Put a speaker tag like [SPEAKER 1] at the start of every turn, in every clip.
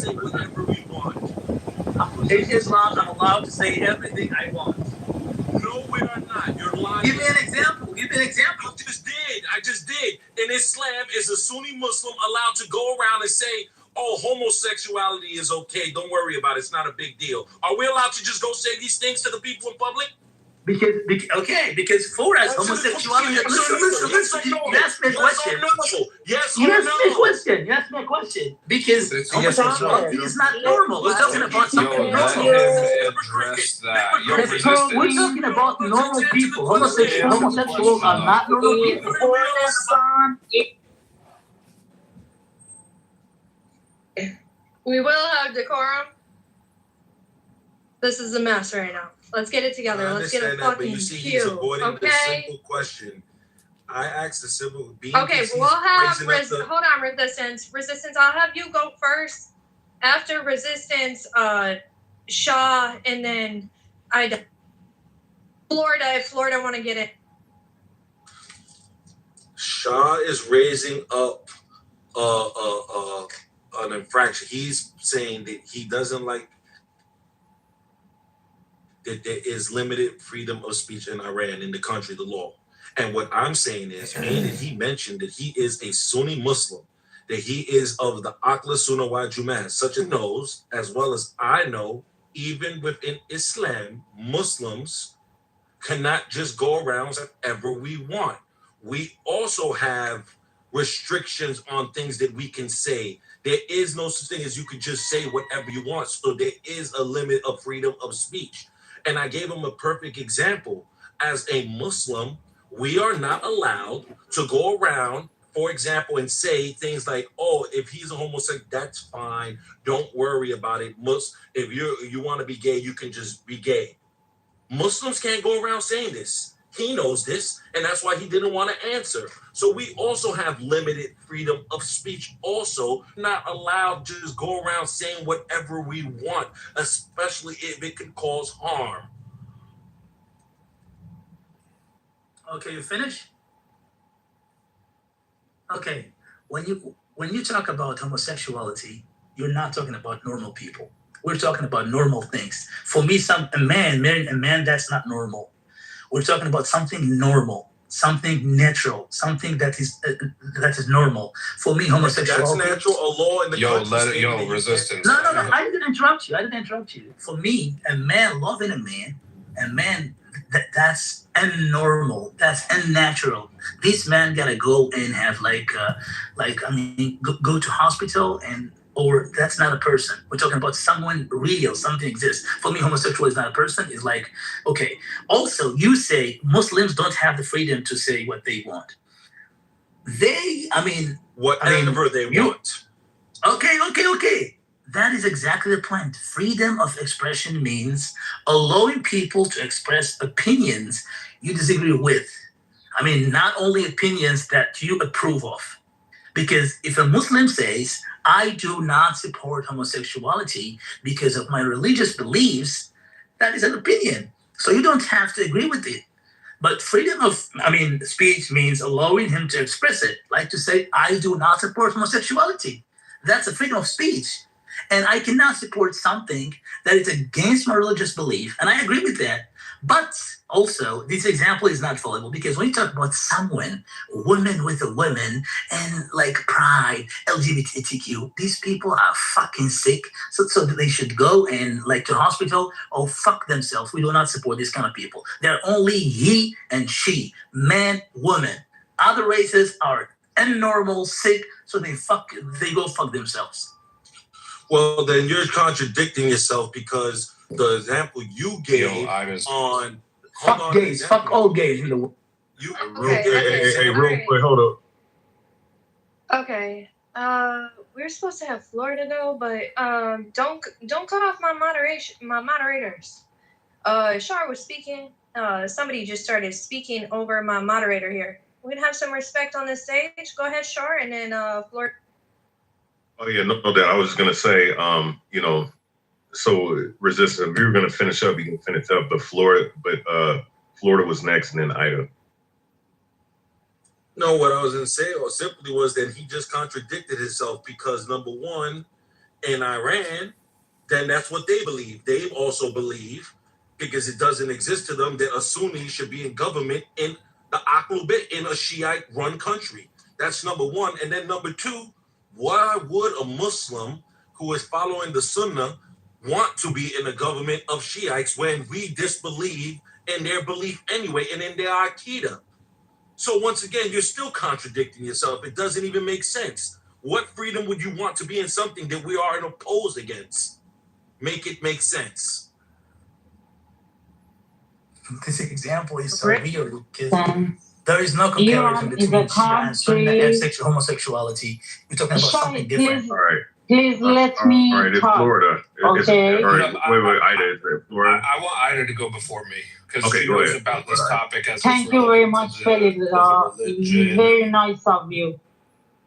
[SPEAKER 1] say whatever we want. In Islam, I'm allowed to say everything I want.
[SPEAKER 2] No, we are not. You're lying.
[SPEAKER 1] Give me an example. Give me an example.
[SPEAKER 2] I just did. In Islam, is a Sunni Muslim allowed to go around and say, oh, homosexuality is okay. Don't worry about it. It's not a big deal. Are we allowed to just go say these things to the people in public?
[SPEAKER 1] Because for us, homosexuality. Listen. You asked me a question.
[SPEAKER 2] Yes
[SPEAKER 1] You
[SPEAKER 2] or
[SPEAKER 1] asked me a
[SPEAKER 2] no?
[SPEAKER 1] question. You asked me a question. Because homosexuality is not normal. We're talking about something normal.
[SPEAKER 3] Address that. Yo, resistance.
[SPEAKER 1] We're talking about normal people. Homosexuals are not normal people.
[SPEAKER 4] We will have decorum. This is a mess right now. Let's get it together. Let's get a fucking
[SPEAKER 2] he's
[SPEAKER 4] cue.
[SPEAKER 2] avoiding the
[SPEAKER 4] Okay?
[SPEAKER 2] simple question. I asked a simple
[SPEAKER 4] Okay, we'll have hold on, resistance. Resistance, I'll have you go first. After resistance, Shaw, and then Florida, if Florida want to get it.
[SPEAKER 2] Shaw is raising up an infraction. He's saying that he doesn't like that there is limited freedom of speech in Iran, in the country, the law. And what I'm saying is, being that he mentioned that he is a Sunni Muslim, that he is of the Aqla Sunnah wal Jama'ah, such as knows, as well as I know, even within Islam, Muslims cannot just go around whatever we want. We also have restrictions on things that we can say. There is no such thing as you can just say whatever you want. So there is a limit of freedom of speech. And I gave him a perfect example. As a Muslim, we are not allowed to go around, for example, and say things like, oh, if he's a homosexual, that's fine. Don't worry about it. If you want to be gay, you can just be gay. Muslims can't go around saying this. He knows this, and that's why he didn't want to answer. So we also have limited freedom of speech. Also, not allowed to just go around saying whatever we want, especially if it could cause harm.
[SPEAKER 1] Okay, you finished? Okay. When you talk about homosexuality, you're not talking about normal people. We're talking about normal things. For me, a man marrying a man, that's not normal. We're talking about something normal, something natural, something that is normal. For me, homosexuality.
[SPEAKER 2] That's natural. A law in the country.
[SPEAKER 3] Resistance.
[SPEAKER 1] No. I didn't interrupt you. For me, a man loving a man, that's unnormal. That's unnatural. This man gotta go and have go to hospital or that's not a person. We're talking about someone real, something exists. For me, homosexual is not a person. It's like, okay. Also, you say Muslims don't have the freedom to say what they want.
[SPEAKER 2] Whatever they want.
[SPEAKER 1] Okay. That is exactly the point. Freedom of expression means allowing people to express opinions you disagree with. Not only opinions that you approve of. Because if a Muslim says, I do not support homosexuality because of my religious beliefs, that is an opinion. So you don't have to agree with it. But freedom of speech means allowing him to express it. Like to say, I do not support homosexuality. That's a freedom of speech. And I cannot support something that is against my religious belief. And I agree with that. But also, this example is not fallible because when you talk about someone, women with a woman, and like pride, LGBTQ, these people are fucking sick. So they should go and to hospital or fuck themselves. We do not support this kind of people. They're only he and she, man, woman. Other races are abnormal, sick, so they go fuck themselves.
[SPEAKER 2] Well, then you're contradicting yourself because the example you gave on
[SPEAKER 1] fuck gays, fuck all gays in the world.
[SPEAKER 2] Hey,
[SPEAKER 5] real quick, hold up.
[SPEAKER 4] Okay. We're supposed to have Florida though, but don't cut off my moderators. Shar was speaking. Somebody just started speaking over my moderator here. We're gonna have some respect on this stage. Go ahead, Shar, and then Florida.
[SPEAKER 5] Oh yeah, no doubt. I was just gonna say, so resistance. If we were gonna finish up, you can finish up. But Florida was next, and then Ida.
[SPEAKER 2] No, what I was gonna say, or simply was that he just contradicted himself because number one, in Iran, then that's what they believe. They also believe, because it doesn't exist to them, that a Sunni should be in government in the Aql Bayt, in a Shiite-run country. That's number one. And then number two, why would a Muslim who is following the Sunnah want to be in the government of Shiites when we disbelieve in their belief anyway and in their Aqidah? So once again, you're still contradicting yourself. It doesn't even make sense. What freedom would you want to be in something that we are opposed against? Make it make sense.
[SPEAKER 1] This example is so
[SPEAKER 6] Rick,
[SPEAKER 1] weird because there is no comparison
[SPEAKER 6] Iran is
[SPEAKER 1] between
[SPEAKER 6] a
[SPEAKER 1] Shia and Sunni
[SPEAKER 6] country.
[SPEAKER 1] and sexual homosexuality. We're talking about something different.
[SPEAKER 5] All right.
[SPEAKER 6] Please let
[SPEAKER 5] All
[SPEAKER 6] me
[SPEAKER 5] right, it's
[SPEAKER 6] talk.
[SPEAKER 5] Florida.
[SPEAKER 6] Okay.
[SPEAKER 5] All right.
[SPEAKER 3] No,
[SPEAKER 5] Wait, Ida, is it Florida?
[SPEAKER 3] I want Ida to go before me because
[SPEAKER 5] Okay,
[SPEAKER 3] she
[SPEAKER 5] go
[SPEAKER 3] knows
[SPEAKER 5] ahead.
[SPEAKER 3] about this topic as
[SPEAKER 6] Thank
[SPEAKER 3] it's
[SPEAKER 6] you very
[SPEAKER 3] relevant
[SPEAKER 6] much,
[SPEAKER 3] to
[SPEAKER 6] Felix.
[SPEAKER 3] the religion.
[SPEAKER 6] Very nice of you.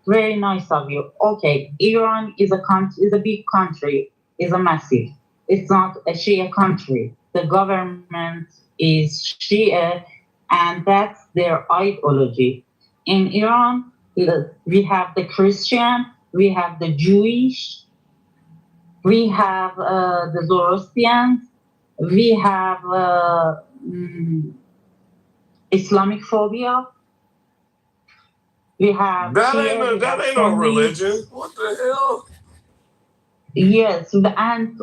[SPEAKER 6] Very nice of you. Okay, Iran is a big country. Is a massive. It's not a Shia country. The government is Shia, and that's their ideology. In Iran, we have the Christian, we have the Jewish, we have the Zoroastrians, we have Islamic phobia. We have
[SPEAKER 7] That
[SPEAKER 6] Shia,
[SPEAKER 7] ain't
[SPEAKER 6] we have
[SPEAKER 7] no
[SPEAKER 6] Sunni.
[SPEAKER 7] religion. What the hell?
[SPEAKER 6] Yes, and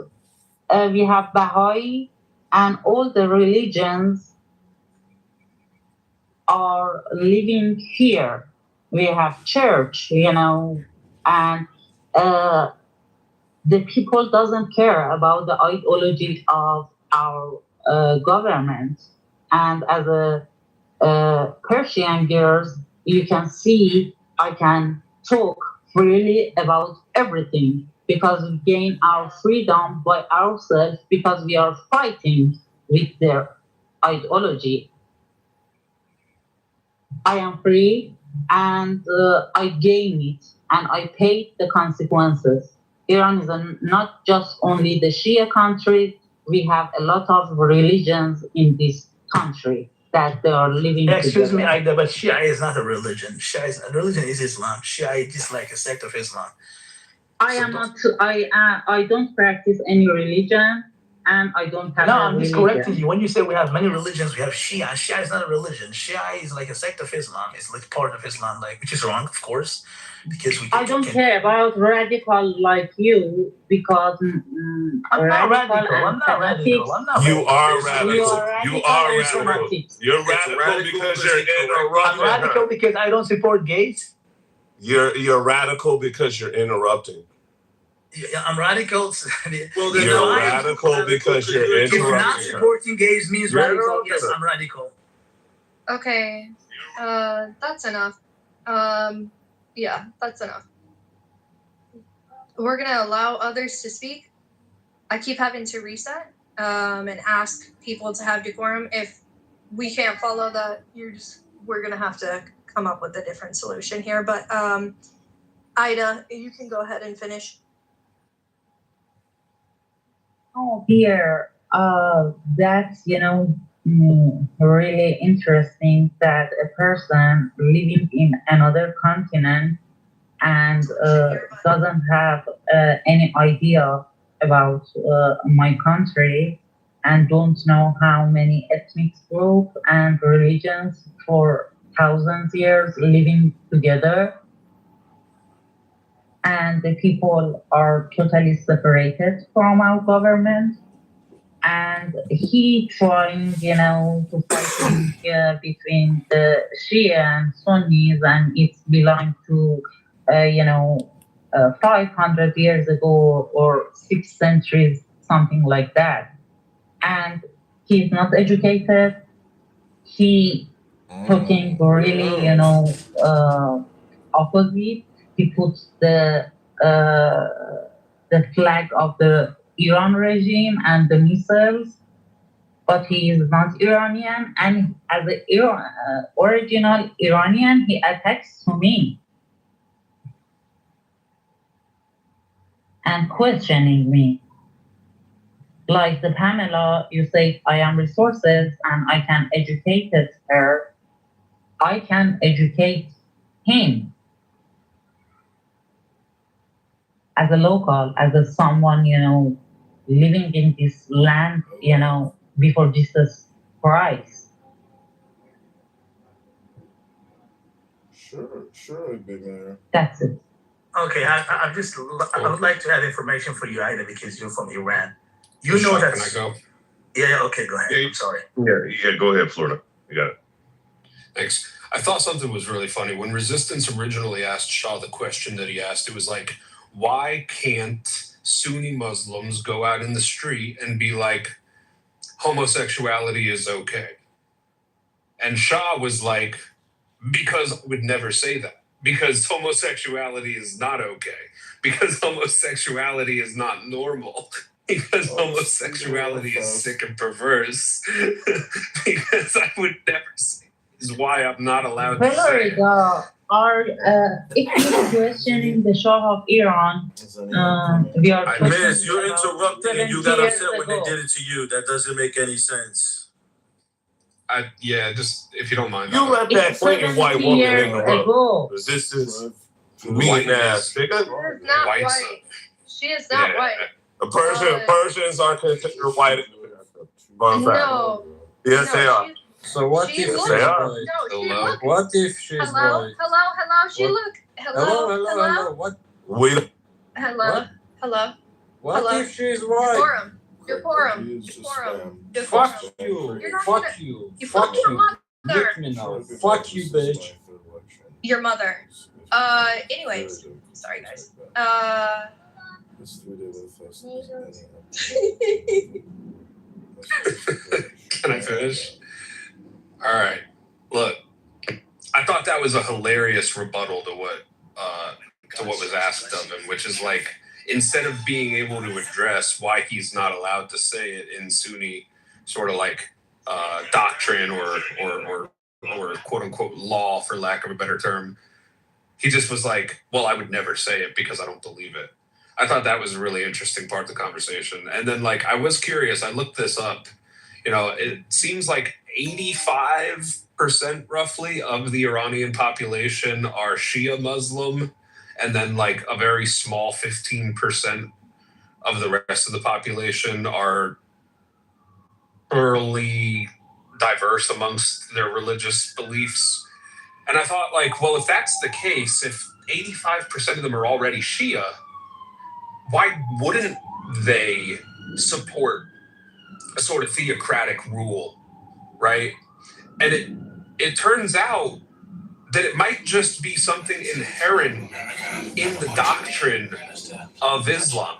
[SPEAKER 6] we have Baha'i, and all the religions are living here. We have church, and the people doesn't care about the ideology of our government. And as a Persian girls, you can see I can talk freely about everything because we gain our freedom by ourselves because we are fighting with their ideology. I am free and I gain it and I paid the consequences. Iran is not just only the Shia country, we have a lot of religions in this country that they are living
[SPEAKER 1] Excuse
[SPEAKER 6] together.
[SPEAKER 1] me, Ida, but Shia is not a religion. Religion is Islam. Shia is just like a sect of Islam.
[SPEAKER 6] I don't practice any religion and I don't have
[SPEAKER 1] No,
[SPEAKER 6] a
[SPEAKER 1] I'm just
[SPEAKER 6] religion.
[SPEAKER 1] correcting you. When you say we have many religions, we have Shia. Shia is not a religion. Shia is like a sect of Islam. It's like part of Islam, which is wrong, of course, because we.
[SPEAKER 6] I don't care about radical like you because
[SPEAKER 1] I'm not radical. I'm not radical. I'm not.
[SPEAKER 7] You are
[SPEAKER 6] radical.
[SPEAKER 7] radical.
[SPEAKER 6] You
[SPEAKER 7] You
[SPEAKER 6] are
[SPEAKER 7] are
[SPEAKER 6] radical.
[SPEAKER 7] radical. You're
[SPEAKER 2] It's
[SPEAKER 7] radical
[SPEAKER 2] radical
[SPEAKER 7] because
[SPEAKER 2] because
[SPEAKER 7] you're
[SPEAKER 2] you're
[SPEAKER 7] interrupting.
[SPEAKER 1] I'm radical because I don't support gays.
[SPEAKER 7] You're radical because you're interrupting.
[SPEAKER 1] I'm radical.
[SPEAKER 2] Well, then
[SPEAKER 7] You're
[SPEAKER 2] no,
[SPEAKER 7] radical because you're
[SPEAKER 1] If not
[SPEAKER 7] interrupting.
[SPEAKER 1] supporting gays means
[SPEAKER 7] You're
[SPEAKER 1] radical,
[SPEAKER 7] interrupting
[SPEAKER 1] yes,
[SPEAKER 7] her.
[SPEAKER 1] I'm radical.
[SPEAKER 4] Okay. That's enough. Yeah, that's enough. We're gonna allow others to speak. I keep having to reset and ask people to have decorum. If we can't follow that, we're gonna have to come up with a different solution here. But Ida, you can go ahead and finish.
[SPEAKER 6] Oh, here, that's, really interesting that a person living in another continent and doesn't have any idea about my country and don't know how many ethnic groups and religions for thousands of years living together. And the people are totally separated from our government. And he trying, to fight between the Shia and Sunnis, and it's belonged to, 500 years ago or 6 centuries, something like that. And he's not educated. He talking really, opposite. He puts the flag of the Iran regime and the missiles, but he is not Iranian. And as an original Iranian, he attacks to me and questioning me. Like the Pamela, you say I am resources and I can educate her. I can educate him. as a local, as a someone, living in this land, before Jesus Christ.
[SPEAKER 8] Sure, big man.
[SPEAKER 6] That's it.
[SPEAKER 1] Okay, I would like to have information for you, Ida, because you're from Iran. You know
[SPEAKER 3] Can I
[SPEAKER 1] that.
[SPEAKER 3] go?
[SPEAKER 1] Yeah, okay, go ahead. I'm sorry.
[SPEAKER 5] Yeah, go ahead, Florida. You got it.
[SPEAKER 3] Thanks. I thought something was really funny. When Resistance originally asked Shah the question that he asked, it was like, why can't Sunni Muslims go out in the street and be like, homosexuality is okay? And Shah was like, because I would never say that. Because homosexuality is not okay. Because homosexuality is not normal. Because homosexuality is sick and perverse. Because I would never say is why I'm not allowed to say it.
[SPEAKER 6] If you're questioning the Shah of Iran, we are
[SPEAKER 2] Miss,
[SPEAKER 6] questioning
[SPEAKER 2] you're
[SPEAKER 6] about
[SPEAKER 2] interrupting and you
[SPEAKER 6] 70
[SPEAKER 2] got
[SPEAKER 6] years
[SPEAKER 2] upset when they
[SPEAKER 6] ago.
[SPEAKER 2] did it to you. That doesn't make any sense.
[SPEAKER 3] Just if you don't mind.
[SPEAKER 7] You let that
[SPEAKER 6] It's
[SPEAKER 7] plain
[SPEAKER 6] 70
[SPEAKER 7] white woman
[SPEAKER 6] years
[SPEAKER 7] interrupt.
[SPEAKER 6] ago.
[SPEAKER 7] Resistance,
[SPEAKER 3] White
[SPEAKER 7] mean ass
[SPEAKER 4] She
[SPEAKER 7] nigga.
[SPEAKER 4] is not
[SPEAKER 3] White
[SPEAKER 4] white. She is not
[SPEAKER 3] Yeah.
[SPEAKER 4] white.
[SPEAKER 7] Persians are considered white. Fun fact.
[SPEAKER 4] No.
[SPEAKER 7] Yes, they are.
[SPEAKER 9] So what
[SPEAKER 4] She
[SPEAKER 9] if
[SPEAKER 4] looks-
[SPEAKER 9] she's
[SPEAKER 7] They are.
[SPEAKER 9] white?
[SPEAKER 4] No, she
[SPEAKER 3] Hello?
[SPEAKER 4] look.
[SPEAKER 9] What if she's
[SPEAKER 4] Hello,
[SPEAKER 9] white?
[SPEAKER 4] hello. She
[SPEAKER 9] What?
[SPEAKER 4] look. Hello.
[SPEAKER 9] What?
[SPEAKER 7] We
[SPEAKER 4] Hello.
[SPEAKER 9] What
[SPEAKER 4] Hello?
[SPEAKER 9] if she's white?
[SPEAKER 4] Decorum.
[SPEAKER 9] Fuck you.
[SPEAKER 4] You're not
[SPEAKER 9] Fuck
[SPEAKER 4] gonna-
[SPEAKER 9] you.
[SPEAKER 4] You
[SPEAKER 9] Fuck
[SPEAKER 4] fuck your
[SPEAKER 9] you.
[SPEAKER 4] mother.
[SPEAKER 9] Lick me now. Fuck you, bitch.
[SPEAKER 4] Your mother. Anyways. Sorry, guys.
[SPEAKER 3] Can I finish? All right. Look, I thought that was a hilarious rebuttal to what was asked of him, which is like, instead of being able to address why he's not allowed to say it in Sunni sort of like doctrine or quote unquote law, for lack of a better term, he just was like, well, I would never say it because I don't believe it. I thought that was a really interesting part of the conversation. And then like, I was curious, I looked this up. It seems like 85% roughly of the Iranian population are Shia Muslim, and then like a very small 15% of the rest of the population are thoroughly diverse amongst their religious beliefs. And I thought, like, well, if that's the case, if 85% of them are already Shia, why wouldn't they support a sort of theocratic rule, right? And it turns out that it might just be something inherent in the doctrine of Islam,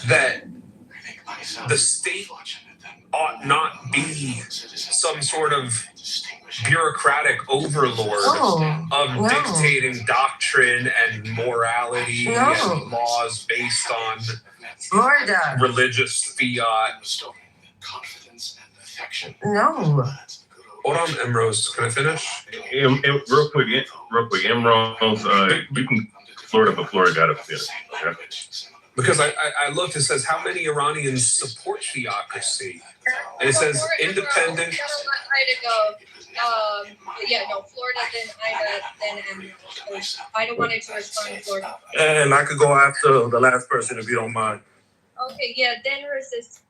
[SPEAKER 3] that the state ought not be some sort of bureaucratic overlord of dictating doctrine and morality and laws based on religious fiat.
[SPEAKER 10] No.
[SPEAKER 3] Hold on, Emrose. Can I finish?
[SPEAKER 5] Real quick, Emrose, you can Florida, but Florida got to finish. Okay?
[SPEAKER 3] Because I looked, it says, how many Iranians support theocracy? And it says independent.
[SPEAKER 4] Florida, then Ida, then Emma. Ida wanted to respond to Florida.
[SPEAKER 2] And I could go after the last person if you don't mind.
[SPEAKER 4] Okay, yeah, then resist.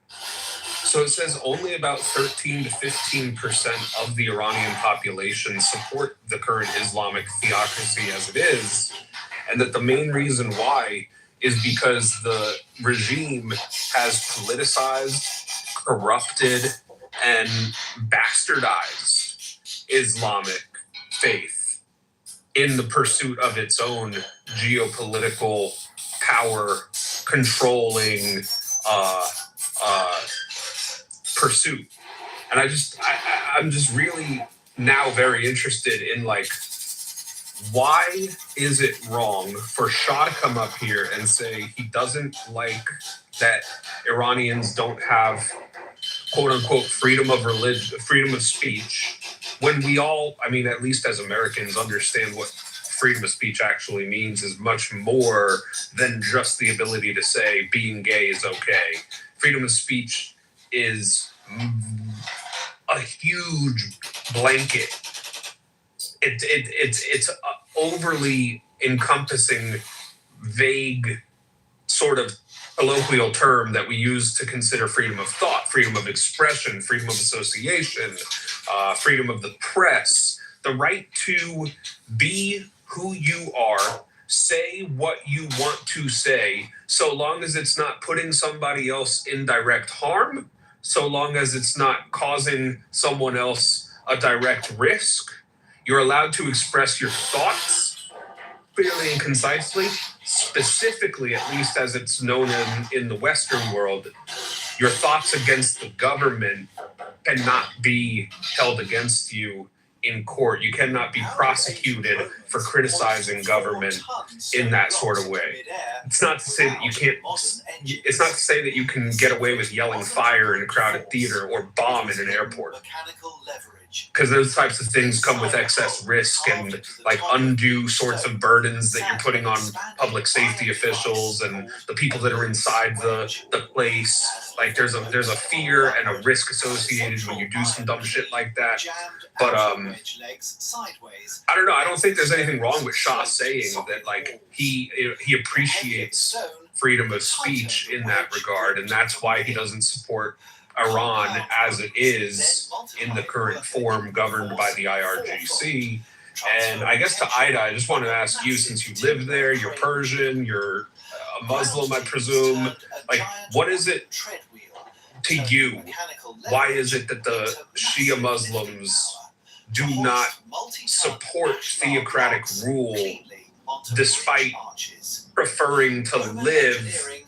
[SPEAKER 3] So it says only about 13 to 15% of the Iranian population support the current Islamic theocracy as it is, and that the main reason why is because the regime has politicized, corrupted, and bastardized Islamic faith in the pursuit of its own geopolitical power controlling pursuit. And I'm just really now very interested in, like, why is it wrong for Shah to come up here and say he doesn't like that Iranians don't have quote unquote freedom of religion, freedom of speech, when we all, I mean, at least as Americans, understand what freedom of speech actually means is much more than just the ability to say being gay is okay. Freedom of speech is a huge blanket. It's overly encompassing vague sort of colloquial term that we use to consider freedom of thought, freedom of expression, freedom of association, freedom of the press, the right to be who you are, say what you want to say, so long as it's not putting somebody else in direct harm, so long as it's not causing someone else a direct risk. You're allowed to express your thoughts clearly and concisely, specifically, at least as it's known in the Western world. Your thoughts against the government cannot be held against you in court. You cannot be prosecuted for criticizing government in that sort of way. It's not to say that you can't, it's not to say that you can get away with yelling fire in a crowded theater or bomb in an airport. Because those types of things come with excess risk and like undue sorts of burdens that you're putting on public safety officials and the people that are inside the place. Like there's a fear and a risk associated when you do some dumb shit like that. But I don't know. I don't think there's anything wrong with Shah saying that like he appreciates freedom of speech in that regard, and that's why he doesn't support Iran as it is in the current form governed by the IRGC. And I guess to Ida, I just want to ask you, since you live there, you're Persian, you're a Muslim, I presume, like what is it to you? Why is it that the Shia Muslims do not support theocratic rule despite preferring to live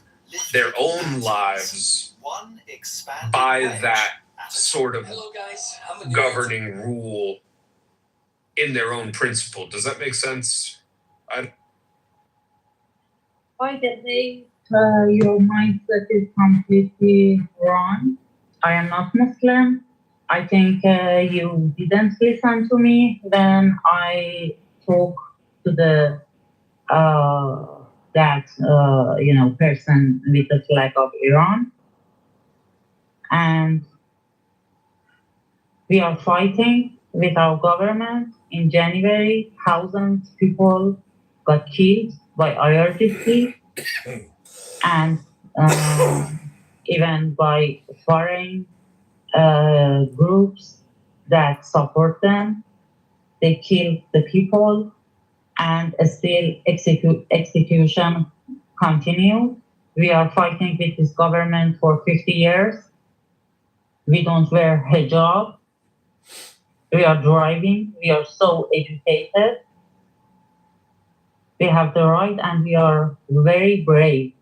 [SPEAKER 3] their own lives by that sort of governing rule in their own principle? Does that make sense?
[SPEAKER 6] By the way, your mindset is completely wrong. I am not Muslim. I think you didn't listen to me when I talked to the person with the flag of Iran. And we are fighting with our government. In January, thousands of people got killed by IRGC and even by foreign groups that support them. They kill the people, and still execution continue. We are fighting with this government for 50 years. We don't wear hijab. We are driving. We are so educated. We have the right, and we are very brave.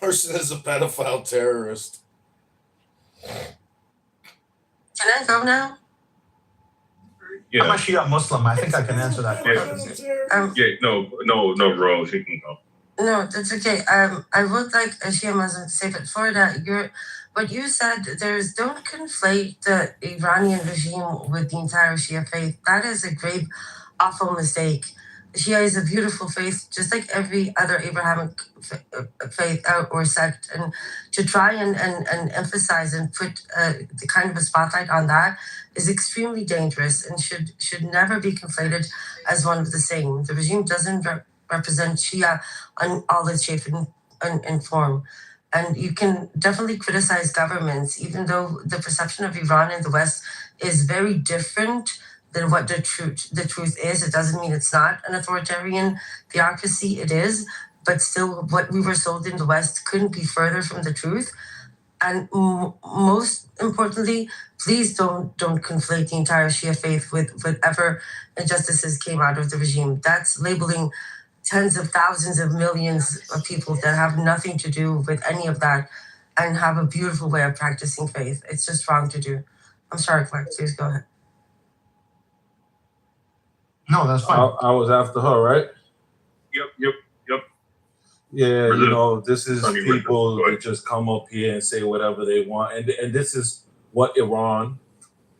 [SPEAKER 7] Person is a pedophile terrorist.
[SPEAKER 8] Can I go now?
[SPEAKER 1] Yeah.
[SPEAKER 10] I'm a Shia Muslim. I think I can answer that question.
[SPEAKER 5] No, Rose, you can go.
[SPEAKER 8] No, that's okay. I would like a Shia Muslim to say, but for that, what you said, don't conflate the Iranian regime with the entire Shia faith. That is a grave, awful mistake. Shia is a beautiful faith, just like every other Abrahamic faith or sect. And to try and emphasize and put the kind of a spotlight on that is extremely dangerous and should never be conflated as one of the same. The regime doesn't represent Shia on all its shape and form. And you can definitely criticize governments, even though the perception of Iran in the West is very different than what the truth is. It doesn't mean it's not an authoritarian theocracy. It is, but still, what we were sold in the West couldn't be further from the truth. And most importantly, please don't conflate the entire Shia faith with whatever injustices came out of the regime. That's labeling tens of thousands of millions of people that have nothing to do with any of that and have a beautiful way of practicing faith. It's just wrong to do. I'm sorry, Clark. Please go ahead.
[SPEAKER 10] No, that's fine.
[SPEAKER 7] I was after her, right?
[SPEAKER 5] Yep.
[SPEAKER 7] Yeah,
[SPEAKER 5] Brazil.
[SPEAKER 7] this is people that just come up here and say whatever they want. And this is what Iran,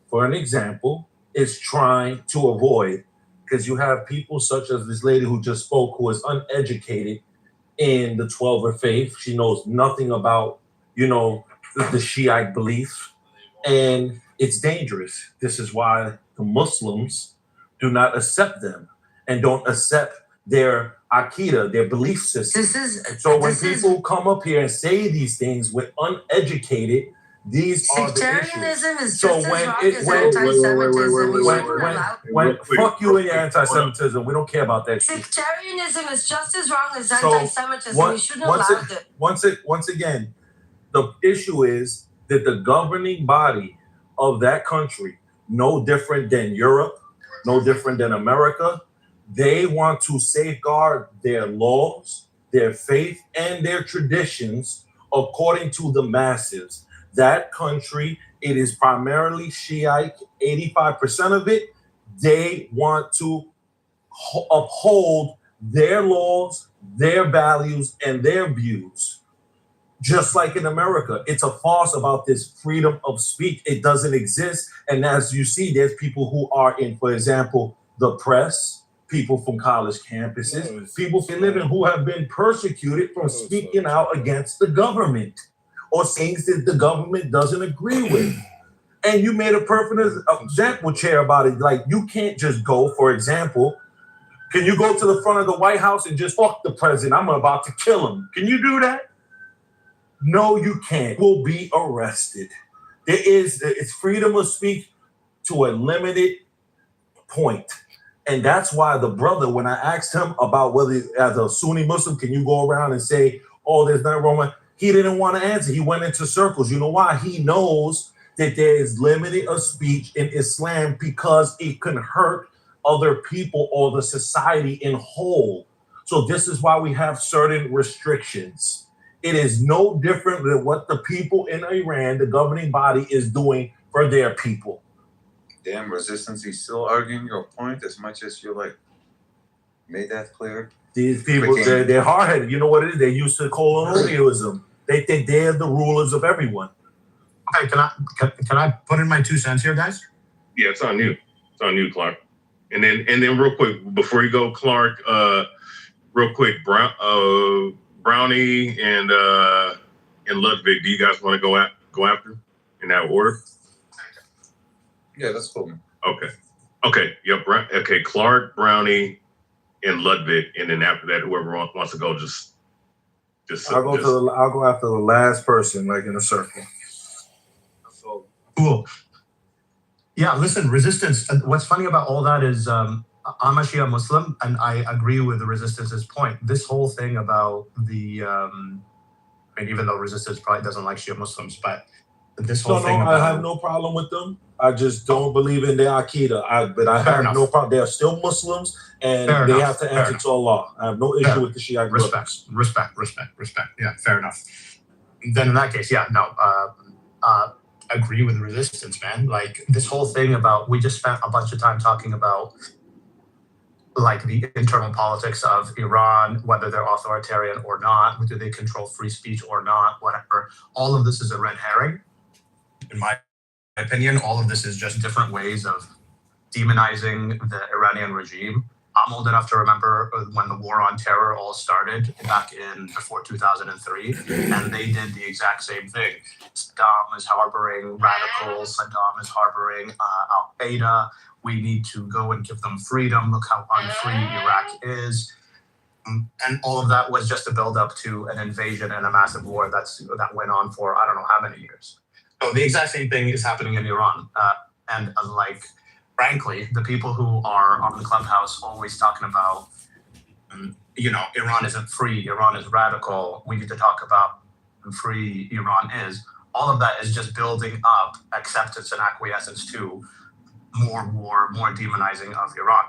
[SPEAKER 7] for an example, is trying to avoid. Because you have people such as this lady who just spoke, who is uneducated in the Twelver faith. She knows nothing about, the Shiite belief. And it's dangerous. This is why the Muslims do not accept them and don't accept their Akida, their belief system. So when people come up here and say these things with uneducated, these are the issues.
[SPEAKER 8] Sectarianism is
[SPEAKER 7] So
[SPEAKER 8] just
[SPEAKER 7] when
[SPEAKER 8] as wrong
[SPEAKER 7] it
[SPEAKER 8] as
[SPEAKER 7] when
[SPEAKER 8] anti-Semitism.
[SPEAKER 7] when fuck you and your anti-Semitism, we don't care about that shit.
[SPEAKER 8] Sectarianism is just as wrong as
[SPEAKER 7] So
[SPEAKER 8] anti-Semitism. You shouldn't allow it.
[SPEAKER 7] Once again, the issue is that the governing body of that country, no different than Europe, no different than America, they want to safeguard their laws, their faith, and their traditions according to the masses. That country, it is primarily Shiite, 85% of it. They want to uphold their laws, their values, and their views. Just like in America, it's a farce about this freedom of speech. It doesn't exist. And as you see, there's people who are in, for example, the press, people from college campuses, people living who have been persecuted from speaking out against the government or things that the government doesn't agree with. And you made a perfect example, Chair, about it. Like, you can't just go, for example, can you go to the front of the White House and just fuck the president? I'm about to kill him. Can you do that? No, you can't. You will be arrested. It's freedom of speech to a limited point. And that's why the brother, when I asked him about whether, as a Sunni Muslim, can you go around and say, oh, there's nothing wrong with, he didn't want to answer. He went into circles. You know why? He knows that there is limited of speech in Islam because it can hurt other people or the society in whole. So this is why we have certain restrictions. It is no different than what the people in Iran, the governing body, is doing for their people.
[SPEAKER 11] Damn, resistance, he's still arguing your point as much as you like made that clear.
[SPEAKER 7] These people, they're hard-headed. You know what it is? They're used to colonialism. They think they're the rulers of everyone.
[SPEAKER 10] Okay, can I put in my 2 cents here, guys?
[SPEAKER 5] Yeah, it's on you. It's on you, Clark. And then real quick, before you go, Clark, real quick, Brownie and Ludwig, do you guys want to go after in that order?
[SPEAKER 11] Yeah, that's cool.
[SPEAKER 5] Okay. Yep. Okay. Clark, Brownie, and Ludwig, and then after that, whoever wants to go, just.
[SPEAKER 7] I'll go after the last person, like in a circle.
[SPEAKER 10] So cool. Yeah. Listen, resistance. What's funny about all that is I'm a Shia Muslim, and I agree with the resistance's point. This whole thing about the, I mean, even though resistance probably doesn't like Shia Muslims, but this whole thing.
[SPEAKER 7] I have no problem with them. I just don't believe in their Aqidah. But I have no problem. They are still Muslims, and they have to answer to Allah. I have no issue with the Shia.
[SPEAKER 10] Respect. Yeah, fair enough. Then in that case, yeah, no. Agree with the resistance, man. Like this whole thing about, we just spent a bunch of time talking about like the internal politics of Iran, whether they're authoritarian or not, whether they control free speech or not, whatever. All of this is a red herring. In my opinion, all of this is just different ways of demonizing the Iranian regime. I'm old enough to remember when the war on terror all started back in before 2003, and they did the exact same thing. Saddam is harboring radicals. Saddam is harboring Al-Qaeda. We need to go and give them freedom. Look how unfree Iraq is. And all of that was just a build up to an invasion and a massive war that went on for I don't know how many years. So the exact same thing is happening in Iran. And like, frankly, the people who are on the Clubhouse always talking about, Iran isn't free, Iran is radical, we need to talk about how free Iran is. All of that is just building up acceptance and acquiescence to more war, more demonizing of Iran.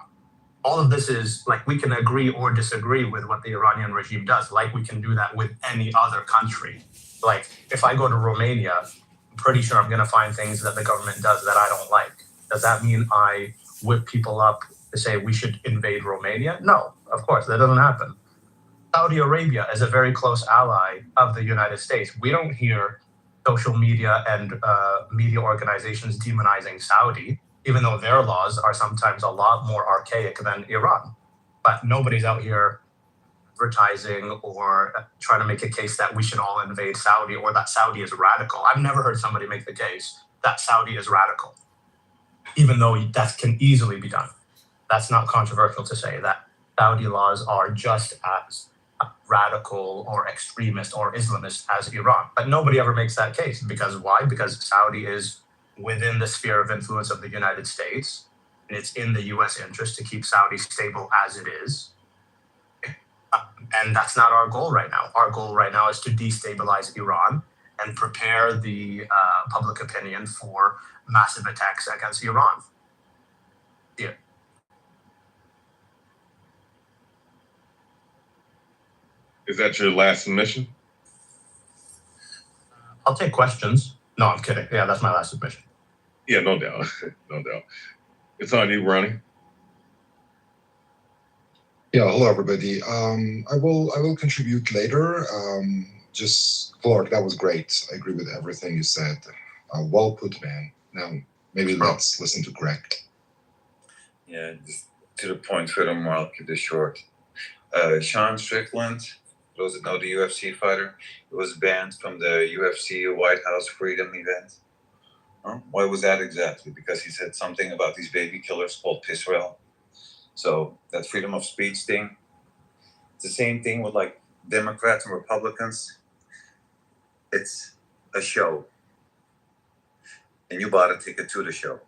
[SPEAKER 10] All of this is like, we can agree or disagree with what the Iranian regime does, like we can do that with any other country. Like, if I go to Romania, I'm pretty sure I'm going to find things that the government does that I don't like. Does that mean I whip people up to say we should invade Romania? No, of course, that doesn't happen. Saudi Arabia is a very close ally of the United States. We don't hear social media and media organizations demonizing Saudi, even though their laws are sometimes a lot more archaic than Iran. But nobody's out here advertising or trying to make a case that we should all invade Saudi or that Saudi is radical. I've never heard somebody make the case that Saudi is radical, even though that can easily be done. That's not controversial to say that Saudi laws are just as radical or extremist or Islamist as Iran. But nobody ever makes that case. Because why? Because Saudi is within the sphere of influence of the United States, and it's in the US interest to keep Saudi stable as it is. And that's not our goal right now. Our goal right now is to destabilize Iran and prepare the public opinion for massive attacks against Iran. Yeah.
[SPEAKER 5] Is that your last submission?
[SPEAKER 10] I'll take questions. No, I'm kidding. Yeah, that's my last submission.
[SPEAKER 5] Yeah, no doubt. No doubt. It's on you, Ronnie.
[SPEAKER 12] Yeah, hello everybody. I will contribute later. Just Clark, that was great. I agree with everything you said. Well put, man. Now maybe let's listen to Greg.
[SPEAKER 11] Yeah, just to the point, furthermore, I'll keep this short. Sean Strickland, those that know the UFC fighter, was banned from the UFC White House Freedom event. Why was that exactly? Because he said something about these baby killers called Israel. So that freedom of speech thing, it's the same thing with like Democrats and Republicans. It's a show. And you bought a ticket to the show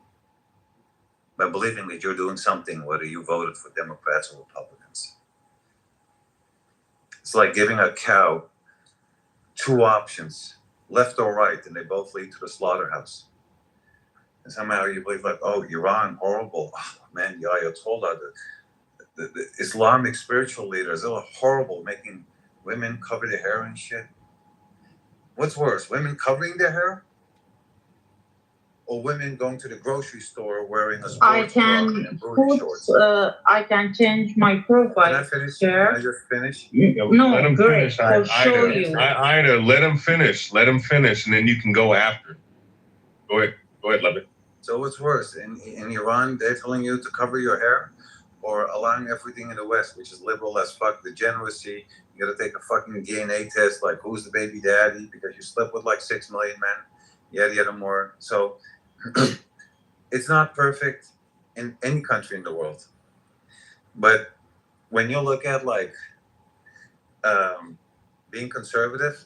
[SPEAKER 11] by believing that you're doing something, whether you voted for Democrats or Republicans. It's like giving a cow two options, left or right, and they both lead to the slaughterhouse. And somehow you believe like, oh, Iran, horrible. Oh, man, the Ayatollah, the Islamic spiritual leaders, they were horrible, making women cover their hair and shit. What's worse, women covering their hair? Or women going to the grocery store wearing a sports bra and booty shorts?
[SPEAKER 6] I can change my profile.
[SPEAKER 11] Can I finish?
[SPEAKER 6] Sure.
[SPEAKER 11] Can I just finish?
[SPEAKER 6] No,
[SPEAKER 5] let him
[SPEAKER 6] great.
[SPEAKER 5] finish.
[SPEAKER 6] I'll show you.
[SPEAKER 5] Ida, let him finish. Let him finish, and then you can go after. Go ahead. Go ahead, Levin.
[SPEAKER 11] So what's worse, in Iran, they're telling you to cover your hair, or allowing everything in the West, which is liberal as fuck, degeneracy. You got to take a fucking DNA test, like who's the baby daddy, because you slept with like 6 million men, yada more. So it's not perfect in any country in the world. But when you look at like being conservative,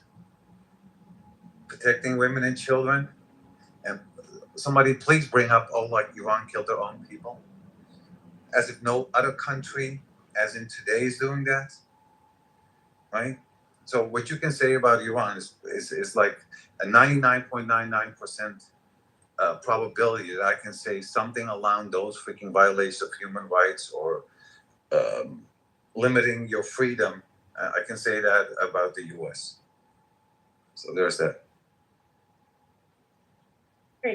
[SPEAKER 11] protecting women and children, and somebody please bring up, oh, like Iran killed their own people, as if no other country, as in today, is doing that, right? So what you can say about Iran is like a 99.99% probability that I can say something along those freaking violations of human rights or limiting your freedom. I can say that about the US. So there's that.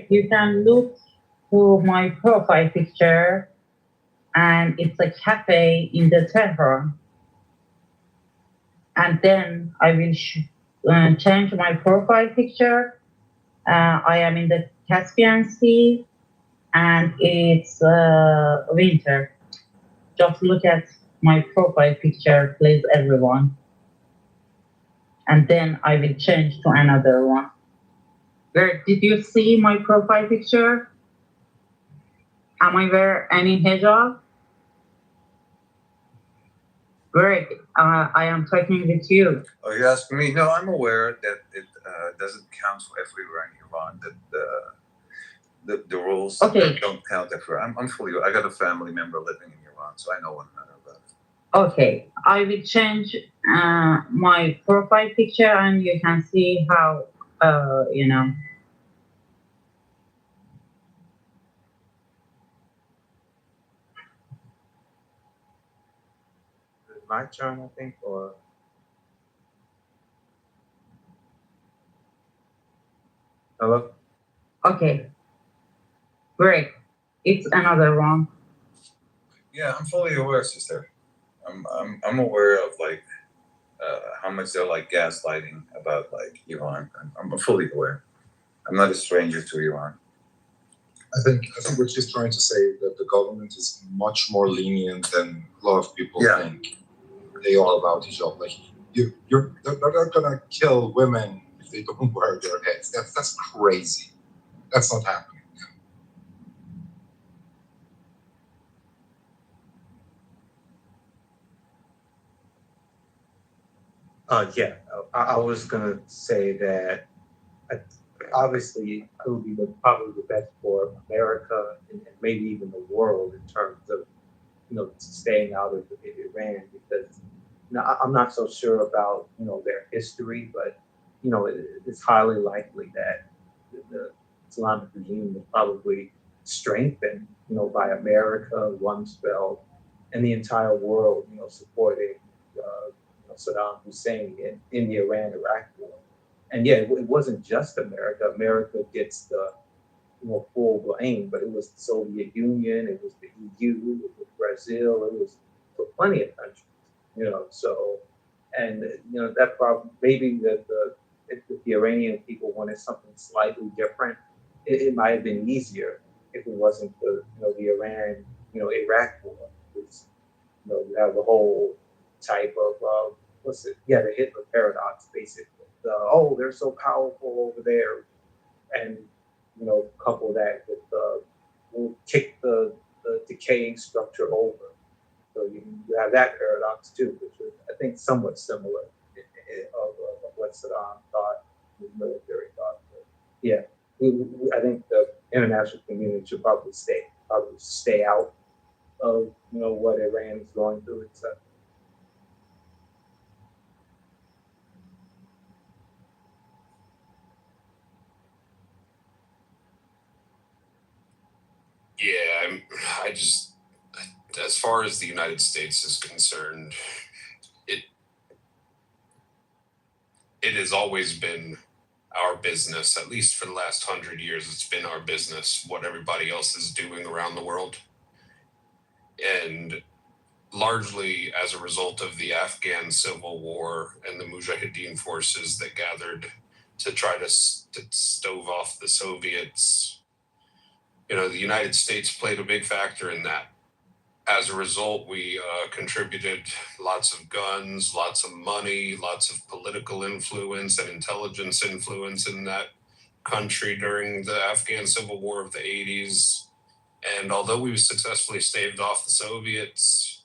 [SPEAKER 6] You can look to my profile picture, and it's a cafe in the Tehran. And then I will change my profile picture. I am in the Caspian Sea, and it's winter. Just look at my profile picture, please, everyone. And then I will change to another one. Where did you see my profile picture? Am I wearing any hijab? Greg, I am talking with you.
[SPEAKER 11] Oh, you're asking me? No, I'm aware that it doesn't count for everywhere in Iran. That the rules don't count everywhere. I'm fully. I got a family member living in Iran, so I know one another about it.
[SPEAKER 6] Okay, I will change my profile picture, and you can see how you know.
[SPEAKER 11] My turn, I think, or hello.
[SPEAKER 6] Okay, great. It's another one.
[SPEAKER 11] Yeah, I'm fully aware, sister. I'm aware of like how much they're like gaslighting about like Iran. I'm fully aware. I'm not a stranger to Iran.
[SPEAKER 12] I think we're just trying to say that the government is much more lenient than a lot of people think they are about hijab. Like they're not gonna kill women if they don't wear their heads. That's crazy. That's not happening.
[SPEAKER 13] Yeah, I was gonna say that I, obviously it would be probably the best for America and maybe even the world in terms of staying out of Iran because I'm not so sure about their history, but it's highly likely that the Islamic regime was probably strengthened by America, Rumsfeld, and the entire world supporting Saddam Hussein in the Iran-Iraq war. And yeah, it wasn't just America. America gets the full blame, but it was the Soviet Union, it was the EU, it was Brazil, it was for plenty of countries, So, and that problem maybe if the Iranian people wanted something slightly different, it might have been easier if it wasn't for the Iran Iraq war. It's, you have the whole type of what's it? Yeah, the Hitler paradox, basically. Oh, they're so powerful over there, and couple that with we'll kick the decaying structure over. So you have that paradox too, which is I think somewhat similar of what Saddam thought, the military thought. But yeah, I think the international community should probably stay out of what Iran is going through, etc.
[SPEAKER 3] Yeah, I just, as far as the United States is concerned, it has always been our business, at least for the last 100 years, it's been our business what everybody else is doing around the world. And largely as a result of the Afghan civil war and the Mujahideen forces that gathered to try to stove off the Soviets, the United States played a big factor in that. As a result, we contributed lots of guns, lots of money, lots of political influence and intelligence influence in that country during the Afghan civil war of the 80s. And although we successfully staved off the Soviets,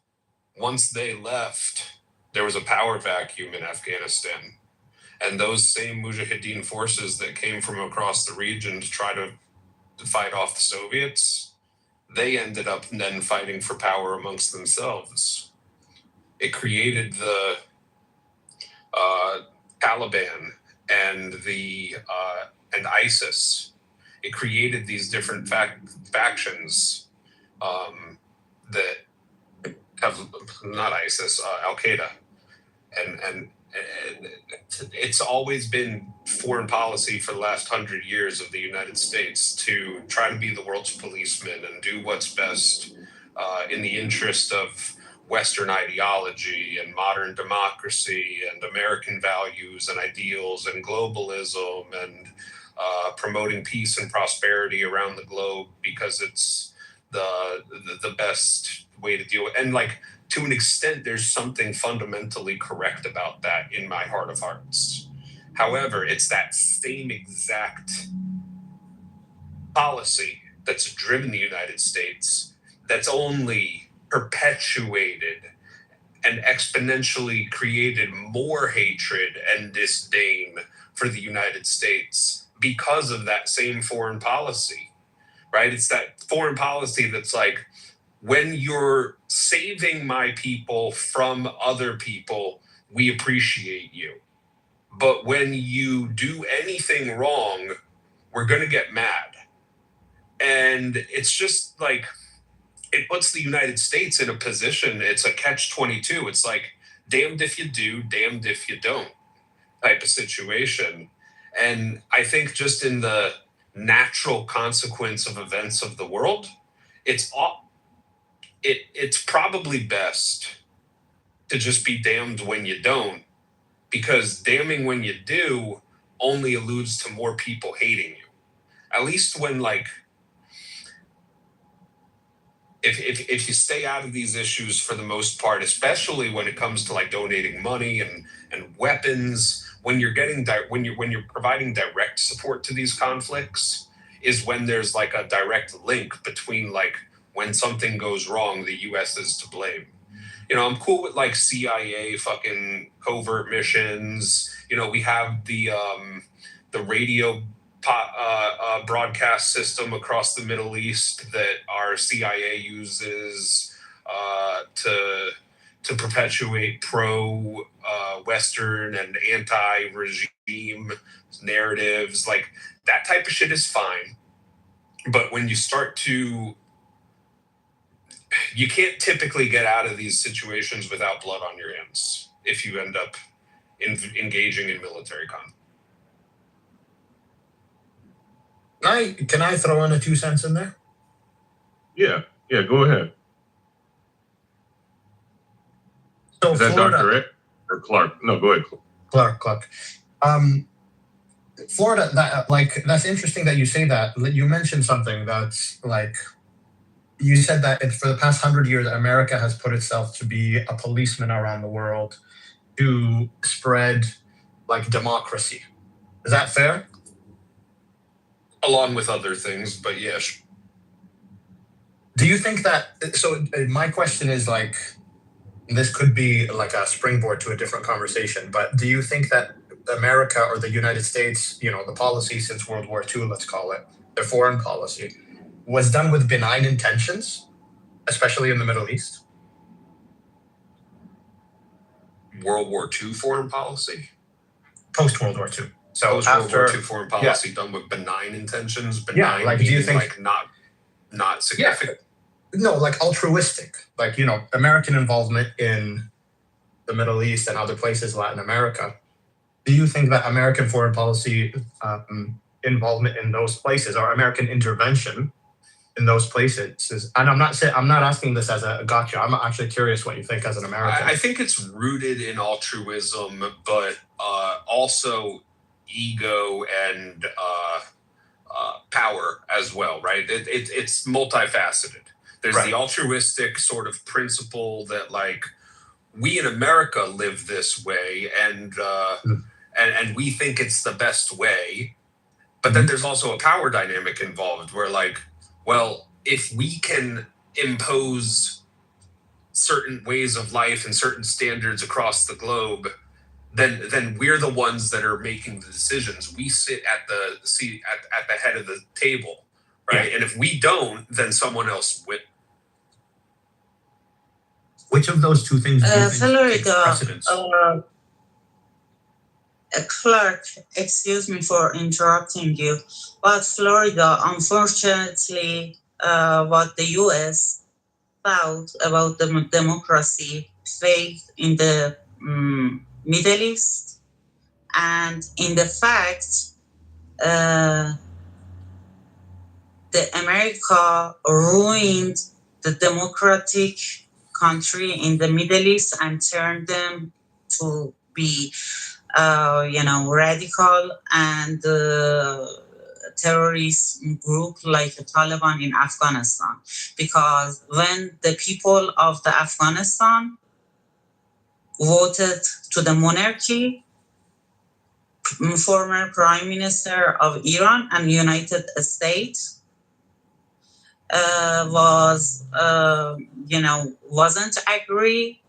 [SPEAKER 3] once they left, there was a power vacuum in Afghanistan. And those same Mujahideen forces that came from across the region to try to fight off the Soviets, they ended up then fighting for power amongst themselves. It created the Taliban and and ISIS. It created these different factions that have not ISIS, Al Qaeda, and it's always been foreign policy for the last 100 years of the United States to try to be the world's policeman and do what's best in the interest of Western ideology and modern democracy and American values and ideals and globalism and promoting peace and prosperity around the globe because it's the best way to deal with. And to an extent, there's something fundamentally correct about that in my heart of hearts. However, it's that same exact policy that's driven the United States that's only perpetuated and exponentially created more hatred and disdain for the United States because of that same foreign policy, right? It's that foreign policy that's when you're saving my people from other people, we appreciate you. But when you do anything wrong, we're going to get mad. And it's just it puts the United States in a position, it's a catch-22. It's damned if you do, damned if you don't type of situation. And I think just in the natural consequence of events of the world, it's probably best to just be damned when you don't, because damning when you do only alludes to more people hating you. At least when if you stay out of these issues for the most part, especially when it comes to donating money and weapons, when you're when you're providing direct support to these conflicts, is when there's a direct link between when something goes wrong, the U.S. is to blame. I'm cool with like CIA fucking covert missions. We have the radio broadcast system across the Middle East that our CIA uses to perpetuate pro Western and anti-regime narratives. Like that type of shit is fine, but when you start to you can't typically get out of these situations without blood on your hands if you end up engaging in military conflict.
[SPEAKER 10] Can I throw in a 2 cents in there?
[SPEAKER 5] Yeah, go ahead.
[SPEAKER 10] So
[SPEAKER 5] Is that
[SPEAKER 10] Florida,
[SPEAKER 5] Dr. X or Clark? No, go ahead.
[SPEAKER 10] Clark. Florida, that's interesting that you say that. You mentioned something that's like, you said that for the past 100 years, America has put itself to be a policeman around the world to spread like democracy. Is that fair?
[SPEAKER 3] Along with other things, but yes.
[SPEAKER 10] Do you think that, so my question is like, this could be like a springboard to a different conversation, but do you think that America or the United States, the policy since World War II, let's call it, their foreign policy, was done with benign intentions, especially in the Middle East?
[SPEAKER 3] World War II foreign policy?
[SPEAKER 10] Post-World War II. So
[SPEAKER 3] Post-World War II foreign policy done with benign intentions? Benign
[SPEAKER 10] like, do you think...
[SPEAKER 3] like not significant?
[SPEAKER 10] No, like altruistic. Like, American involvement in the Middle East and other places, Latin America. Do you think that American foreign policy involvement in those places, or American intervention in those places, and I'm not asking this as a gotcha. I'm actually curious what you think as an American.
[SPEAKER 3] I think it's rooted in altruism, but also ego and power as well, right? It's multifaceted. There's the altruistic sort of principle that like we in America live this way, and we think it's the best way. But then there's also a power dynamic involved where like, well, if we can impose certain ways of life and certain standards across the globe, then we're the ones that are making the decisions. We sit at the head of the table, right? Yeah. And if we don't, then someone else will.
[SPEAKER 10] Which of those two things do you think takes precedence?
[SPEAKER 6] Clark, excuse me for interrupting you, but Florida, unfortunately, what the U.S. thought about the democracy failed in the Middle East, and in the fact, the America ruined the democratic country in the Middle East and turned them to be radical and terrorist group like the Taliban in Afghanistan. Because when the people of the Afghanistan voted to the monarchy, former Prime Minister of Iran and United States wasn't agree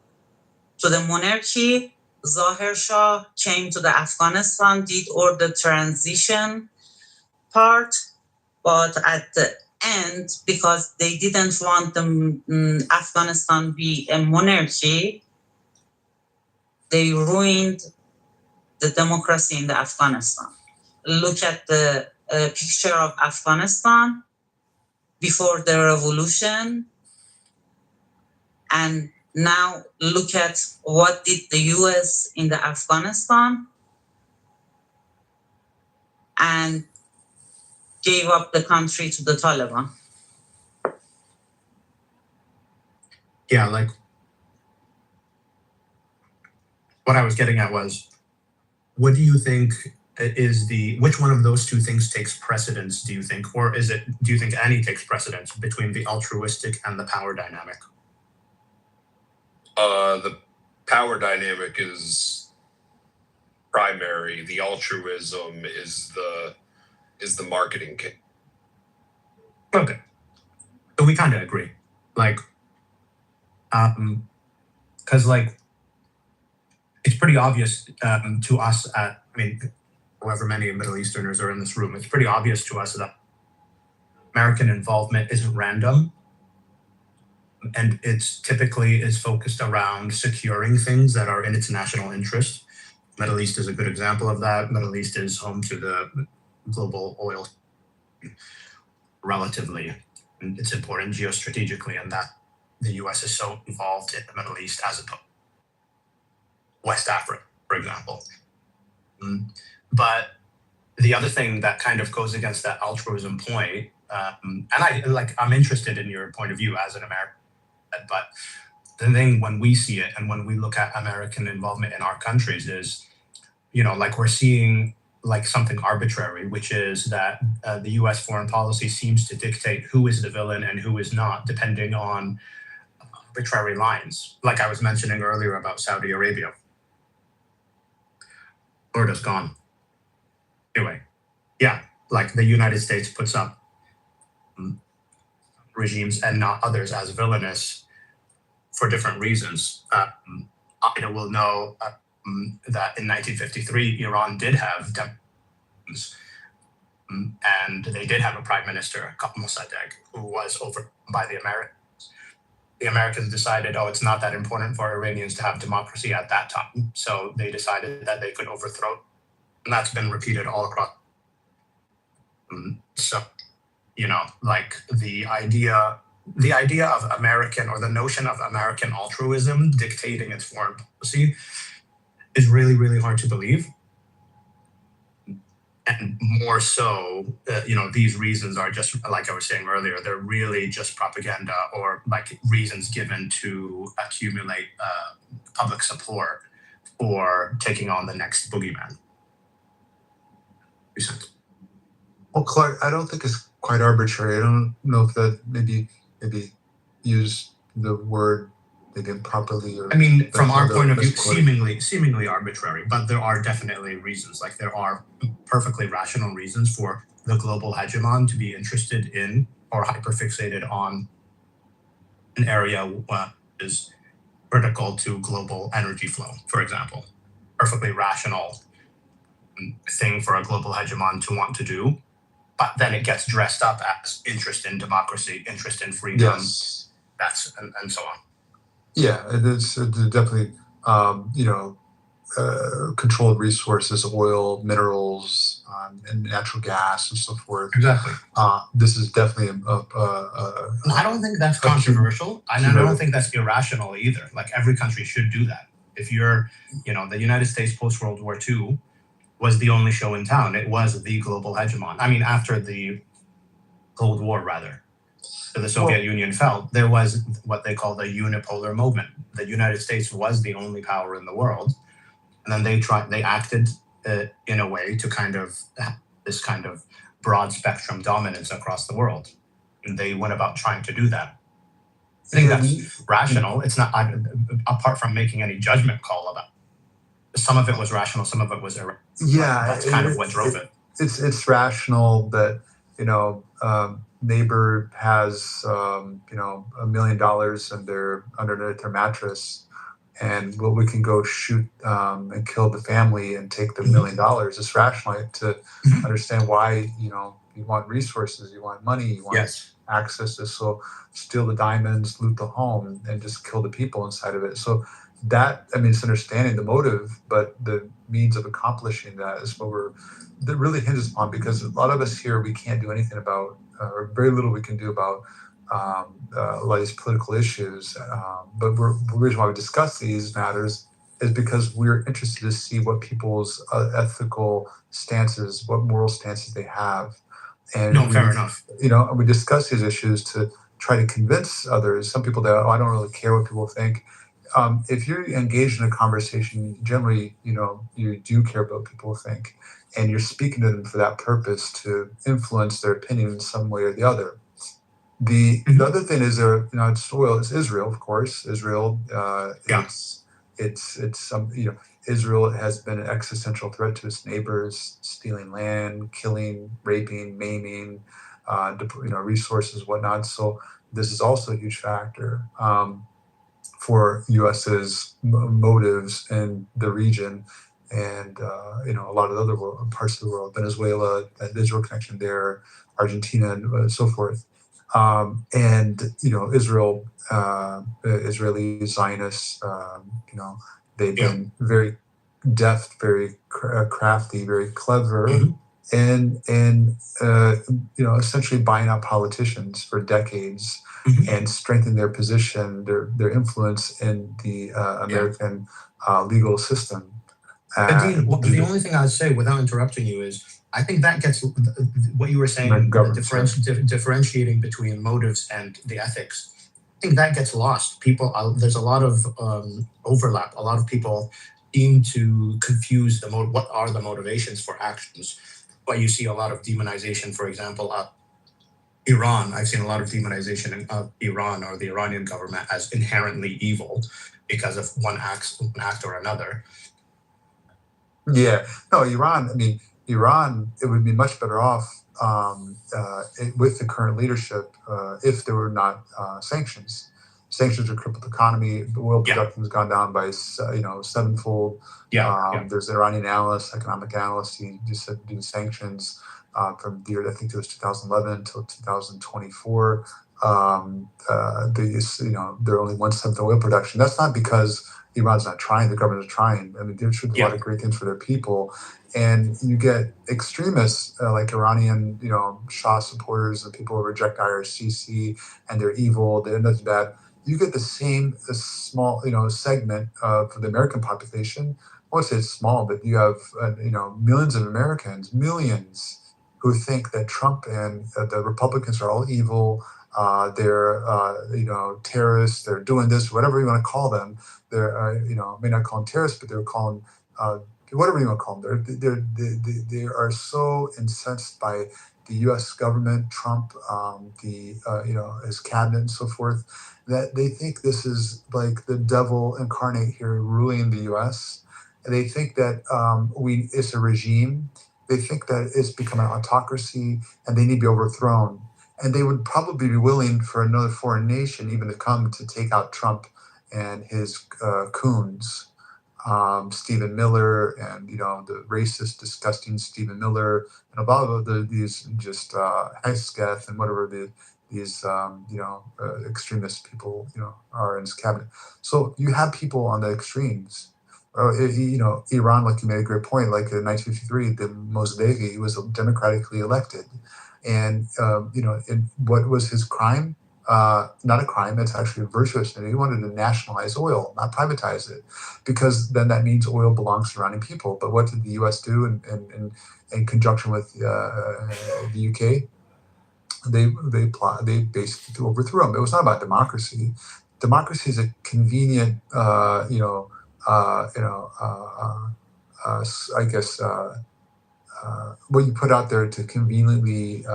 [SPEAKER 6] to the monarchy. Zahir Shah came to the Afghanistan, did all the transition part, but at the end, because they didn't want the Afghanistan be a monarchy, they ruined the democracy in the Afghanistan. Look at the picture of Afghanistan before the revolution, and now look at what did the US in the Afghanistan, and gave up the country to the Taliban.
[SPEAKER 10] Yeah, like what I was getting at was, what do you think which one of those two things takes precedence, do you think? Or do you think any takes precedence between the altruistic and the power dynamic?
[SPEAKER 3] The power dynamic is primary. The altruism is the marketing kit.
[SPEAKER 10] Okay. So we kind of agree. Like, because like it's pretty obvious to us. However many Middle Easterners are in this room, it's pretty obvious to us that American involvement isn't random, and it's typically is focused around securing things that are in its national interest. Middle East is a good example of that. Middle East is home to the global oil, relatively. And it's important geostrategically, and that the U.S. is so involved in the Middle East as opposed to West Africa, for example. But the other thing that kind of goes against that altruism point, and I'm interested in your point of view as an American, but the thing when we see it and when we look at American involvement in our countries is, like we're seeing like something arbitrary, which is that the U.S. foreign policy seems to dictate who is the villain and who is not, depending on arbitrary lines. Like I was mentioning earlier about Saudi Arabia. Florida's gone. Anyway, yeah, like the United States puts up regimes and not others as villainous for different reasons. Ida will know that in 1953, Iran did have democracies, and they did have a prime minister, Mossadegh, who was overthrown by the Americans. The Americans decided, it's not that important for Iranians to have democracy at that time. So they decided that they could overthrow. And that's been repeated all across. So, like the idea of American, or the notion of American altruism dictating its foreign policy is really, really hard to believe. And more so, these reasons are just, like I was saying earlier, they're really just propaganda or like reasons given to accumulate public support for taking on the next boogeyman.
[SPEAKER 12] Well, Clark, I don't think it's quite arbitrary. I don't know if that maybe use the word maybe improperly. Or
[SPEAKER 10] from our point of view, seemingly arbitrary, but there are definitely reasons. Like there are perfectly rational reasons for the global hegemon to be interested in or hyperfixated on an area is critical to global energy flow, for example. Perfectly rational thing for a global hegemon to want to do, but then it gets dressed up as interest in democracy, interest in freedom,
[SPEAKER 12] yes,
[SPEAKER 10] and so on.
[SPEAKER 12] Yeah, it's definitely controlled resources, oil, minerals, and natural gas and so forth.
[SPEAKER 10] Exactly.
[SPEAKER 12] This is definitely
[SPEAKER 10] I don't think that's controversial, and I don't think that's irrational either. Like every country should do that. If you're, the United States post World War II was the only show in town. It was the global hegemon. After the Cold War, rather. So the Soviet Union fell, there was what they call the unipolar moment. The United States was the only power in the world. And then they acted in a way to kind of have this kind of broad spectrum dominance across the world. And they went about trying to do that. I think that's rational. It's not, apart from making any judgment call about it. Some of it was rational, some of it was irrational.
[SPEAKER 12] Yeah.
[SPEAKER 10] That's kind of what drove it.
[SPEAKER 12] It's rational that, neighbor has, $1 million underneath their mattress, and we can go shoot and kill the family and take the $1 million. It's rational to understand why, you want resources, you want money, you want access to, so steal the diamonds, loot the home, and just kill the people inside of it. So that, it's understanding the motive, but the means of accomplishing that is what that really hinges upon, because a lot of us here, we can't do anything about, or very little we can do about a lot of these political issues. But the reason why we discuss these matters is because we're interested to see what people's ethical stances, what moral stances they have. And
[SPEAKER 10] fair enough.
[SPEAKER 12] And we discuss these issues to try to convince others. Some people that, I don't really care what people think. If you're engaged in a conversation, generally, you do care about what people think, and you're speaking to them for that purpose to influence their opinion in some way or the other. The other thing is it's oil. It's Israel, of course. Israel. Israel has been an existential threat to its neighbors, stealing land, killing, raping, maiming, resources, whatnot. So this is also a huge factor.
[SPEAKER 14] for U.S.'s motives in the region, and a lot of other parts of the world, Venezuela, that Israel connection there, Argentina, and so forth. And Israel, Israeli Zionists, they've been very deft, very crafty, very clever, and essentially buying out politicians for decades and strengthening their position, their influence in the American legal system.
[SPEAKER 10] But Dean, the only thing I'd say without interrupting you is I think that gets what you were saying, differentiating between motives and the ethics. I think that gets lost. People, there's a lot of overlap. A lot of people seem to confuse what are the motivations for actions. But you see a lot of demonization, for example, of Iran. I've seen a lot of demonization of Iran or the Iranian government as inherently evil because of one act or another.
[SPEAKER 14] Yeah, no, Iran. I mean, Iran. It would be much better off with the current leadership if there were not sanctions. Sanctions have crippled the economy. The oil production has gone down by sevenfold. There's an Iranian analyst, economic analyst. He just said due to sanctions from the year I think it was 2011 until 2024. They're only 1/7 oil production. That's not because Iran's not trying, the government is trying. I mean, they're doing a lot of great things for their people. And you get extremists like Iranian, Shah supporters and people who reject IRCC and they're evil, they're nothing bad. You get the same small, segment for the American population. I won't say it's small, but you have, millions of Americans, millions, who think that Trump and the Republicans are all evil. They're, terrorists. They're doing this, whatever you want to call them. They're, may not call them terrorists, but they're calling whatever you want to call them. They are so incensed by the U.S. government, Trump, his cabinet, and so forth, that they think this is like the devil incarnate here ruling the U.S. And they think that it's a regime. They think that it's become an autocracy and they need to be overthrown. And they would probably be willing for another foreign nation even to come to take out Trump and his coons, Stephen Miller, and the racist, disgusting Stephen Miller, and a lot of these just Hesketh and whatever these extremist people are in his cabinet. So you have people on the extremes. Iran, like you made a great point, like in 1953, the Mossadegh, he was democratically elected. And, and what was his crime? Not a crime, it's actually a virtuous thing. He wanted to nationalize oil, not privatize it, because then that means oil belongs to Iranian people. But what did the U.S. do in conjunction with the UK? They basically overthrew him. It was not about democracy. Democracy is a convenient, what you put out there to conveniently.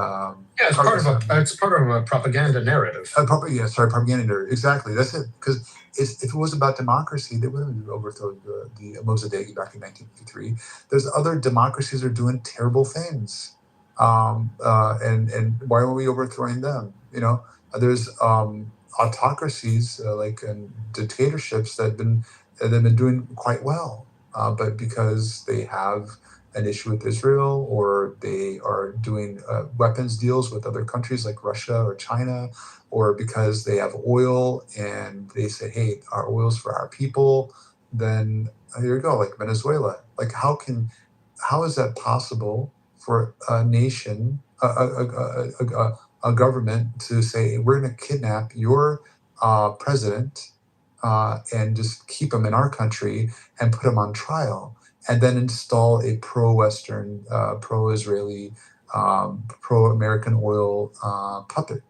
[SPEAKER 10] It's part of a propaganda narrative.
[SPEAKER 14] Propaganda narrative. Exactly. That's it. Because if it was about democracy, they wouldn't have overthrown the Mossadegh back in 1953. There's other democracies that are doing terrible things, and why are we overthrowing them? There's autocracies like dictatorships that have been doing quite well, but because they have an issue with Israel, or they are doing weapons deals with other countries like Russia or China, or because they have oil and they say, hey, our oil's for our people, then here you go, like Venezuela. Like how is that possible for a nation, a government to say, we're going to kidnap your president and just keep him in our country and put him on trial, and then install a pro-Western, pro-Israeli, pro-American oil puppet?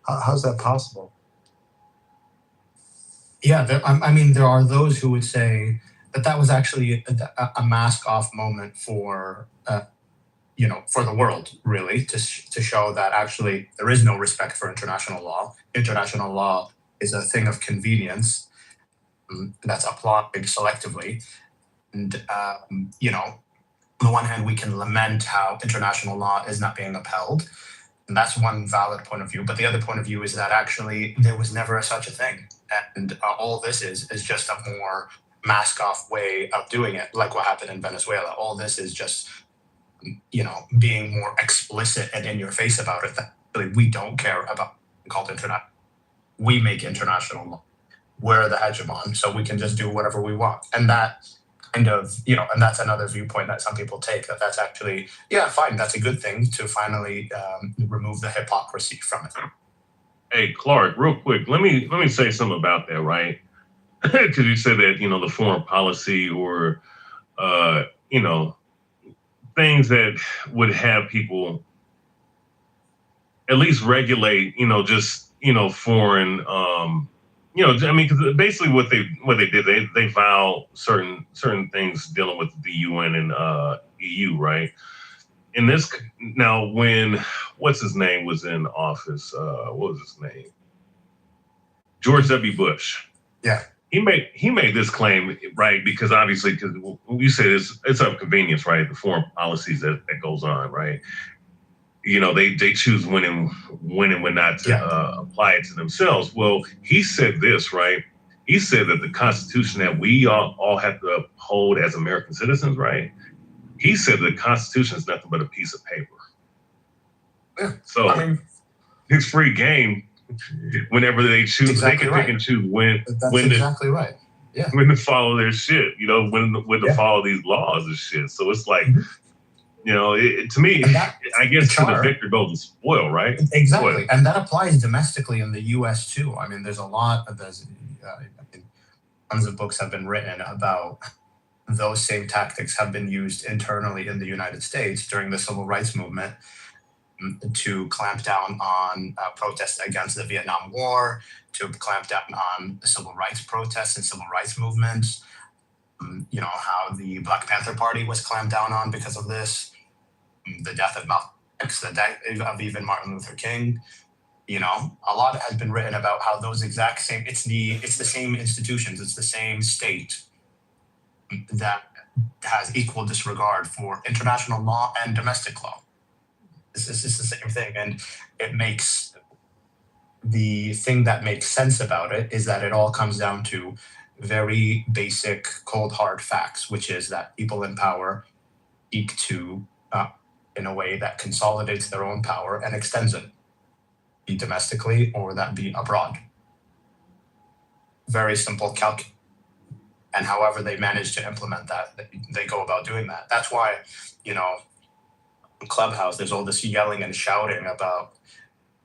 [SPEAKER 14] How's that possible?
[SPEAKER 10] Yeah, there are those who would say that was actually a mask-off moment for the world, really, to show that actually there is no respect for international law. International law is a thing of convenience that's applied selectively. And, on the one hand, we can lament how international law is not being upheld. And that's one valid point of view. But the other point of view is that actually there was never such a thing. And all this is just a more mask off way of doing it, like what happened in Venezuela. All this is just, being more explicit and in your face about it. That really we don't care about called internet. We make international law. We're the hegemon, so we can just do whatever we want. And that kind of, and that's another viewpoint that some people take, that's actually, yeah, fine, that's a good thing to finally remove the hypocrisy from it.
[SPEAKER 5] Hey, Clark, real quick, let me say something about that, right? Because you said that, the foreign policy or, things that would have people at least regulate, foreign, because basically what they did, they vow certain things dealing with the UN and EU, right? In this now, when what's his name was in office, what was his name? George W. Bush.
[SPEAKER 10] Yeah.
[SPEAKER 5] He made this claim, right? Because obviously, because you say it's of convenience, right? The foreign policies that goes on, right? They choose when and when not to apply it to themselves. Well, he said this, right? He said that the Constitution that we all have to uphold as American citizens, right? He said the Constitution is nothing but a piece of paper.
[SPEAKER 10] Yeah.
[SPEAKER 5] So it's free game. Whenever they choose,
[SPEAKER 10] exactly
[SPEAKER 5] they can pick and choose when
[SPEAKER 10] exactly right. Yeah.
[SPEAKER 5] When to follow their shit, when to follow these laws and shit. So it's like, to me, I guess to the victor goes the spoil, right?
[SPEAKER 10] Exactly.
[SPEAKER 5] Spoil.
[SPEAKER 10] And that applies domestically in the US too. I mean, there's tons of books have been written about those same tactics have been used internally in the United States during the civil rights movement to clamp down on protests against the Vietnam War, to clamp down on civil rights protests and civil rights movements. How the Black Panther Party was clamped down on because of this, the death of Malcolm X, the death of even Martin Luther King. A lot has been written about how those exact same, it's the same institutions, it's the same state that has equal disregard for international law and domestic law. It's the same thing. And it makes the thing that makes sense about it is that it all comes down to very basic, cold, hard facts, which is that people in power seek to, in a way that consolidates their own power and extends it, be domestically or that be abroad. Very simple calculus. And however they manage to implement that, they go about doing that. That's why, Clubhouse, there's all this yelling and shouting about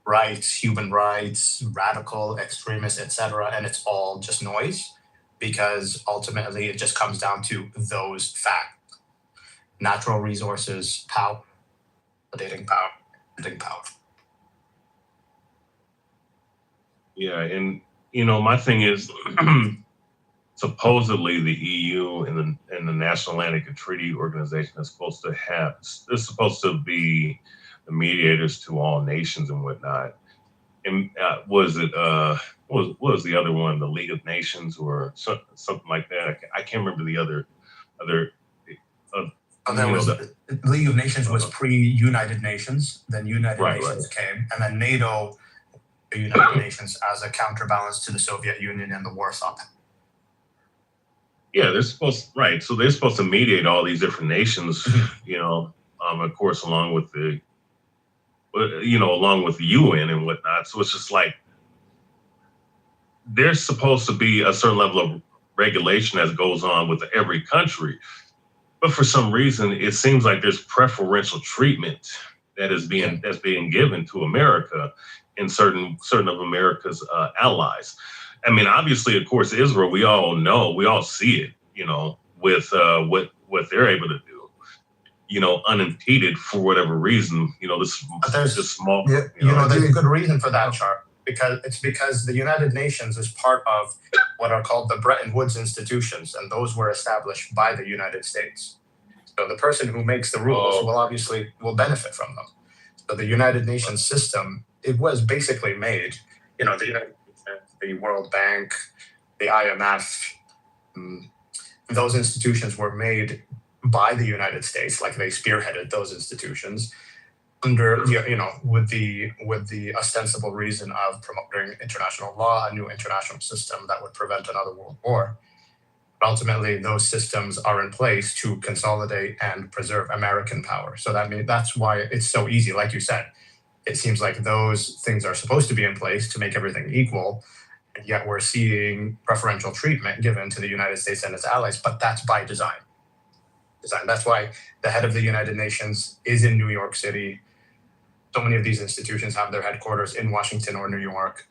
[SPEAKER 10] rights, human rights, radical extremists, etc., and it's all just noise, because ultimately it just comes down to those facts: natural resources, power, dating power, ending power.
[SPEAKER 5] Yeah, and my thing is, supposedly the EU and the National Atlantic Treaty Organization is supposed to be the mediators to all nations and whatnot. And what was the other one? The League of Nations or something like that? I can't remember the other.
[SPEAKER 10] The League of Nations was pre-United Nations. Then United Nations came, and then NATO, the United Nations, as a counterbalance to the Soviet Union and the Warsaw Pact.
[SPEAKER 5] Yeah, they're supposed So they're supposed to mediate all these different nations, of course, along with the UN and whatnot. So it's just like there's supposed to be a certain level of regulation that goes on with every country, but for some reason, it seems like there's preferential treatment that's being given to America and certain of America's allies. I mean, obviously, of course, Israel, we all know, we all see it, with what they're able to do, unimpeded for whatever reason, this small.
[SPEAKER 10] Yeah, there's a good reason for that, Char, because the United Nations is part of what are called the Bretton Woods institutions, and those were established by the United States. So the person who makes the rules will benefit from them. So the United Nations system, it was basically made, the World Bank, the IMF, those institutions were made by the United States, like they spearheaded those institutions. under with the ostensible reason of promoting international law, a new international system that would prevent another world war. But ultimately, those systems are in place to consolidate and preserve American power. So that's why it's so easy. Like you said, it seems like those things are supposed to be in place to make everything equal, and yet we're seeing preferential treatment given to the United States and its allies. But that's by design. That's why the head of the United Nations is in New York City. So many of these institutions have their headquarters in Washington or New York.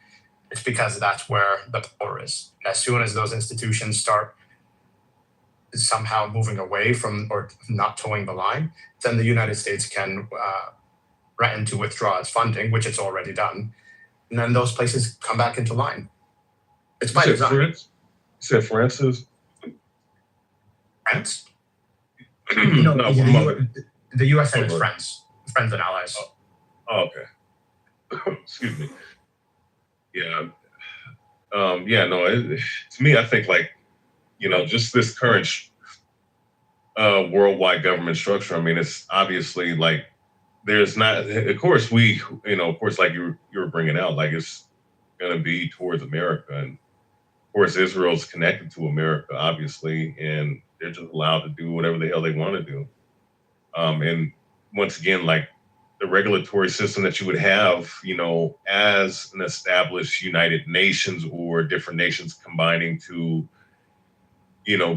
[SPEAKER 10] It's because that's where the power is. And as soon as those institutions start somehow moving away from or not towing the line, then the United States can threaten to withdraw its funding, which it's already done. And then those places come back into line. It's by design.
[SPEAKER 5] You said Francis?
[SPEAKER 10] France?
[SPEAKER 5] No,
[SPEAKER 10] the U.S. and its friends and allies.
[SPEAKER 5] Oh, okay. Excuse me. Yeah. To me, I think just this current worldwide government structure. I mean, it's obviously there's not. Of course, like you were bringing out, it's going to be towards America, and of course, Israel's connected to America, obviously, and they're just allowed to do whatever the hell they want to do. And once again, the regulatory system that you would have, as an established United Nations or different nations combining to,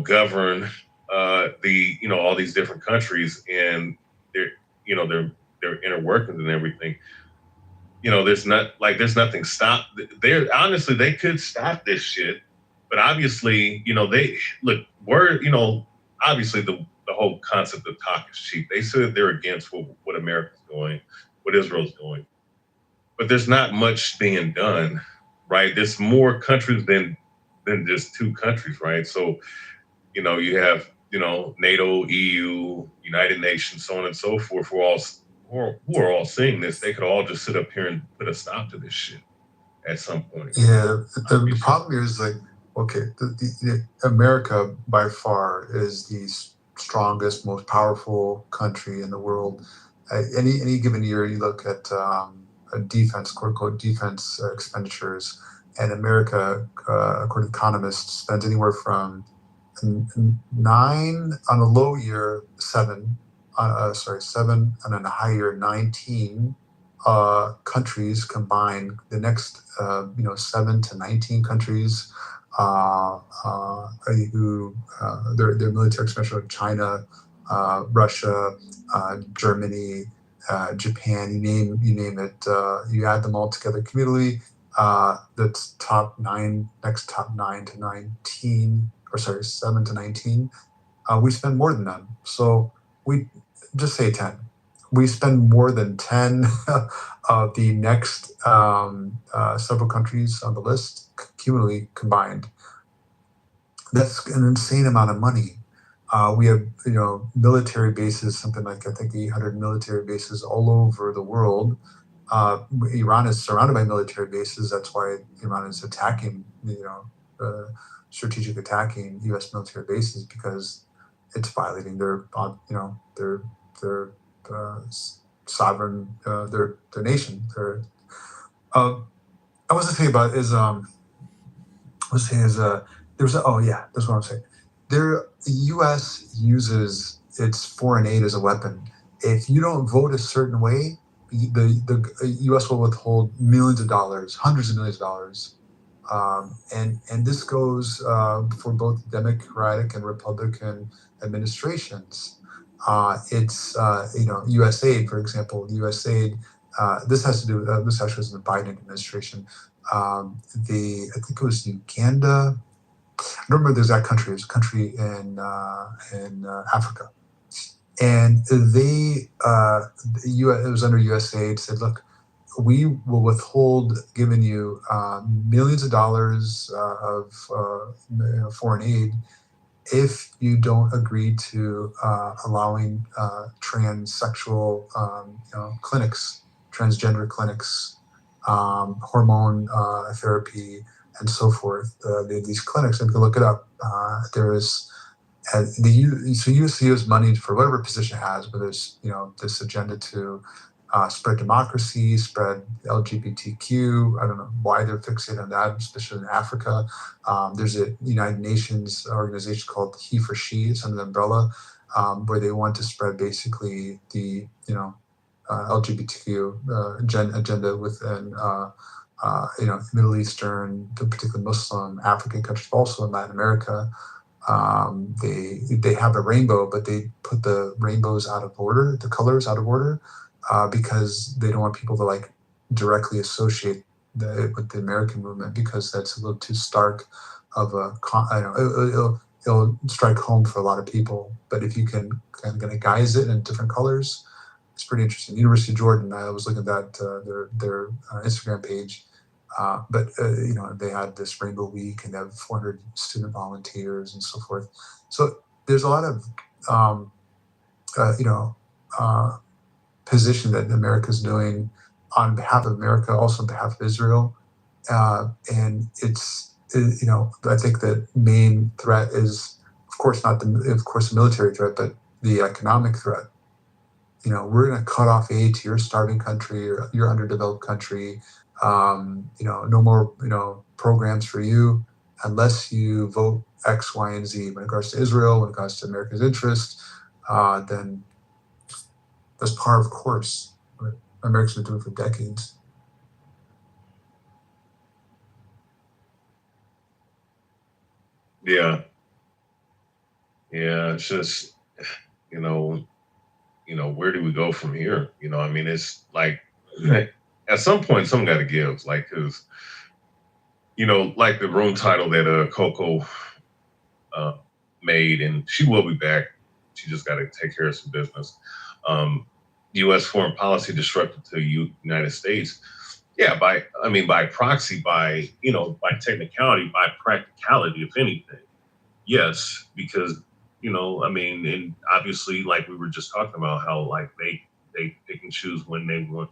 [SPEAKER 5] govern all these different countries and their inner workings and everything. There's nothing stop. Honestly, they could stop this shit, but obviously, obviously the whole concept of talk is cheap. They said they're against what America's doing, what Israel's doing, but there's not much being done, right? There's more countries than just two countries, right? So, you have, NATO, EU, United Nations, so on and so forth, who are all seeing this. They could all just sit up here and put a stop to this shit at some point.
[SPEAKER 14] Yeah, the problem is the America by far is the strongest, most powerful country in the world. Any given year, you look at defense, quote unquote, defense expenditures, and America, according to economists, spends anywhere from 9 on a low year, 7, 7, and on a high year, 19 countries combined. The next, 7 to 19 countries who their military expenditure, like China, Russia, Germany, Japan, you name it. You add them all together cumulatively. That's next top 9 to 19, 7 to 19. We spend more than them. So we just say 10. We spend more than 10 of the next several countries on the list cumulatively combined. That's an insane amount of money. We have, military bases, something like I think 800 military bases all over the world. Iran is surrounded by military bases. That's why Iran is attacking, strategic attacking U.S. military bases, because it's violating their sovereign, their nation. I was to say about is that's what I'm saying. The U.S. uses its foreign aid as a weapon. If you don't vote a certain way, the U.S. will withhold millions of dollars, hundreds of millions of dollars, and this goes for both Democratic and Republican administrations. It's USAID, for example. USAID. This has to do. This actually was in the Biden administration. I think it was Uganda. I don't remember the exact country. It was a country in Africa, and it was under USAID. Said, look, we will withhold giving you millions of dollars of foreign aid if you don't agree to allowing transsexual clinics, transgender clinics, hormone therapy, and so forth. These clinics, and you can look it up. There is the USC has money for whatever position it has, but there's this agenda to spread democracy, spread LGBTQ. I don't know why they're fixated on that, especially in Africa. There's a United Nations organization called He for She. It's under the umbrella where they want to spread basically the LGBTQ agenda within Middle Eastern, particularly Muslim, African countries, also in Latin America. They have a rainbow, but they put the rainbows out of order, the colors out of order, because they don't want people to like directly associate with the American movement, because that's a little too stark of a. It'll strike home for a lot of people. But if you can kind of guise it in different colors, it's pretty interesting. University of Jordan, I was looking at that their Instagram page. But they had this Rainbow Week, and they have 400 student volunteers and so forth. So there's a lot of position that America's doing on behalf of America, also on behalf of Israel, and it's I think the main threat is, of course, the military threat, but the economic threat. We're going to cut off aid to your starving country or your underdeveloped country. No more, programs for you unless you vote X, Y, and Z. When it comes to Israel, when it comes to America's interest, then that's par of course. What Americans have been doing for decades.
[SPEAKER 5] Yeah. It's just, where do we go from here? It's like at some point, something got to give. Like, cause, like the room title that Coco made, and she will be back. She just got to take care of some business. U.S. foreign policy disruptive to United States. Yeah, by proxy, by technicality, by practicality, if anything. Yes, because and obviously, like we were just talking about, how like they pick and choose when they want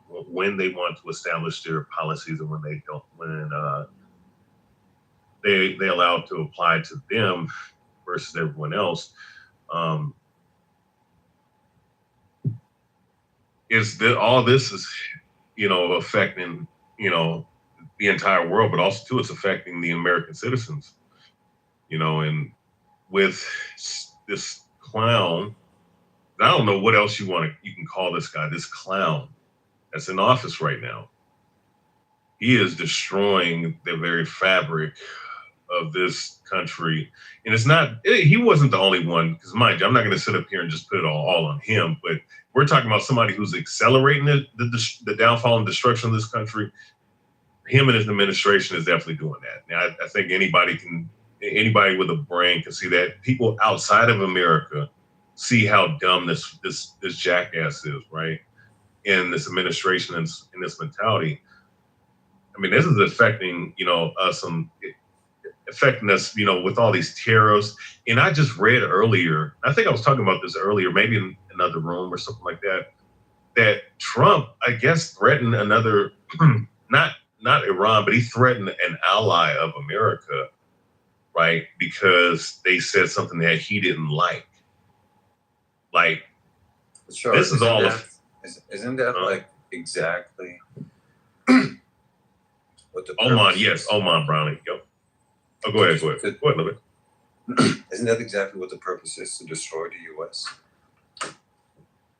[SPEAKER 5] to establish their policies and when they don't, when they allow it to apply to them versus everyone else. Is that all this is affecting the entire world, but also too it's affecting the American citizens, and with this clown, I don't know what else you can call this guy, this clown that's in office right now. He is destroying the very fabric of this country. And he wasn't the only one, because mind you, I'm not going to sit up here and just put it all on him, but we're talking about somebody who's accelerating the downfall and destruction of this country. Him and his administration is definitely doing that. Now, I think anybody with a brain can see that. People outside of America see how dumb this jackass is, right? And this administration and this mentality. This is affecting, us, affecting us, with all these terrorists. And I just read earlier, I think I was talking about this earlier, maybe in another room or something like that Trump, I guess, threatened another, not Iran, but he threatened an ally of America, right? Because they said something that he didn't like. Like,
[SPEAKER 11] sure,
[SPEAKER 5] this is all.
[SPEAKER 11] Isn't that like exactly what the
[SPEAKER 5] Oman? Yes, Oman Brownie. Yep. Oh, go ahead. Go ahead, Libby.
[SPEAKER 11] Isn't that exactly what the purpose is, to destroy the U.S.?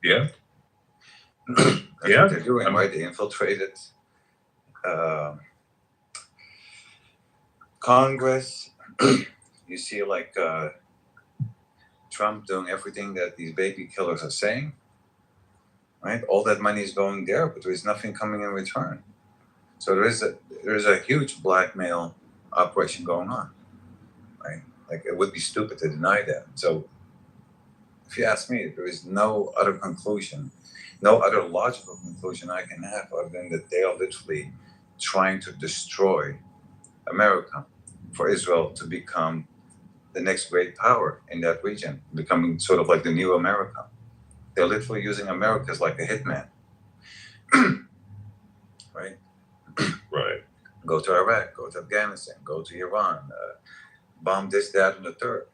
[SPEAKER 5] Yeah.
[SPEAKER 11] That's what they're doing, right? They infiltrated Congress. You see, like Trump doing everything that these baby killers are saying, right? All that money is going there, but there is nothing coming in return. So there is a huge blackmail operation going on, right? Like, it would be stupid to deny that. So if you ask me, there is no other conclusion, no other logical conclusion I can have other than that they are literally trying to destroy America for Israel to become the next great power in that region, becoming sort of like the new America. They're literally using America as like a hitman, right?
[SPEAKER 5] Right.
[SPEAKER 11] Go to Iraq, go to Afghanistan, go to Iran, bomb this, that, and the third.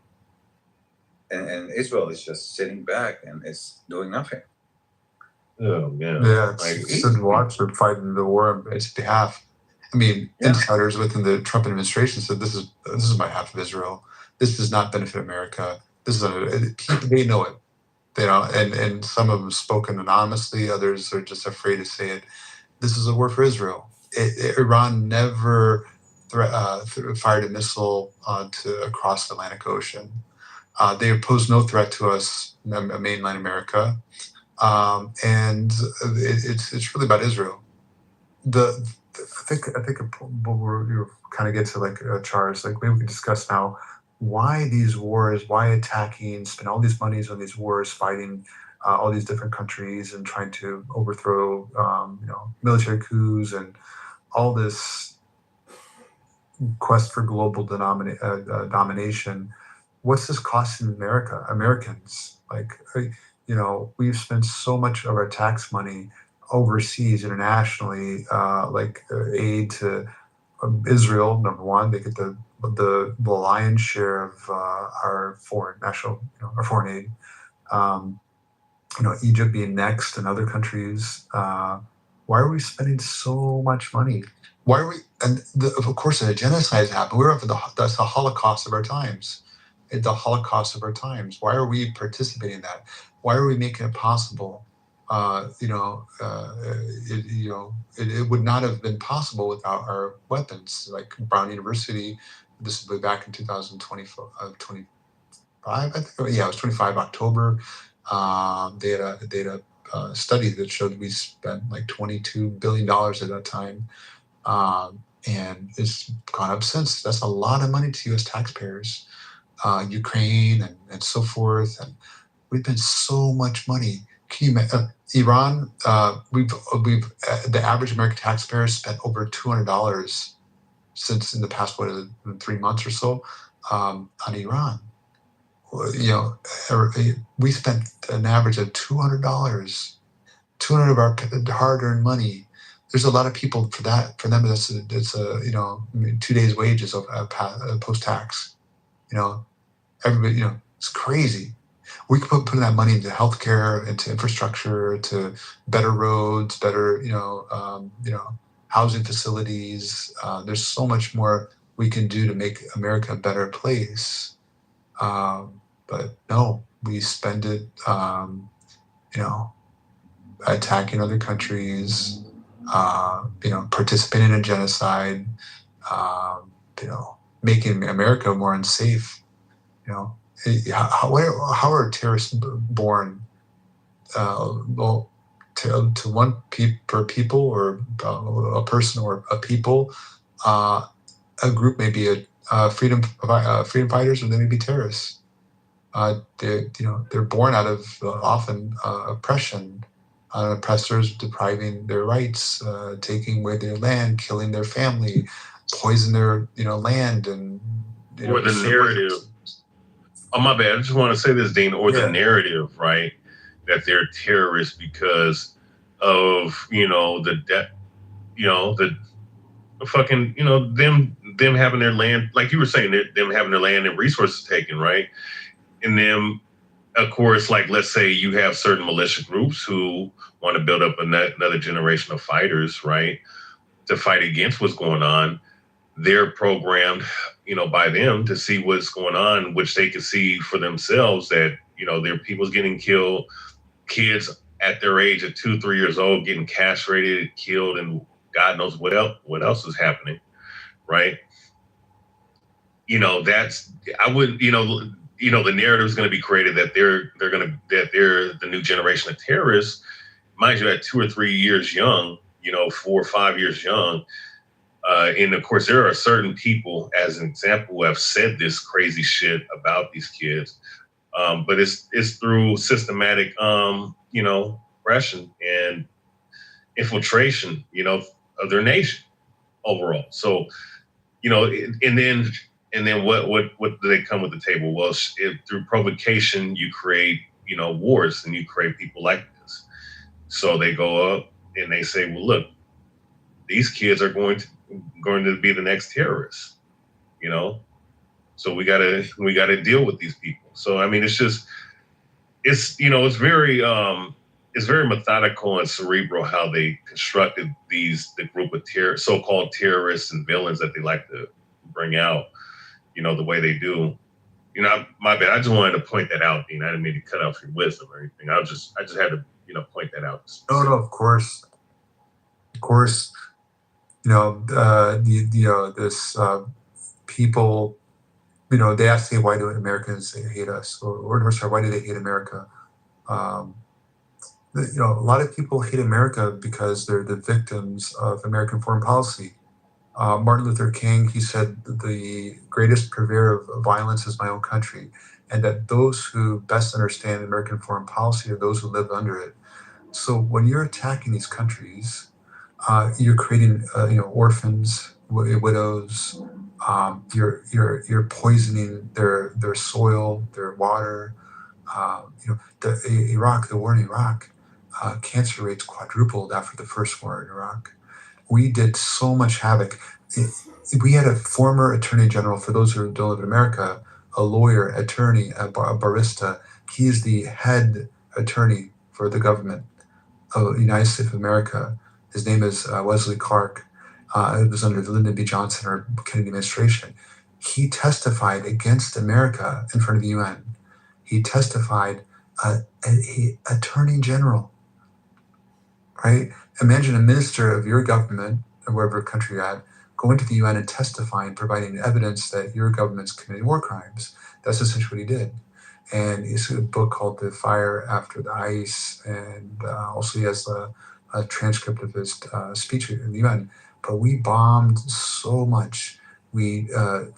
[SPEAKER 11] And Israel is just sitting back and it's doing nothing.
[SPEAKER 5] Oh man.
[SPEAKER 14] Yeah,
[SPEAKER 5] Like,
[SPEAKER 14] stood and watched or fight in the war on its behalf. I mean, insiders within the Trump administration said this is my half of Israel. This does not benefit America. This is they know it. They know, and some of them spoken anonymously. Others are just afraid to say it. This is a war for Israel. Iran never fired a missile across the Atlantic Ocean. They pose no threat to us, mainland America, and it's really about Israel. I think we're kind of get to like Charles. Like maybe we can discuss now why these wars, why attacking, spend all these monies on these wars, fighting all these different countries and trying to overthrow, military coups and all this quest for global domination. What's this costing Americans? Like, we've spent so much of our tax money overseas, internationally, aid to Israel. Number one, they get the lion's share of our foreign aid. Egypt being next, and other countries. Why are we spending so much money? Why are we? And of course, a genocide happened. That's the Holocaust of our times. The Holocaust of our times. Why are we participating in that? Why are we making it possible? It would not have been possible without our weapons. Like Brown University, this was back in 2025, I think. Yeah, it was 25 October. They had a study that showed we spent like $22 billion at that time. And it's gone up since. That's a lot of money to U.S. taxpayers, Ukraine and so forth. And we've been so much money. Can you imagine? Iran, we've the average American taxpayer spent over $200 since in the past 3 months or so on Iran. We spent an average of $200 of our hard-earned money. There's a lot of people for them. It's 2 days' wages of post-tax. Everybody. It's crazy. We could put that money into healthcare, into infrastructure, to better roads, better housing facilities. There's so much more we can do to make America a better place. But no, we spend it, attacking other countries, participating in genocide, making America more unsafe. How are terrorists born? To one per people, or a person, or a people. A group may be a freedom fighters, or they may be terrorists. They're born out of often oppression, oppressors depriving their rights, taking away their land, killing their family, poison their land, and
[SPEAKER 5] or the narrative. Oh, my bad. I just want to say this, Dean. Or the narrative, right? That they're terrorists because of the fucking them having their land, like you were saying, them having their land and resources taken, right? And then, of course, like, let's say you have certain militia groups who want to build up another generation of fighters, right, to fight against what's going on. They're programmed, by them to see what's going on, which they can see for themselves that, their people's getting killed, kids at their age of 2-3 years old getting castrated, killed, and God knows what else is happening, right? The narrative is going to be created that they're the new generation of terrorists. Mind you, at 2 or 3 years young, 4 or 5 years young. And of course, there are certain people, as an example, who have said this crazy shit about these kids. But it's through systematic, oppression and infiltration, of their nation overall. So, and then what do they come with the table? Well, through provocation, you create, wars, and you create people like this. So they go up and they say, well, look, these kids are going to be the next terrorists, so we gotta deal with these people. So I mean, it's very it's very methodical and cerebral how they constructed the group of so-called terrorists and villains that they like to bring out, the way they do. My bad. I just wanted to point that out, Dean. I didn't mean to cut off your wisdom or anything. I just had to, point that out.
[SPEAKER 14] No, of course. This people, they ask, why do Americans hate us? Or sorry, why do they hate America? A lot of people hate America because they're the victims of American foreign policy. Martin Luther King, he said, the greatest purveyor of violence is my own country, and that those who best understand American foreign policy are those who live under it. So when you're attacking these countries, you're creating, orphans, widows. You're poisoning their soil, their water. The war in Iraq, cancer rates quadrupled after the first war in Iraq. We did so much havoc. We had a former attorney general, for those who don't live in America, a lawyer, attorney, a barista. He is the head attorney for the government of the United States of America. His name is Wesley Clark. It was under the Lyndon B. Johnson or Kennedy administration. He testified against America in front of the UN. He testified, attorney general, right? Imagine a minister of your government, or wherever country you're at, going to the UN and testifying, providing evidence that your government's committing war crimes. That's essentially what he did. And it's a book called The Fire After the Ice, and also he has a transcript of his speech in the UN. But we bombed so much. We, of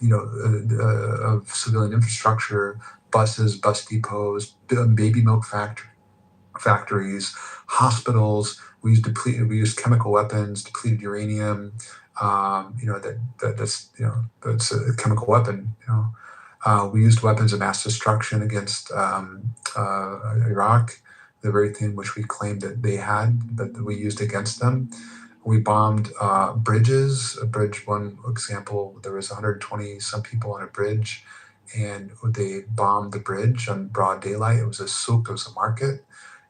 [SPEAKER 14] civilian infrastructure, buses, bus depots, baby milk factories, hospitals. We used chemical weapons, depleted uranium. That's a chemical weapon. We used weapons of mass destruction against Iraq, the very thing which we claimed that they had, that we used against them. We bombed bridges. One example, there was 120 some people on a bridge, and they bombed the bridge on broad daylight. It was a souk, it was a market,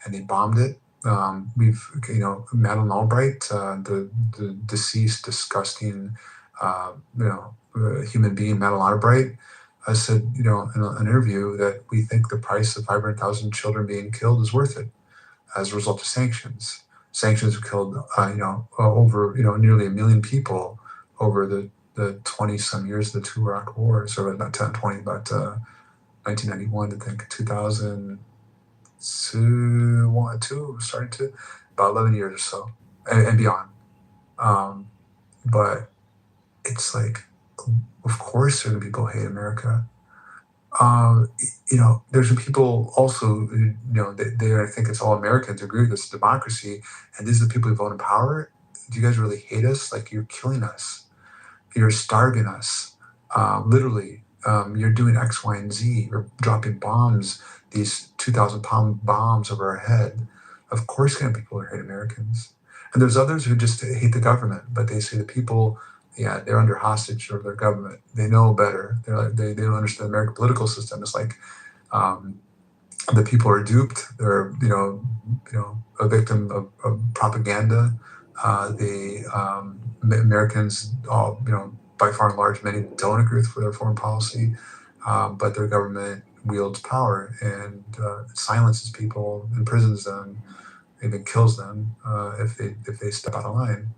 [SPEAKER 14] and they bombed it. Madeleine Albright, the deceased, disgusting, human being, Madeleine Albright, said, in an interview that we think the price of 500,000 children being killed is worth it as a result of sanctions. Sanctions have killed, over, nearly 1 million people over the 20-some years of the two Iraq wars, or not 10, 20, but 1991 to think 2002, starting to, about 11 years or so, and beyond. But it's like, of course certain people hate America. There's people also, they I think it's all Americans who agree with this democracy, and these are the people who vote in power. Do you guys really hate us? Like, you're killing us. You're starving us. Literally, you're doing X, Y, and Z. You're dropping bombs, these 2,000-pound bombs over our head. Of course, there are people who hate Americans. And there's others who just hate the government, but they say the people, they're under hostage of their government. They know better. They don't understand the American political system. It's like the people are duped. They're a victim of propaganda. Americans, all by far and large, many don't agree with their foreign policy, but their government wields power and silences people, imprisons them, even kills them if they step out of line.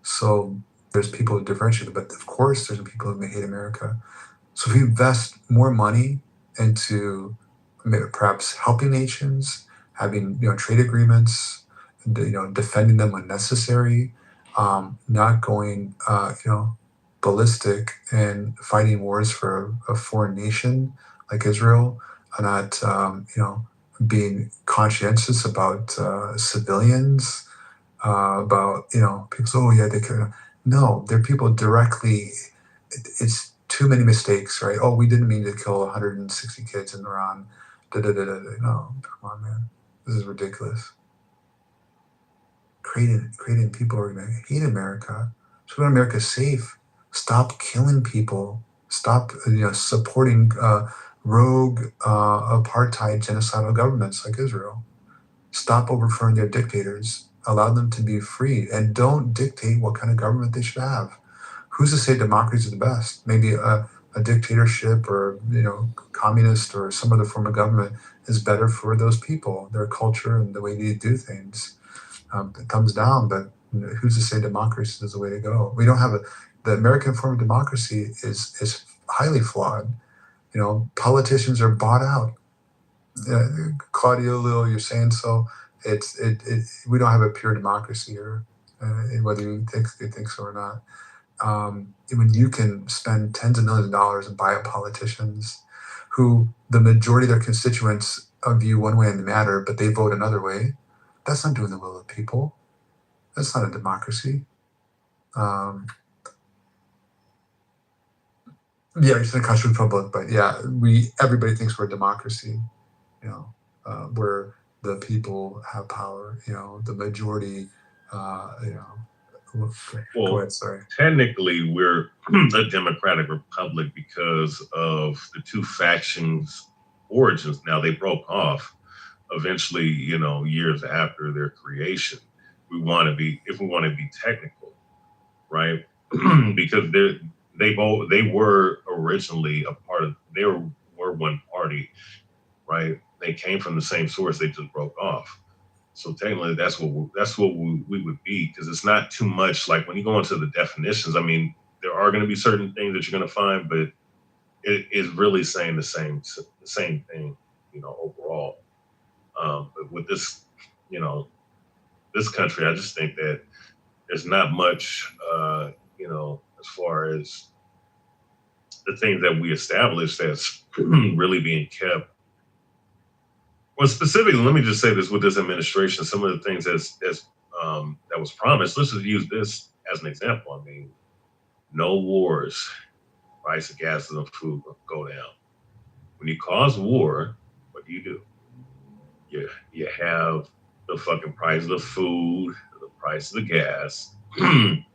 [SPEAKER 14] So there's people who differentiate, but of course there's people who may hate America. So if we invest more money into perhaps helping nations, having trade agreements, defending them when necessary, not going ballistic and fighting wars for a foreign nation like Israel, not being conscientious about civilians, about people say, oh yeah, they could. No, they're people directly. It's too many mistakes, right? Oh, we didn't mean to kill 160 kids in Iran. No, come on, man, this is ridiculous. Creating people who are going to hate America. So when America's safe, stop killing people. Stop supporting rogue apartheid genocidal governments like Israel. Stop overthrowing their dictators. Allow them to be free, and don't dictate what kind of government they should have. Who's to say democracy is the best? Maybe a dictatorship or communist or some other form of government is better for those people, their culture and the way they do things. It comes down, but who's to say democracy is the way to go? We don't have the American form of democracy is highly flawed. Politicians are bought out. Claudio Lil, you're saying so. We don't have a pure democracy here, whether you think so or not. When you can spend tens of millions of dollars and buy up politicians who the majority of their constituents view one way in the matter, but they vote another way, that's not doing the will of the people. That's not a democracy. It's in a country republic, but everybody thinks we're a democracy, where the people have power, the majority, Go ahead, sorry.
[SPEAKER 5] Technically, we're a democratic republic because of the two factions' origins. Now, they broke off eventually, years after their creation. If we want to be technical, right? Because they were originally they were one party, right? They came from the same source. They just broke off. So technically, that's what we would be, because it's not too much. Like when you go into the definitions, I mean, there are going to be certain things that you're going to find, but it is really saying the same thing, overall. But with this, this country, I just think that there's not much, as far as the things that we established that's really being kept. Well, specifically, let me just say this with this administration, some of the things that was promised, let's just use this as an example. I mean, no wars, price of gas and food will go down. When you cause war, what do? You have the fucking price of the food, the price of the gas. And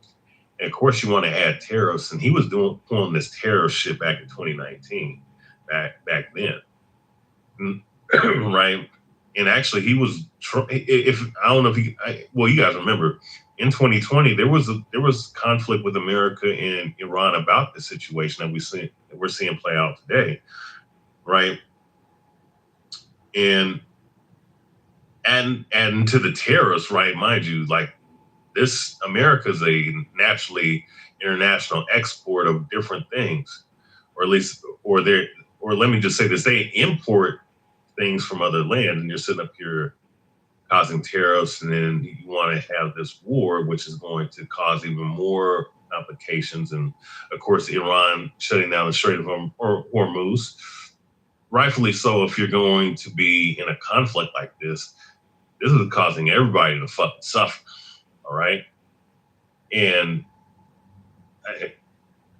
[SPEAKER 5] of course, you want to add tariffs. And he was pulling this tariff shit back in 2019, back then. Right. And actually, he was. You guys remember, in 2020 there was conflict with America and Iran about the situation that we're seeing play out today, right? And to the terrorists, right? Mind you, like this, America's a naturally international export of different things, or at least, or let me just say this: they import things from other land, and you're sitting up here causing tariffs, and then you want to have this war, which is going to cause even more complications. And of course, Iran shutting down the Strait of Hormuz, rightfully so. If you're going to be in a conflict like this is causing everybody to fucking suffer. All right, and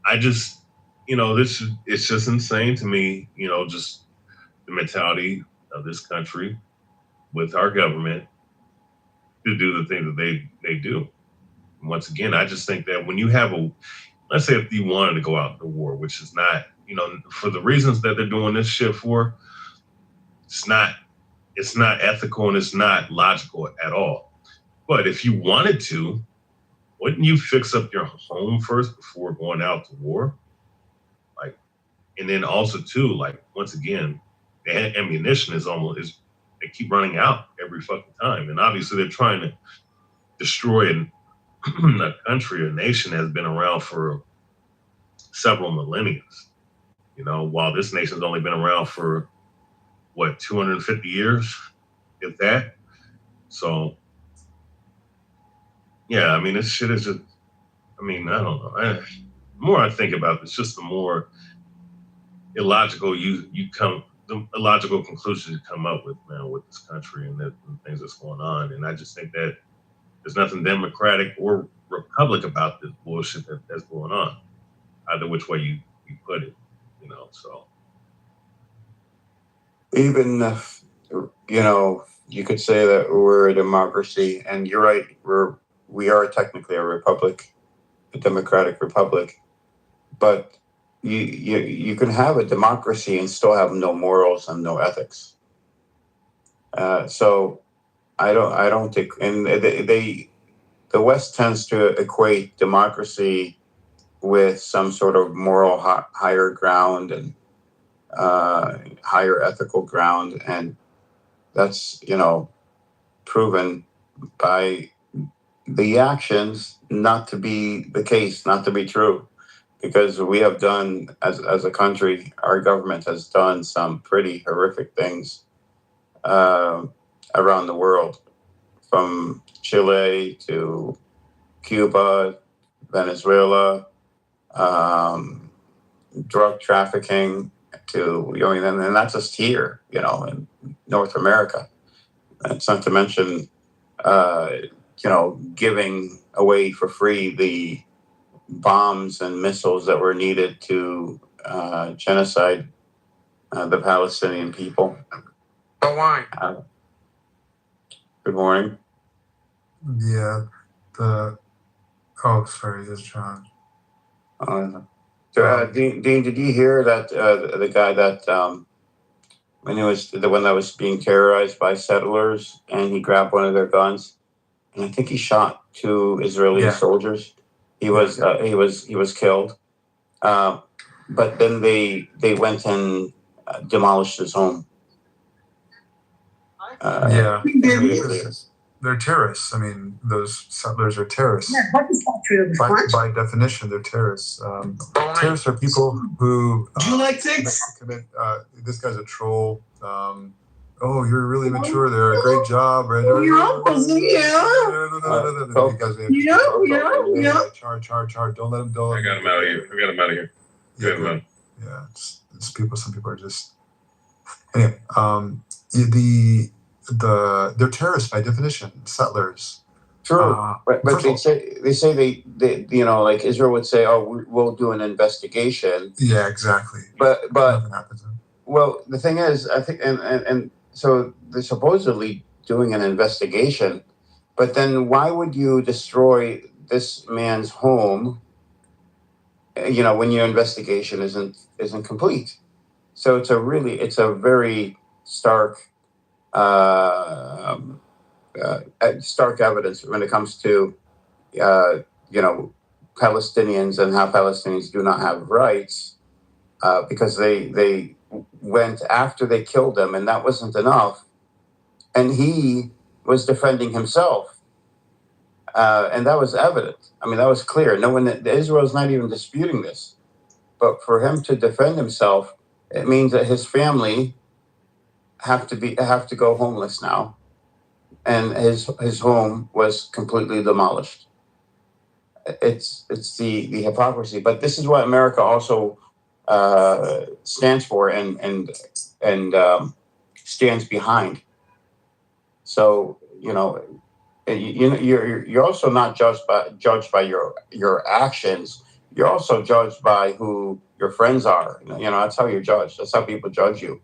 [SPEAKER 5] I just, it's just insane to me, just the mentality of this country with our government to do the things that they do. And once again, I just think that when you have let's say if you wanted to go out to war, which is not, for the reasons that they're doing this shit for, it's not ethical and it's not logical at all. But if you wanted to, wouldn't you fix up your home first before going out to war? Like, and then also too, like, once again, the ammunition they keep running out every fucking time. And obviously they're trying to destroy a country, a nation that has been around for several millennia. While this nation's only been around for 250 years, if that. So yeah, I mean, this shit is just, I don't know. The more I think about this, just the more illogical the illogical conclusions you come up with, man, with this country and the things that's going on. And I just think that there's nothing democratic or republic about this bullshit that's going on, either which way you put it, so.
[SPEAKER 15] Even, you could say that we're a democracy, and you're right, we are technically a republic, a democratic republic, but you can have a democracy and still have no morals and no ethics. So I don't think, and the West tends to equate democracy with some sort of moral higher ground and higher ethical ground, and that's proven by the actions not to be the case, not to be true, because we have done as a country, our government has done some pretty horrific things around the world, from Chile to Cuba, Venezuela, drug trafficking to, and not just here, in North America. It's not to mention, giving away for free the bombs and missiles that were needed to genocide the Palestinian people.
[SPEAKER 16] But why?
[SPEAKER 15] Good morning.
[SPEAKER 14] Yeah. Oh, sorry, it's John.
[SPEAKER 15] Dean, did you hear that the guy that when he was the one that was being terrorized by settlers, and he grabbed one of their guns, and I think he shot 2 Israeli soldiers. He was killed. But then they
[SPEAKER 14] went and demolished his home. They're terrorists. I mean, those settlers are terrorists. By definition, they're terrorists. Terrorists are people who
[SPEAKER 1] Do you like ticks?
[SPEAKER 14] commit. This guy's a troll. Oh, you're really mature there. Great job, right? Char. Don't let him.
[SPEAKER 5] I got him out of here.
[SPEAKER 14] Yeah, it's people. Some people are just. Anyway, they're terrorists by definition, settlers.
[SPEAKER 15] True, but they say they like Israel would say, oh, we'll do an investigation.
[SPEAKER 14] Yeah, exactly.
[SPEAKER 15] But well, the thing is, I think, and so they're supposedly doing an investigation, but then why would you destroy this man's home? When your investigation isn't complete. So it's a very stark stark evidence when it comes to Palestinians and how Palestinians do not have rights, because they went after they killed them, and that wasn't enough, and he was defending himself, and that was evident. I mean, that was clear. No one, Israel's not even disputing this, but for him to defend himself, it means that his family have to go homeless now, and his home was completely demolished. It's the hypocrisy, but this is what America also stands for and stands behind. So you're also not judged by your actions. You're also judged by who your friends are. That's how you're judged. That's how people judge you.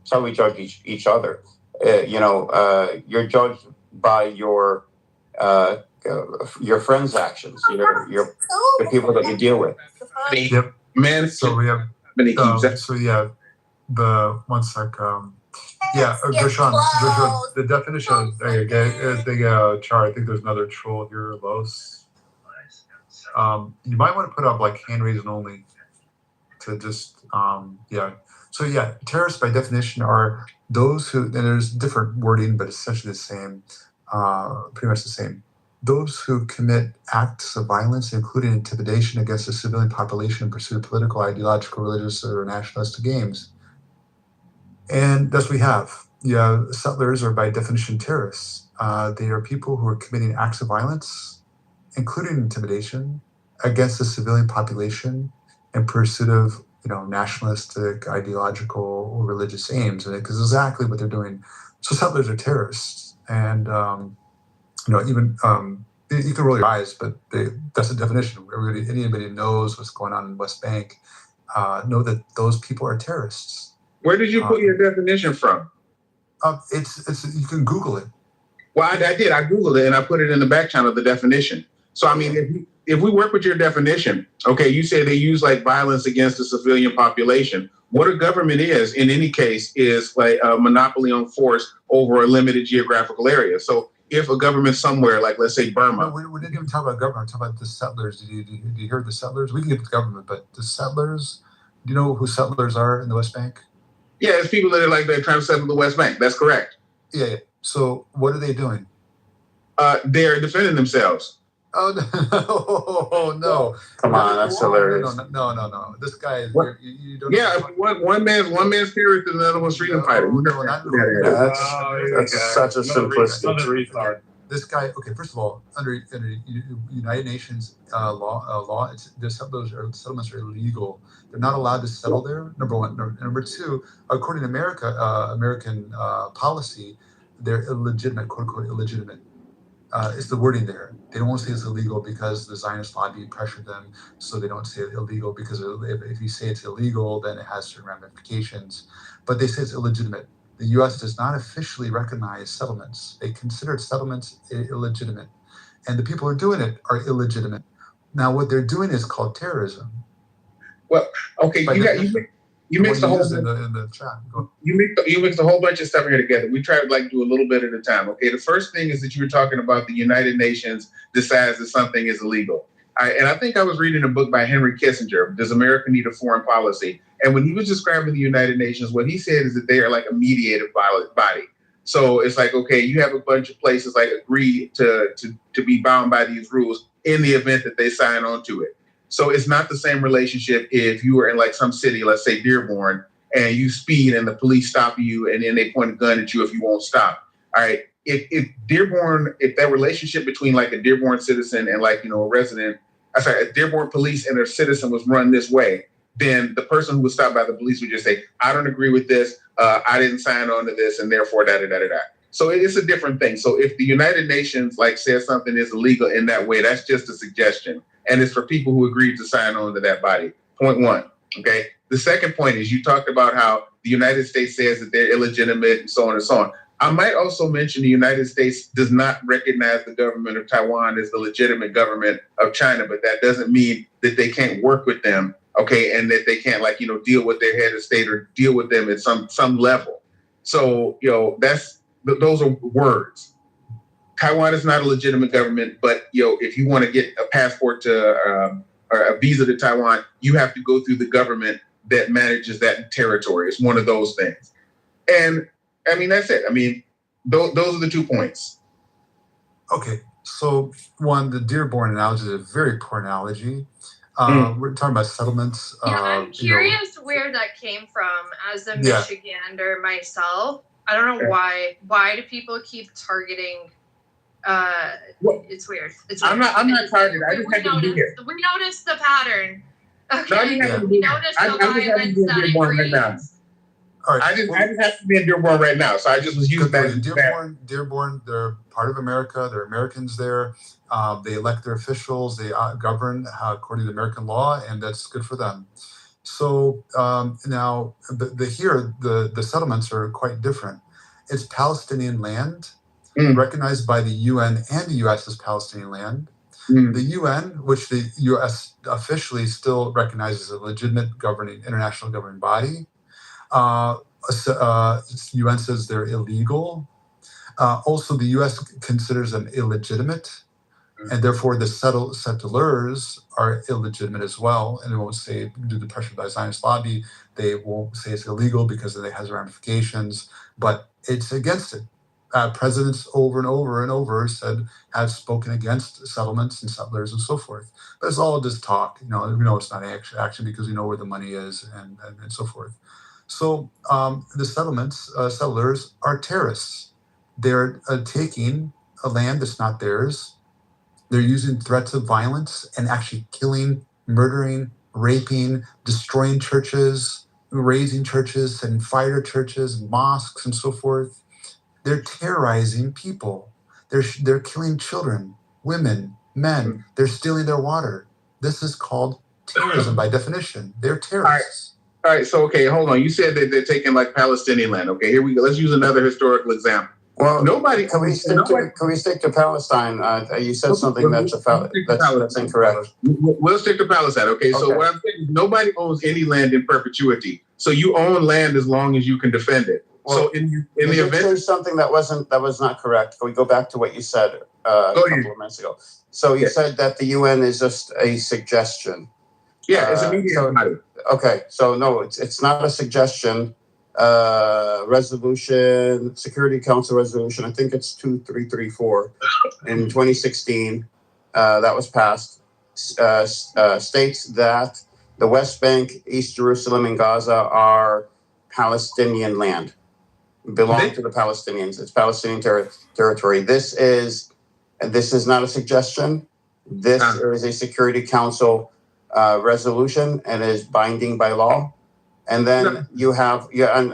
[SPEAKER 15] That's how we judge each other. You're judged by your friends' actions. The people that you deal with.
[SPEAKER 14] Yep.
[SPEAKER 16] Man,
[SPEAKER 14] so we have. The 1 sec. Gershon, the definition. There you go. Char. I think there's another troll here, Los. You might want to put up like hand raising only to just So terrorists by definition are those who, and there's different wording, but essentially the same, pretty much the same. Those who commit acts of violence, including intimidation against the civilian population in pursuit of political, ideological, religious, or nationalistic aims. And thus we have. Settlers are by definition terrorists. They are people who are committing acts of violence, including intimidation, against the civilian population in pursuit of nationalistic, ideological, or religious aims, and because exactly what they're doing. So settlers are terrorists, and even you can roll your eyes, but that's the definition. Anybody knows what's going on in West Bank, know that those people are terrorists.
[SPEAKER 16] Where did you put your definition from?
[SPEAKER 14] It's you can Google it.
[SPEAKER 16] Well, I did. I Googled it and I put it in the back channel, the definition. So I mean, if we work with your definition, okay, you say they use like violence against the civilian population. What a government is, in any case, is like a monopoly on force over a limited geographical area. So if a government somewhere, like let's say Burma.
[SPEAKER 14] No, we didn't even talk about government. We're talking about the settlers. Did you hear the settlers? We can get to government, but the settlers, do you know who settlers are in the West Bank?
[SPEAKER 16] Yeah, it's people that are like they're trying to settle the West Bank. That's correct.
[SPEAKER 14] Yeah. So what are they doing?
[SPEAKER 16] They're defending themselves.
[SPEAKER 14] Oh no!
[SPEAKER 15] Come on, that's hilarious.
[SPEAKER 14] No. This guy, you don't.
[SPEAKER 16] Yeah, one man's terrorist and another one's freedom fighter.
[SPEAKER 15] That's such a simplistic.
[SPEAKER 14] This guy. Okay, first of all, under United Nations law, the settlements are illegal. They're not allowed to settle there. Number one. Number two, according to American policy, they're illegitimate, quote unquote, illegitimate. It's the wording there. They don't want to say it's illegal because the Zionist lobby pressured them, so they don't say it's illegal because if you say it's illegal, then it has certain ramifications. But they say it's illegitimate. The U.S. does not officially recognize settlements. They consider settlements illegitimate, and the people who are doing it are illegitimate. Now, what they're doing is called terrorism.
[SPEAKER 16] Well, okay, you mixed the whole
[SPEAKER 14] in the chat.
[SPEAKER 16] You mixed a whole bunch of stuff here together. We try to like do a little bit at a time. Okay, the first thing is that you were talking about the United Nations decides that something is illegal. And I think I was reading a book by Henry Kissinger, Does America Need a Foreign Policy? And when he was describing the United Nations, what he said is that they are like a mediative body. So it's like, okay, you have a bunch of places like agree to be bound by these rules in the event that they sign on to it. So it's not the same relationship if you were in like some city, let's say Dearborn, and you speed and the police stop you and then they point a gun at you if you won't stop. All right. If that relationship between like a Dearborn citizen and like, a resident, a Dearborn police and a citizen was run this way, then the person who was stopped by the police would just say, I don't agree with this. I didn't sign on to this and therefore da-da-da-da-da. So it's a different thing. So if the United Nations like says something is illegal in that way, that's just a suggestion. And it's for people who agreed to sign on to that body. Point one. Okay. The second point is you talked about how the United States says that they're illegitimate and so on and so on. I might also mention the United States does not recognize the government of Taiwan as the legitimate government of China, but that doesn't mean that they can't work with them. Okay. And that they can't deal with their head of state or deal with them at some level. So, those are words. Taiwan is not a legitimate government, but if you want to get a passport to or a visa to Taiwan, you have to go through the government that manages that territory. It's one of those things. And I mean, that's it. I mean, those are the 2 points.
[SPEAKER 14] Okay. So one, the Dearborn analogy is a very poor analogy. We're talking about settlements.
[SPEAKER 4] I'm curious where that came from as a Michigander myself. I don't know why. Why do people keep targeting? It's weird.
[SPEAKER 16] I'm not targeted. I just have to be here.
[SPEAKER 4] We noticed the pattern.
[SPEAKER 16] Okay. We noticed the violence that it creates.
[SPEAKER 14] All right.
[SPEAKER 16] I just have to be in Dearborn right now, so I just was using that.
[SPEAKER 14] Dearborn, they're part of America. They're Americans there. They elect their officials. They govern according to American law, and that's good for them. So now the settlements are quite different. It's Palestinian land, recognized by the UN and the U.S. as Palestinian land. The UN, which the U.S. officially still recognizes as a legitimate international governing body, UN says they're illegal. Also, the U.S. considers them illegitimate, and therefore the settlers are illegitimate as well. And they won't say, due to the pressure by the Zionist lobby, they won't say it's illegal because it has ramifications, but it's against it. Presidents over and over and over have spoken against settlements and settlers and so forth. But it's all just talk. We know it's not action because we know where the money is and so forth. So the settlers are terrorists. They're taking a land that's not theirs. They're using threats of violence and actually killing, murdering, raping, destroying churches, razing churches, setting fire to churches, mosques, and so forth. They're terrorizing people. They're killing children, women, men. They're stealing their water. This is called terrorism by definition. They're terrorists.
[SPEAKER 16] All right. So, okay, hold on. You said that they're taking like Palestinian land. Okay, here we go. Let's use another historical example.
[SPEAKER 15] Well,
[SPEAKER 16] Nobody
[SPEAKER 15] can we
[SPEAKER 16] owns
[SPEAKER 15] stick to Palestine? You said something that's incorrect.
[SPEAKER 16] We'll stick to Palestine. Okay. So
[SPEAKER 15] Okay.
[SPEAKER 16] what I'm saying is nobody owns any land in perpetuity. So you own land as long as you can defend it.
[SPEAKER 15] Well,
[SPEAKER 16] so in the
[SPEAKER 15] you
[SPEAKER 16] event
[SPEAKER 15] say something that was not correct. Can we go back to what you said a couple of minutes ago? So you said that the UN is just a suggestion.
[SPEAKER 16] Yeah, it's a mediating body.
[SPEAKER 15] Okay, so no, it's not a suggestion. Resolution, Security Council resolution, I think it's 2334 in 2016, that was passed, states that the West Bank, East Jerusalem, and Gaza are Palestinian land, belong to the Palestinians. It's Palestinian territory. This is not a suggestion. This is a Security Council resolution and is binding by law. And then you have, and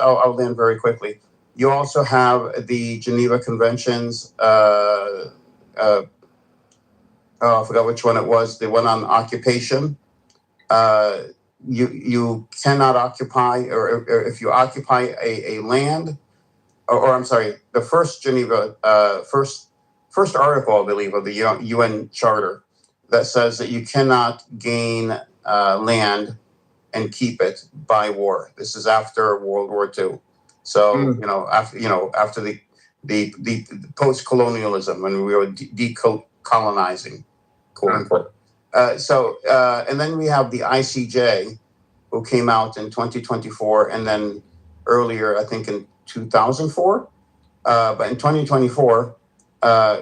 [SPEAKER 15] I'll land very quickly. You also have the Geneva Conventions. I forgot which one it was. The one on occupation. You cannot occupy, or if you occupy a land, or I'm sorry, the first Geneva, first article, I believe, of the UN Charter that says that you cannot gain land and keep it by war. This is after World War II. So after the post-colonialism, when we were decolonizing, quote unquote. And then we have the ICJ, who came out in 2024, and then earlier, I think in 2004. But in 2024,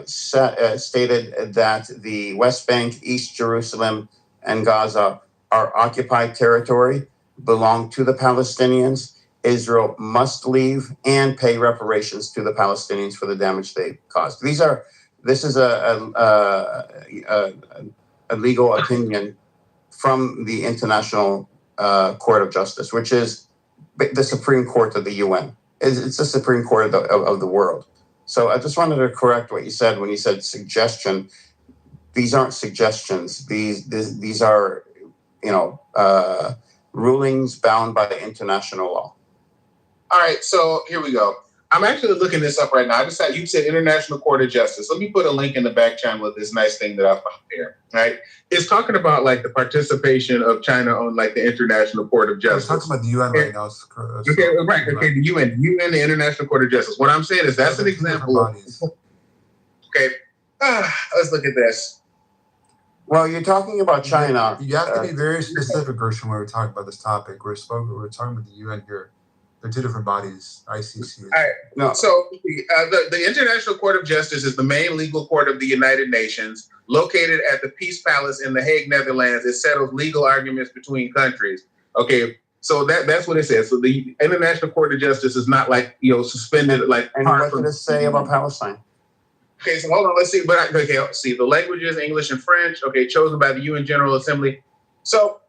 [SPEAKER 15] stated that the West Bank, East Jerusalem, and Gaza are occupied territory, belong to the Palestinians. Israel must leave and pay reparations to the Palestinians for the damage they caused. This is a legal opinion from the International Court of Justice, which is the Supreme Court of the UN. It's the Supreme Court of the world. So I just wanted to correct what you said when you said suggestion. These aren't suggestions. These are rulings bound by international law.
[SPEAKER 16] All right, so here we go. I'm actually looking this up right now. You said International Court of Justice. Let me put a link in the back channel of this nice thing that I found here. Right, it's talking about like the participation of China on like the International Court of Justice.
[SPEAKER 14] We're talking about the UN right now.
[SPEAKER 16] Okay, right. Okay, the UN, the International Court of Justice. What I'm saying is that's an example. Okay, let's look at this.
[SPEAKER 15] Well, you're talking about China.
[SPEAKER 14] You have to be very specific, Gershon, when we're talking about this topic. We're talking about the UN here. They're two different bodies, ICC.
[SPEAKER 16] All right. No. So the International Court of Justice is the main legal court of the United Nations, located at the Peace Palace in The Hague, Netherlands. It settles legal arguments between countries. Okay, so that's what it says. So the International Court of Justice is not like suspended like.
[SPEAKER 15] And what did it say about Palestine?
[SPEAKER 16] Okay, so hold on. Let's see. Let's see. The languages, English and French. Okay, chosen by the UN General Assembly. So.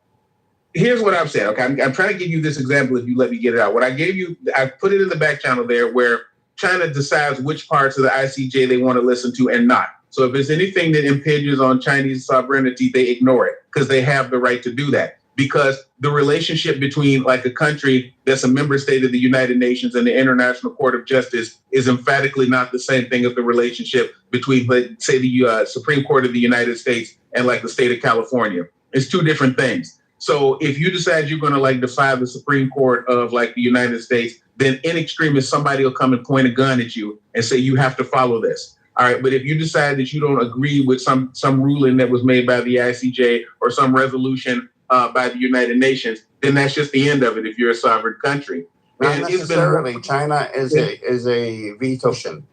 [SPEAKER 16] Here's what I'm saying. Okay, I'm trying to give you this example if you let me get it out. What I gave you, I put it in the back channel there where China decides which parts of the ICJ they want to listen to and not. So if there's anything that impinges on Chinese sovereignty, they ignore it because they have the right to do that. Because the relationship between like a country that's a member state of the United Nations and the International Court of Justice is emphatically not the same thing as the relationship between, say, the Supreme Court of the United States and like the state of California. It's two different things. So if you decide you're going to like defy the Supreme Court of like the United States, then in extremis, somebody will come and point a gun at you and say, you have to follow this. All right. But if you decide that you don't agree with some ruling that was made by the ICJ or some resolution by the United Nations, then that's just the end of it if you're a sovereign country.
[SPEAKER 15] Not necessarily. China is a veto nation.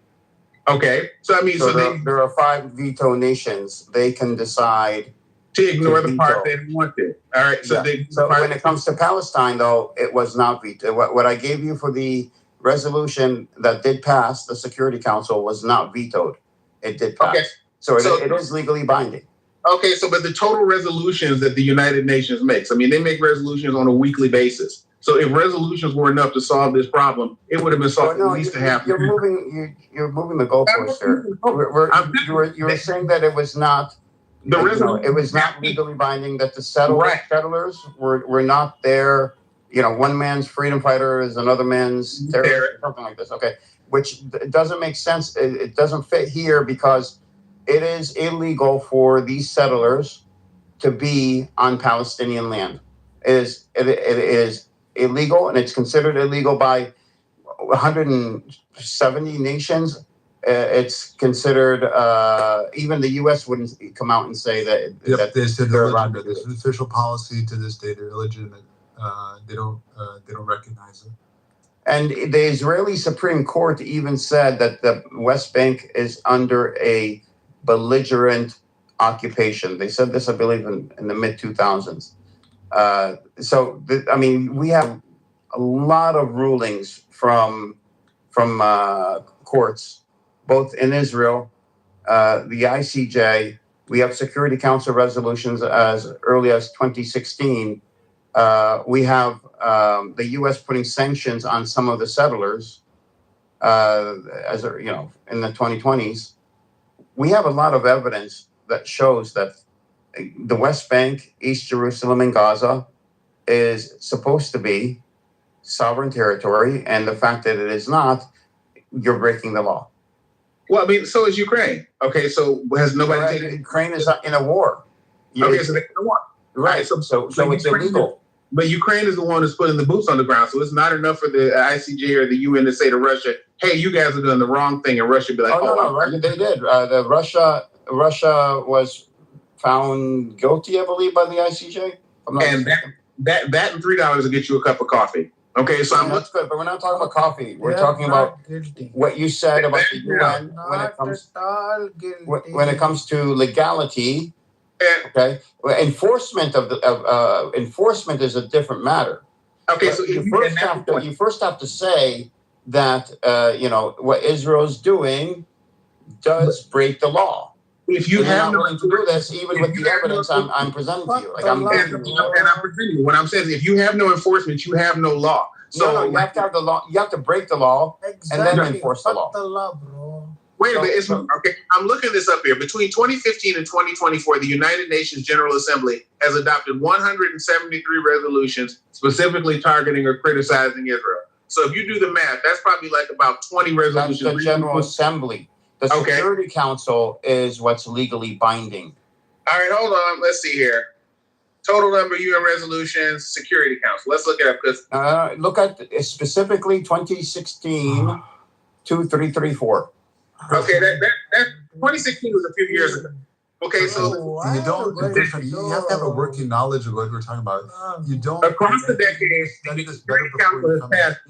[SPEAKER 16] Okay. So I mean, so
[SPEAKER 15] there are 5 veto nations. They can decide
[SPEAKER 16] to ignore the part they want to. All right. So,
[SPEAKER 15] so when it comes to Palestine, though, it was not vetoed. What I gave you for the resolution that did pass, the Security Council, was not vetoed. It did pass. Okay. So it is legally binding.
[SPEAKER 16] Okay. So, but the total resolutions that the United Nations makes, I mean, they make resolutions on a weekly basis. So if resolutions were enough to solve this problem, it would have been solved at least half.
[SPEAKER 15] You're moving the goalposts here. You were saying that it was not. It was not legally binding, that the settlers were not there. One man's freedom fighter is another man's terrorist, something like this. Okay. which doesn't make sense. It doesn't fit here because it is illegal for these settlers to be on Palestinian land. It is illegal, and it's considered illegal by 170 nations. It's considered, even the U.S. wouldn't come out and say that.
[SPEAKER 14] Yep,
[SPEAKER 15] that
[SPEAKER 14] they said
[SPEAKER 15] they're
[SPEAKER 14] they're
[SPEAKER 15] allowed to
[SPEAKER 14] illegitimate.
[SPEAKER 15] do
[SPEAKER 14] This
[SPEAKER 15] it.
[SPEAKER 14] is official policy to this day. They're illegitimate. They don't recognize it.
[SPEAKER 15] And the Israeli Supreme Court even said that the West Bank is under a belligerent occupation. They said this, I believe, in the mid 2000s. I mean, we have a lot of rulings from courts, both in Israel, the ICJ. We have Security Council resolutions as early as 2016. We have the U.S. putting sanctions on some of the settlers, in the 2020s. We have a lot of evidence that shows that the West Bank, East Jerusalem, and Gaza is supposed to be sovereign territory, and the fact that it is not, you're breaking the law.
[SPEAKER 16] Well, I mean, so is Ukraine. Okay, so has nobody taken
[SPEAKER 15] Ukraine is in a war.
[SPEAKER 16] Okay, so they're in a war.
[SPEAKER 15] Right. So it's illegal.
[SPEAKER 16] But Ukraine is the one that's putting the boots on the ground. So it's not enough for the ICJ or the UN to say to Russia, "Hey, you guys are doing the wrong thing," and Russia be like,
[SPEAKER 15] no, they did. Russia was found guilty, I believe, by the ICJ.
[SPEAKER 16] And that and $3 will get you a cup of coffee. Okay, so
[SPEAKER 15] that's good, but we're not talking about coffee. We're talking about what you said about the UN when it comes to legality. Okay, enforcement enforcement is a different matter.
[SPEAKER 16] Okay,
[SPEAKER 15] but
[SPEAKER 16] so
[SPEAKER 15] you first have to say that what Israel's doing does break the law.
[SPEAKER 16] If you have
[SPEAKER 15] not willing to do this, even with the evidence I'm presenting to you,
[SPEAKER 16] I'm presenting you. What I'm saying is, if you have no enforcement, you have no law. So
[SPEAKER 15] you have to have the law. You have to break the law and then enforce the law.
[SPEAKER 16] Wait a minute. Okay, I'm looking this up here. Between 2015 and 2024, the United Nations General Assembly has adopted 173 resolutions specifically targeting or criticizing Israel. So if you do the math, that's probably like about 20 resolutions.
[SPEAKER 15] That's the General Assembly. The Security Council is what's legally binding.
[SPEAKER 16] All right, hold on. Let's see here. Total number of UN resolutions, Security Council. Let's look it up because
[SPEAKER 15] look at specifically 2016 2334.
[SPEAKER 16] Okay, that 2016 was a few years ago. Okay, so
[SPEAKER 14] you have to have a working knowledge of what we're talking about. You don't
[SPEAKER 16] across the decades. The Security Council has passed.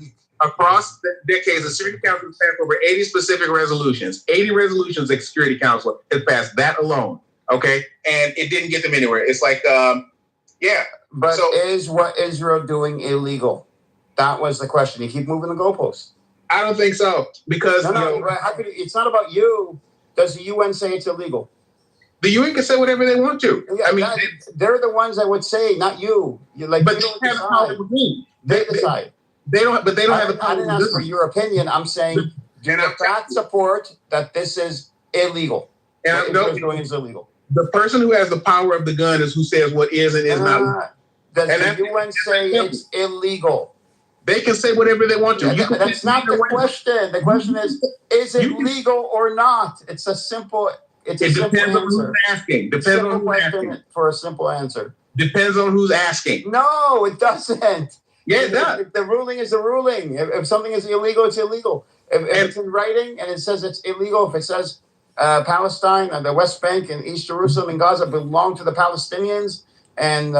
[SPEAKER 16] Across the decades, the Security Council has passed over 80 specific resolutions. 80 resolutions the Security Council has passed that alone. Okay, and it didn't get them anywhere. It's like,
[SPEAKER 15] But is what Israel doing illegal? That was the question. You keep moving the goalposts.
[SPEAKER 16] I don't think so because
[SPEAKER 15] how could it's not about you. Does the UN say it's illegal?
[SPEAKER 16] The UN can say whatever they want to.
[SPEAKER 15] Yeah, I mean, they're the ones that would say, not you.
[SPEAKER 16] But they don't have the power to do.
[SPEAKER 15] They decide.
[SPEAKER 16] They don't. But they don't have the power.
[SPEAKER 15] I didn't ask for your opinion. I'm saying, do the facts support that this is illegal?
[SPEAKER 16] And
[SPEAKER 15] what Israel's doing is illegal.
[SPEAKER 16] The person who has the power of the gun is who says what is and is not.
[SPEAKER 15] Does the UN say it's illegal?
[SPEAKER 16] They can say whatever they want to.
[SPEAKER 15] That's not the question. The question is it legal or not? It's a simple. It
[SPEAKER 16] depends on who's asking. Depends on who's asking.
[SPEAKER 15] For a simple answer.
[SPEAKER 16] Depends on who's asking.
[SPEAKER 15] No, it doesn't.
[SPEAKER 16] Yeah, it does.
[SPEAKER 15] The ruling is the ruling. If something is illegal, it's illegal. If it's in writing and it says it's illegal, if it says Palestine and the West Bank and East Jerusalem and Gaza belong to the Palestinians and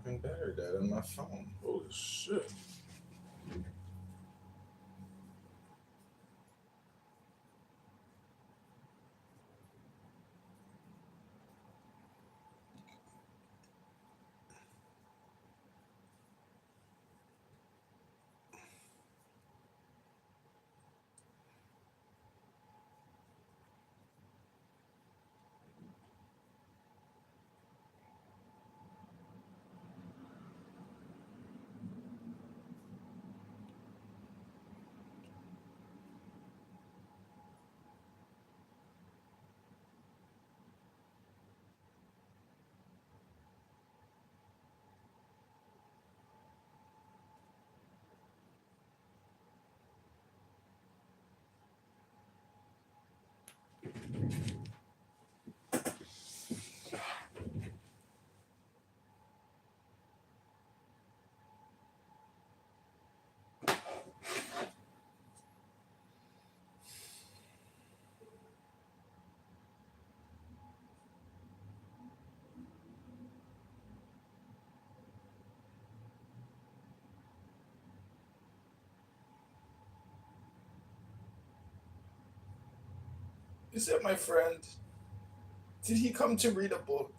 [SPEAKER 7] fucking battery died on my phone. Holy shit. Is that my friend? Did he come to read a book?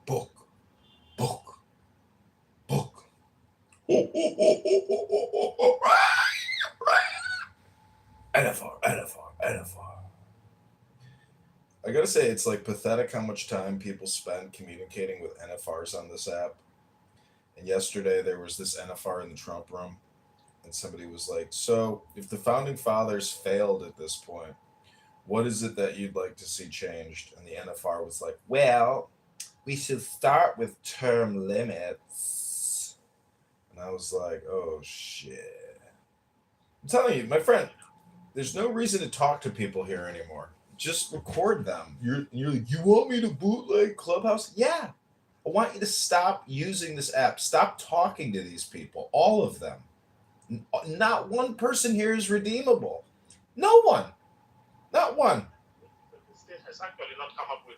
[SPEAKER 7] Book. Book. Book. NFR. I gotta say, it's like pathetic how much time people spend communicating with NFRs on this app. And yesterday there was this NFR in the Trump room, and somebody was like, so if the founding fathers failed at this point, what is it that you'd like to see changed? And the NFR was like, well, we should start with term limits. And I was like, oh shit. I'm telling you, my friend, there's no reason to talk to people here anymore. Just record them. You're like, you want me to bootleg Clubhouse? Yeah. I want you to stop using this app. Stop talking to these people. All of them. Not one person here is redeemable. No one. Not one.
[SPEAKER 17] The state has actually not come up with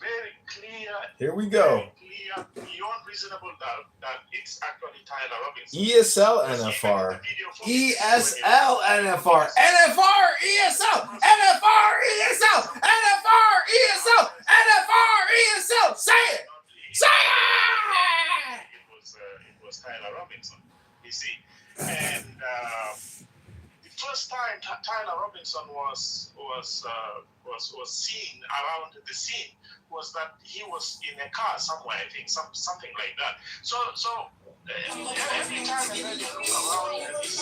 [SPEAKER 17] very clear.
[SPEAKER 7] Here we go.
[SPEAKER 17] Clear, beyond reasonable doubt that it's actually Tyler Robinson.
[SPEAKER 7] ESL NFR. ESL NFR. NFR ESL. NFR ESL. NFR ESL. NFR ESL. Say it. Say it.
[SPEAKER 17] It was Tyler Robinson. You see, and the first time Tyler Robinson was seen around the scene was that he was in a car somewhere, I think, something like that. So every time you look around these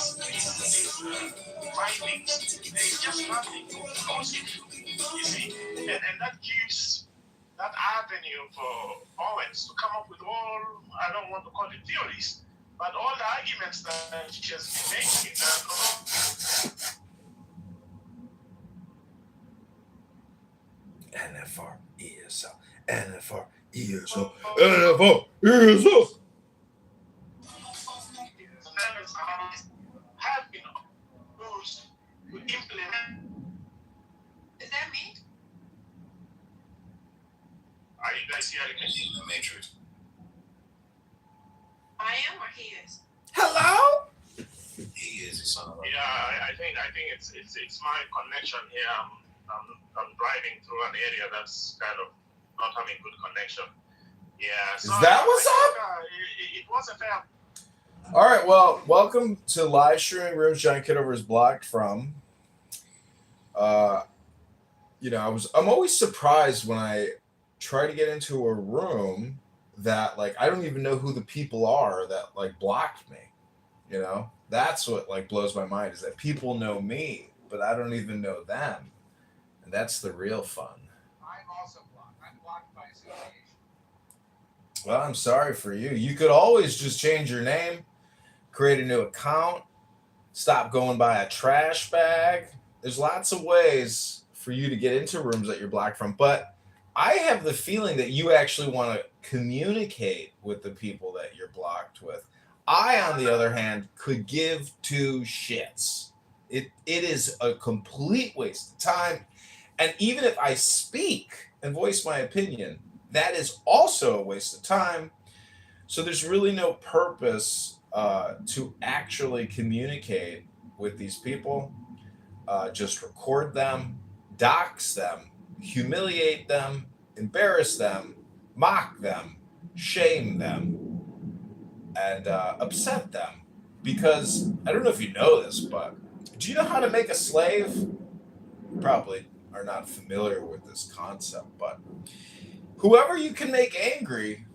[SPEAKER 17] findings, there's just nothing positive, you see, and that gives that avenue for Owens to come up with all, I don't want to call it theories, but all the arguments that she has been making
[SPEAKER 7] NFR ESL. NFR ESL. NFR ESL.
[SPEAKER 17] have been used to implement.
[SPEAKER 4] Is that me?
[SPEAKER 17] Are you guys hearing me?
[SPEAKER 11] The Matrix.
[SPEAKER 4] I am, or he is?
[SPEAKER 7] Hello?
[SPEAKER 11] He is a son of a.
[SPEAKER 17] Yeah, I think it's my connection here. I'm driving through an area that's kind of not having good connection. Yeah. So
[SPEAKER 7] Is that what's up?
[SPEAKER 17] It was a fair.
[SPEAKER 7] All right, well, welcome to live streaming rooms John Kitover is blocked from. I'm always surprised when I try to get into a room that like I don't even know who the people are that like blocked me. You know, that's what like blows my mind is that people know me, but I don't even know them, and that's the real fun.
[SPEAKER 17] I'm also blocked. I'm blocked by association.
[SPEAKER 7] Well, I'm sorry for you. You could always just change your name, create a new account, stop going by a trash bag. There's lots of ways for you to get into rooms that you're blocked from, but I have the feeling that you actually want to communicate with the people that you're blocked with. I, on the other hand, could give two shits. It is a complete waste of time. And even if I speak and voice my opinion, that is also a waste of time
[SPEAKER 18] So there's really no purpose to actually communicate with these people. Just record them, dox them, humiliate them, embarrass them, mock them, shame them, and upset them. Because I don't know if you know this, but do you know how to make a slave? You probably are not familiar with this concept, but whoever you can make angry,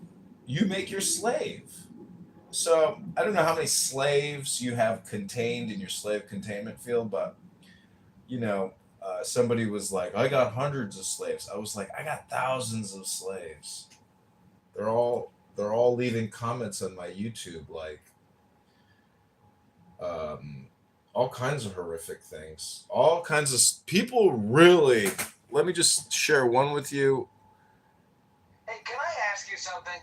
[SPEAKER 18] you make your slave. So I don't know how many slaves you have contained in your slave containment field, but somebody was like, "I got hundreds of slaves." I was like, "I got thousands of slaves." They're all leaving comments on my YouTube, like, all kinds of horrific things. All kinds of people. Really, let me just share one with you.
[SPEAKER 19] Hey, can I ask you something?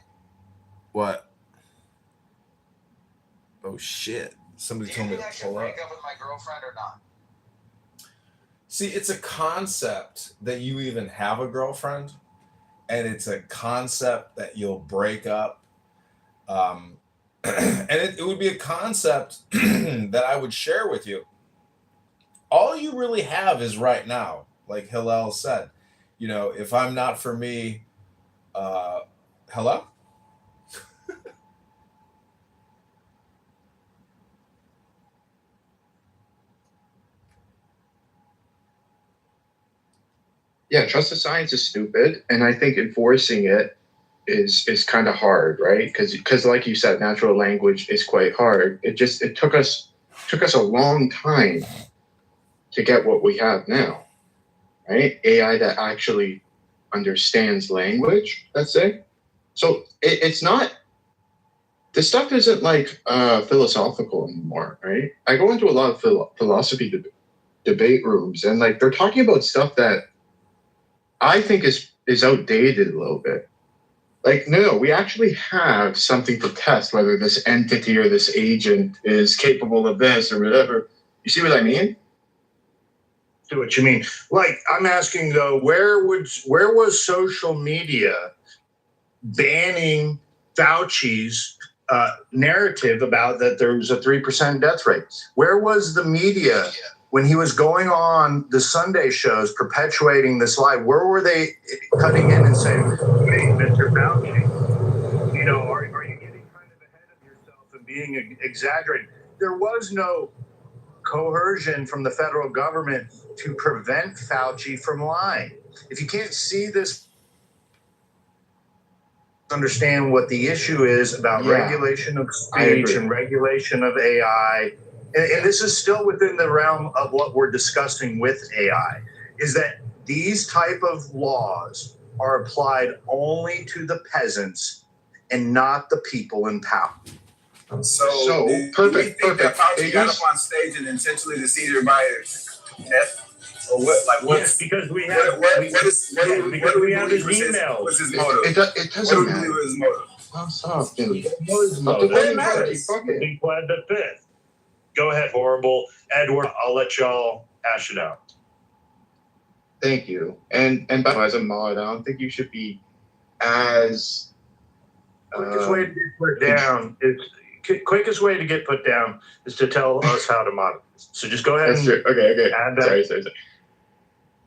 [SPEAKER 18] What? Oh shit! Somebody told me to pull up.
[SPEAKER 19] Break up with my girlfriend or not?
[SPEAKER 18] See, it's a concept that you even have a girlfriend, and it's a concept that you'll break up. And it would be a concept that I would share with you. All you really have is right now, like Hillel said. If I'm not for me, hello?
[SPEAKER 20] Yeah, trust the science is stupid, and I think enforcing it is kind of hard, right? Because like you said, natural language is quite hard. It took us a long time to get what we have now, right? AI that actually understands language, let's say. So it's not, this stuff isn't like philosophical anymore, right? I go into a lot of philosophy debate rooms, and like they're talking about stuff that I think is outdated a little bit. Like, no, we actually have something to test whether this entity or this agent is capable of this or whatever. You see what I mean?
[SPEAKER 21] See what you mean. Like, I'm asking though, where was social media banning Fauci's narrative about that there was a 3% death rate? Where was the media when he was going on the Sunday shows perpetuating this lie? Where were they cutting in and saying, "Hey, Mr. Fauci, are you getting kind of ahead of yourself and being exaggerating?" There was no coercion from the federal government to prevent Fauci from lying. If you can't see this, understand what the issue is about regulation of speech and regulation of AI, and this is still within the realm of what we're discussing with AI, is that these type of laws are applied only to the peasants and not the people in power.
[SPEAKER 22] So perfect. That Fauci got up on stage and intentionally deceived everybody death? Or what? Like what?
[SPEAKER 21] Yes, because we have his emails.
[SPEAKER 22] What's his motive?
[SPEAKER 20] It doesn't matter.
[SPEAKER 22] What is his motive?
[SPEAKER 20] Oh, stop, dude.
[SPEAKER 21] Doesn't matter. He pled the fifth. Go ahead, horrible Edward. I'll let y'all hash it out.
[SPEAKER 20] Thank you. And by the way, as a mod, I don't think you should be as
[SPEAKER 21] quickest way to get put down is to tell us how to mod. So just go ahead.
[SPEAKER 20] That's true. Okay. Sorry.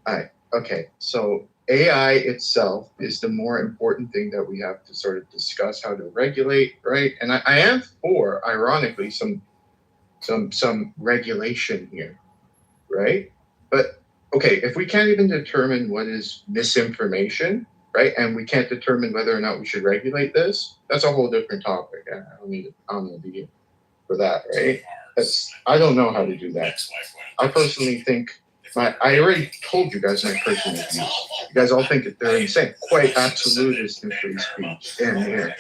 [SPEAKER 20] All right. Okay. So AI itself is the more important thing that we have to sort of discuss how to regulate, right? And I am for, ironically, some regulation here, right? But okay, if we can't even determine what is misinformation, right, and we can't determine whether or not we should regulate this, that's a whole different topic. I don't need to be here for that, right? I don't know how to do that. I personally think I already told you guys my personal views. You guys all think that they're insane, quite absolutist in free speech in here,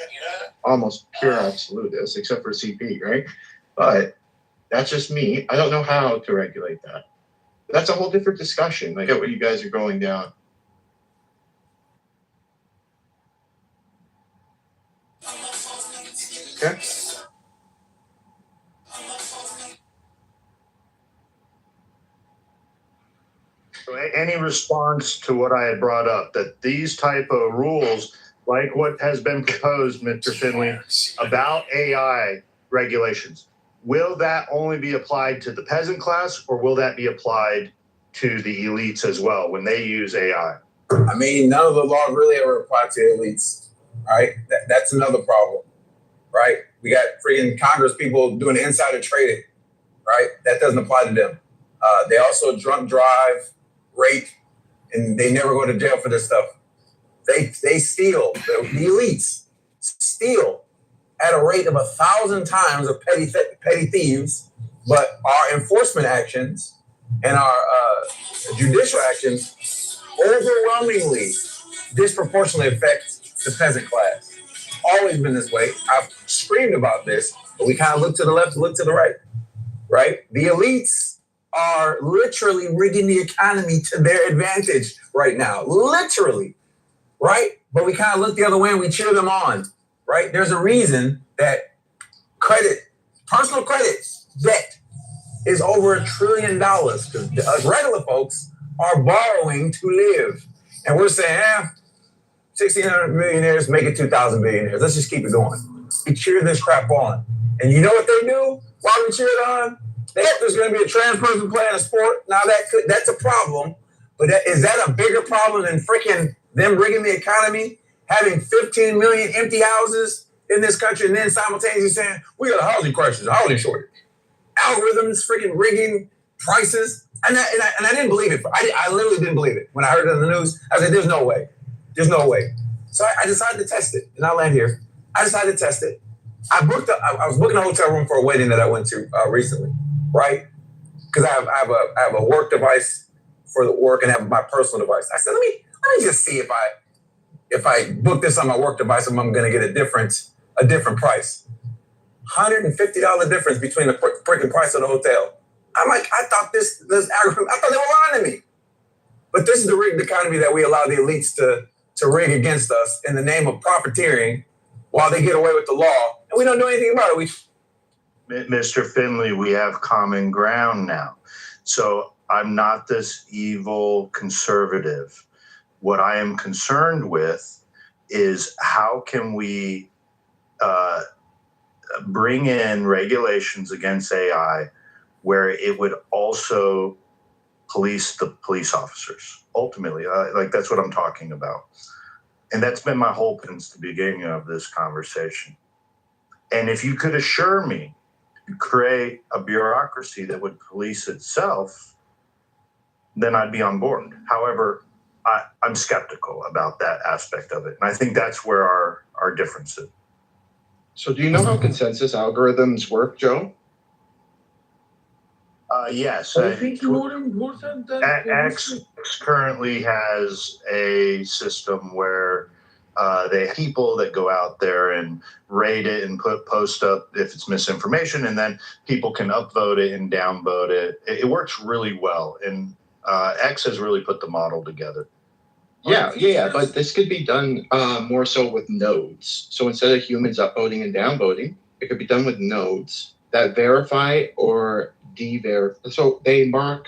[SPEAKER 20] almost pure absolutist, except for CP, right? But that's just me. I don't know how to regulate that. That's a whole different discussion. I get what you guys are going down. Okay.
[SPEAKER 21] So any response to what I had brought up, that these type of rules like what has been proposed, Mr. Finley, about AI regulations, will that only be applied to the peasant class, or will that be applied to the elites as well when they use AI?
[SPEAKER 22] I mean, none of the laws really ever apply to elites, right? That's another problem, right? We got freaking Congress people doing insider trading, right? That doesn't apply to them. They also drunk drive, rape, and they never go to jail for this stuff. They steal. The elites steal at a rate of 1,000 times of petty thieves, but our enforcement actions and our judicial actions overwhelmingly disproportionately affect the peasant class. Always been this way. I've screamed about this, but we kind of look to the left, look to the right, right? The elites are literally rigging the economy to their advantage right now, literally, right? But we kind of look the other way and we cheer them on, right? There's a reason that personal credit debt is over $1 trillion because regular folks are borrowing to live. And we're saying, 1,600 millionaires make it 2,000 billionaires. Let's just keep it going. We cheer this crap on. And you know what they do while we cheer it on? They hope there's going to be a trans person playing a sport. Now that's a problem. But is that a bigger problem than freaking them rigging the economy, having 15 million empty houses in this country, and then simultaneously saying, we got a housing crisis, a housing shortage. Algorithms freaking rigging prices. And I didn't believe it. I literally didn't believe it. When I heard it on the news, I said, there's no way. There's no way. So I decided to test it. And I'll land here. I decided to test it. I was booking a hotel room for a wedding that I went to recently, right? Because I have a work device for the work and have my personal device. I said, let me just see if I book this on my work device, if I'm going to get a different price. $150 difference between the freaking price of the hotel. I'm like, I thought this algorithm, I thought they were lying to me. But this is the rigged economy that we allow the elites to rig against us in the name of profiteering while they get away with the law. And we don't do anything about it.
[SPEAKER 21] Mr. Finley, we have common ground now. So I'm not this evil conservative. What I am concerned with is how can we bring in regulations against AI where it would also police the police officers. Ultimately, like that's what I'm talking about. And that's been my hope since the beginning of this conversation. And if you could assure me, you create a bureaucracy that would police itself, then I'd be on board. However, I'm skeptical about that aspect of it. And I think that's where our difference is.
[SPEAKER 20] So do you know how consensus algorithms work, Joe?
[SPEAKER 21] Yes.
[SPEAKER 2] I think more important than
[SPEAKER 21] X currently has a system where they have people that go out there and rate it and post up if it's misinformation, and then people can upvote it and downvote it. It works really well, and X has really put the model together.
[SPEAKER 20] Yeah, but this could be done more so with nodes. So instead of humans upvoting and downvoting, it could be done with nodes that verify or de-verify. So they mark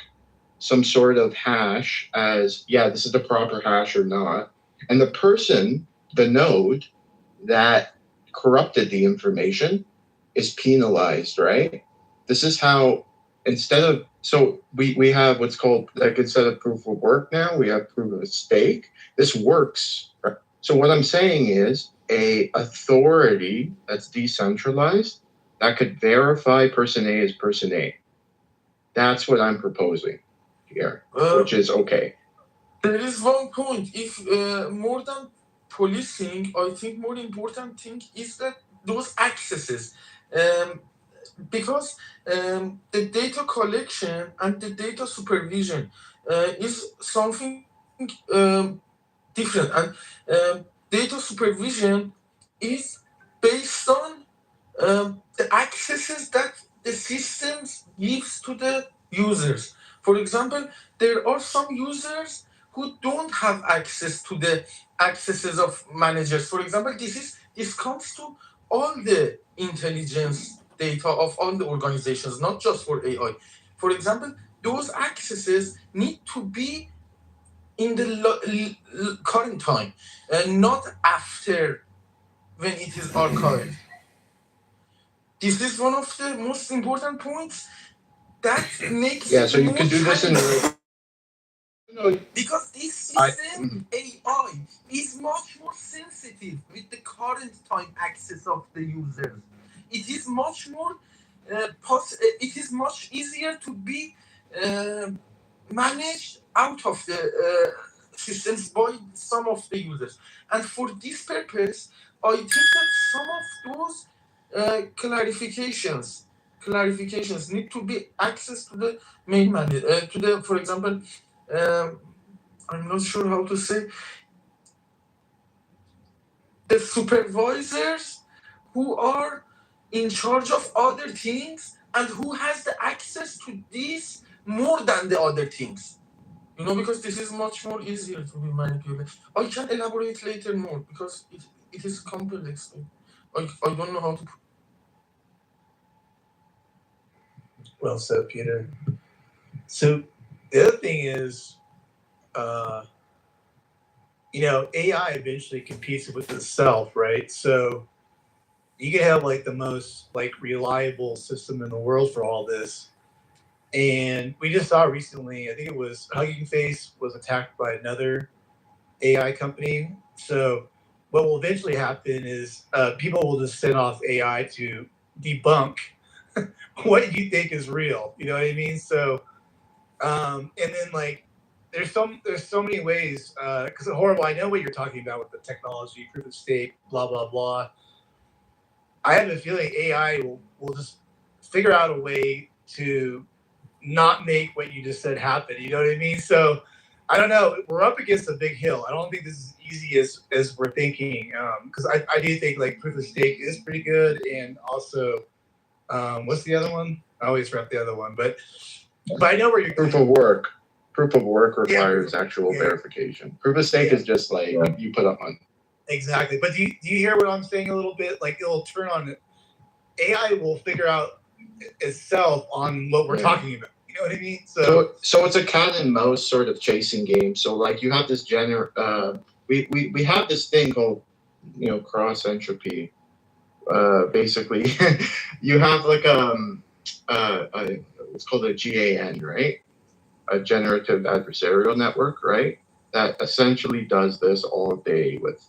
[SPEAKER 20] some sort of hash as, yeah, this is the proper hash or not. And the person, the node that corrupted the information is penalized, right? This is how, so we have what's called, like instead of proof of work now, we have proof of stake. This works. So what I'm saying is a authority that's decentralized that could verify person A is person A. That's what I'm proposing here, which is okay.
[SPEAKER 2] There is one point. If more than policing, I think more important thing is that those accesses. Because the data collection and the data supervision is something different, and data supervision is based on the accesses that the systems gives to the users. For example, there are some users who don't have access to the accesses of managers. For example, this comes to all the intelligence data of all the organizations, not just for AI. For example, those accesses need to be in the current time, and not after when it is archived. This is one of the most important points that makes
[SPEAKER 20] Yeah,
[SPEAKER 2] it
[SPEAKER 20] so you
[SPEAKER 2] more
[SPEAKER 20] could do this in
[SPEAKER 2] challenging.
[SPEAKER 20] the
[SPEAKER 2] Because this system, AI, is much more sensitive with the current time access of the users. It is much more, it is much easier to be uh, managed out of the systems by some of the users. And for this purpose, I think that some of those clarifications need to be access to the main manager, to the, for example, um, I'm not sure how to say, the supervisors who are in charge of other things and who has the access to this more than the other things. Because this is much more easier to be manipulated. I can elaborate later more because it is complex. I don't know how to.
[SPEAKER 8] Well said, Peter. So the other thing is, AI eventually competes with itself, right? So you can have like the most like reliable system in the world for all this. And we just saw recently, I think it was Hugging Face was attacked by another AI company. So what will eventually happen is people will just send off AI to debunk what you think is real. You know what I mean? So and then like there's so many ways because horrible. I know what you're talking about with the technology, proof of stake, blah blah blah. I have a feeling AI will just figure out a way to not make what you just said happen. You know what I mean? So I don't know. We're up against a big hill. I don't think this is easy as we're thinking. Because I do think like proof of stake is pretty good, and also what's the other one? I always forget the other one, but I know where you're
[SPEAKER 20] proof of work. Proof of work requires actual verification. Proof of stake is just like you put up on.
[SPEAKER 8] Exactly. But do you hear what I'm saying a little bit? Like it'll turn on it. AI will figure out itself on what we're talking about. You know what I mean?
[SPEAKER 20] So it's a cat and mouse sort of chasing game. So like you have this we have this thing called cross entropy. Basically, you have like it's called a GAN, right? A generative adversarial network, right? That essentially does this all day with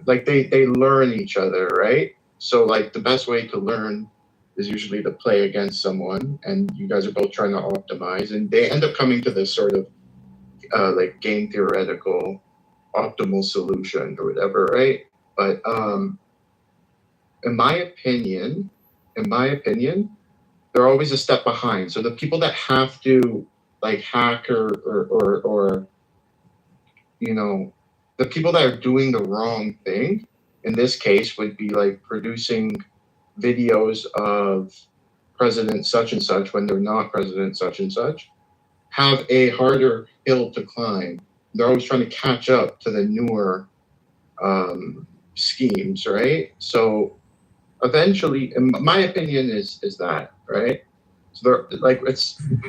[SPEAKER 20] like they learn each other, right? So like the best way to learn is usually to play against someone, and you guys are both trying to optimize, and they end up coming to this sort of like game theoretical optimal solution or whatever, right? But in my opinion, they're always a step behind. So the people that have to like hack or the people that are doing the wrong thing in this case would be like producing videos of president such and such when they're not president such and such, have a harder hill to climb. They're always trying to catch up to the newer schemes, right? So eventually, in my opinion, is that right? So like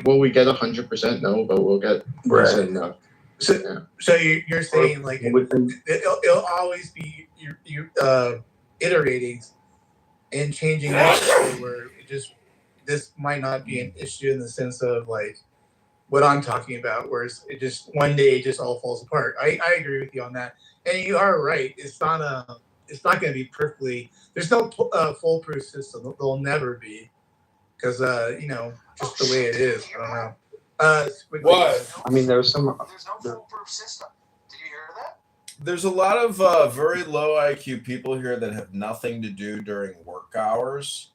[SPEAKER 20] will we get 100%? No, but we'll get decent enough.
[SPEAKER 8] So you're saying like it'll always be you iterating and changing up where this might not be an issue in the sense of like what I'm talking about, whereas it just one day it just all falls apart. I agree with you on that, and you are right. It's not going to be perfectly. There's no foolproof system. There'll never be because just the way it is. I don't know.
[SPEAKER 3] What?
[SPEAKER 20] I mean, there's no
[SPEAKER 17] foolproof system. Did you hear that?
[SPEAKER 18] There's a lot of very low IQ people here that have nothing to do during work hours.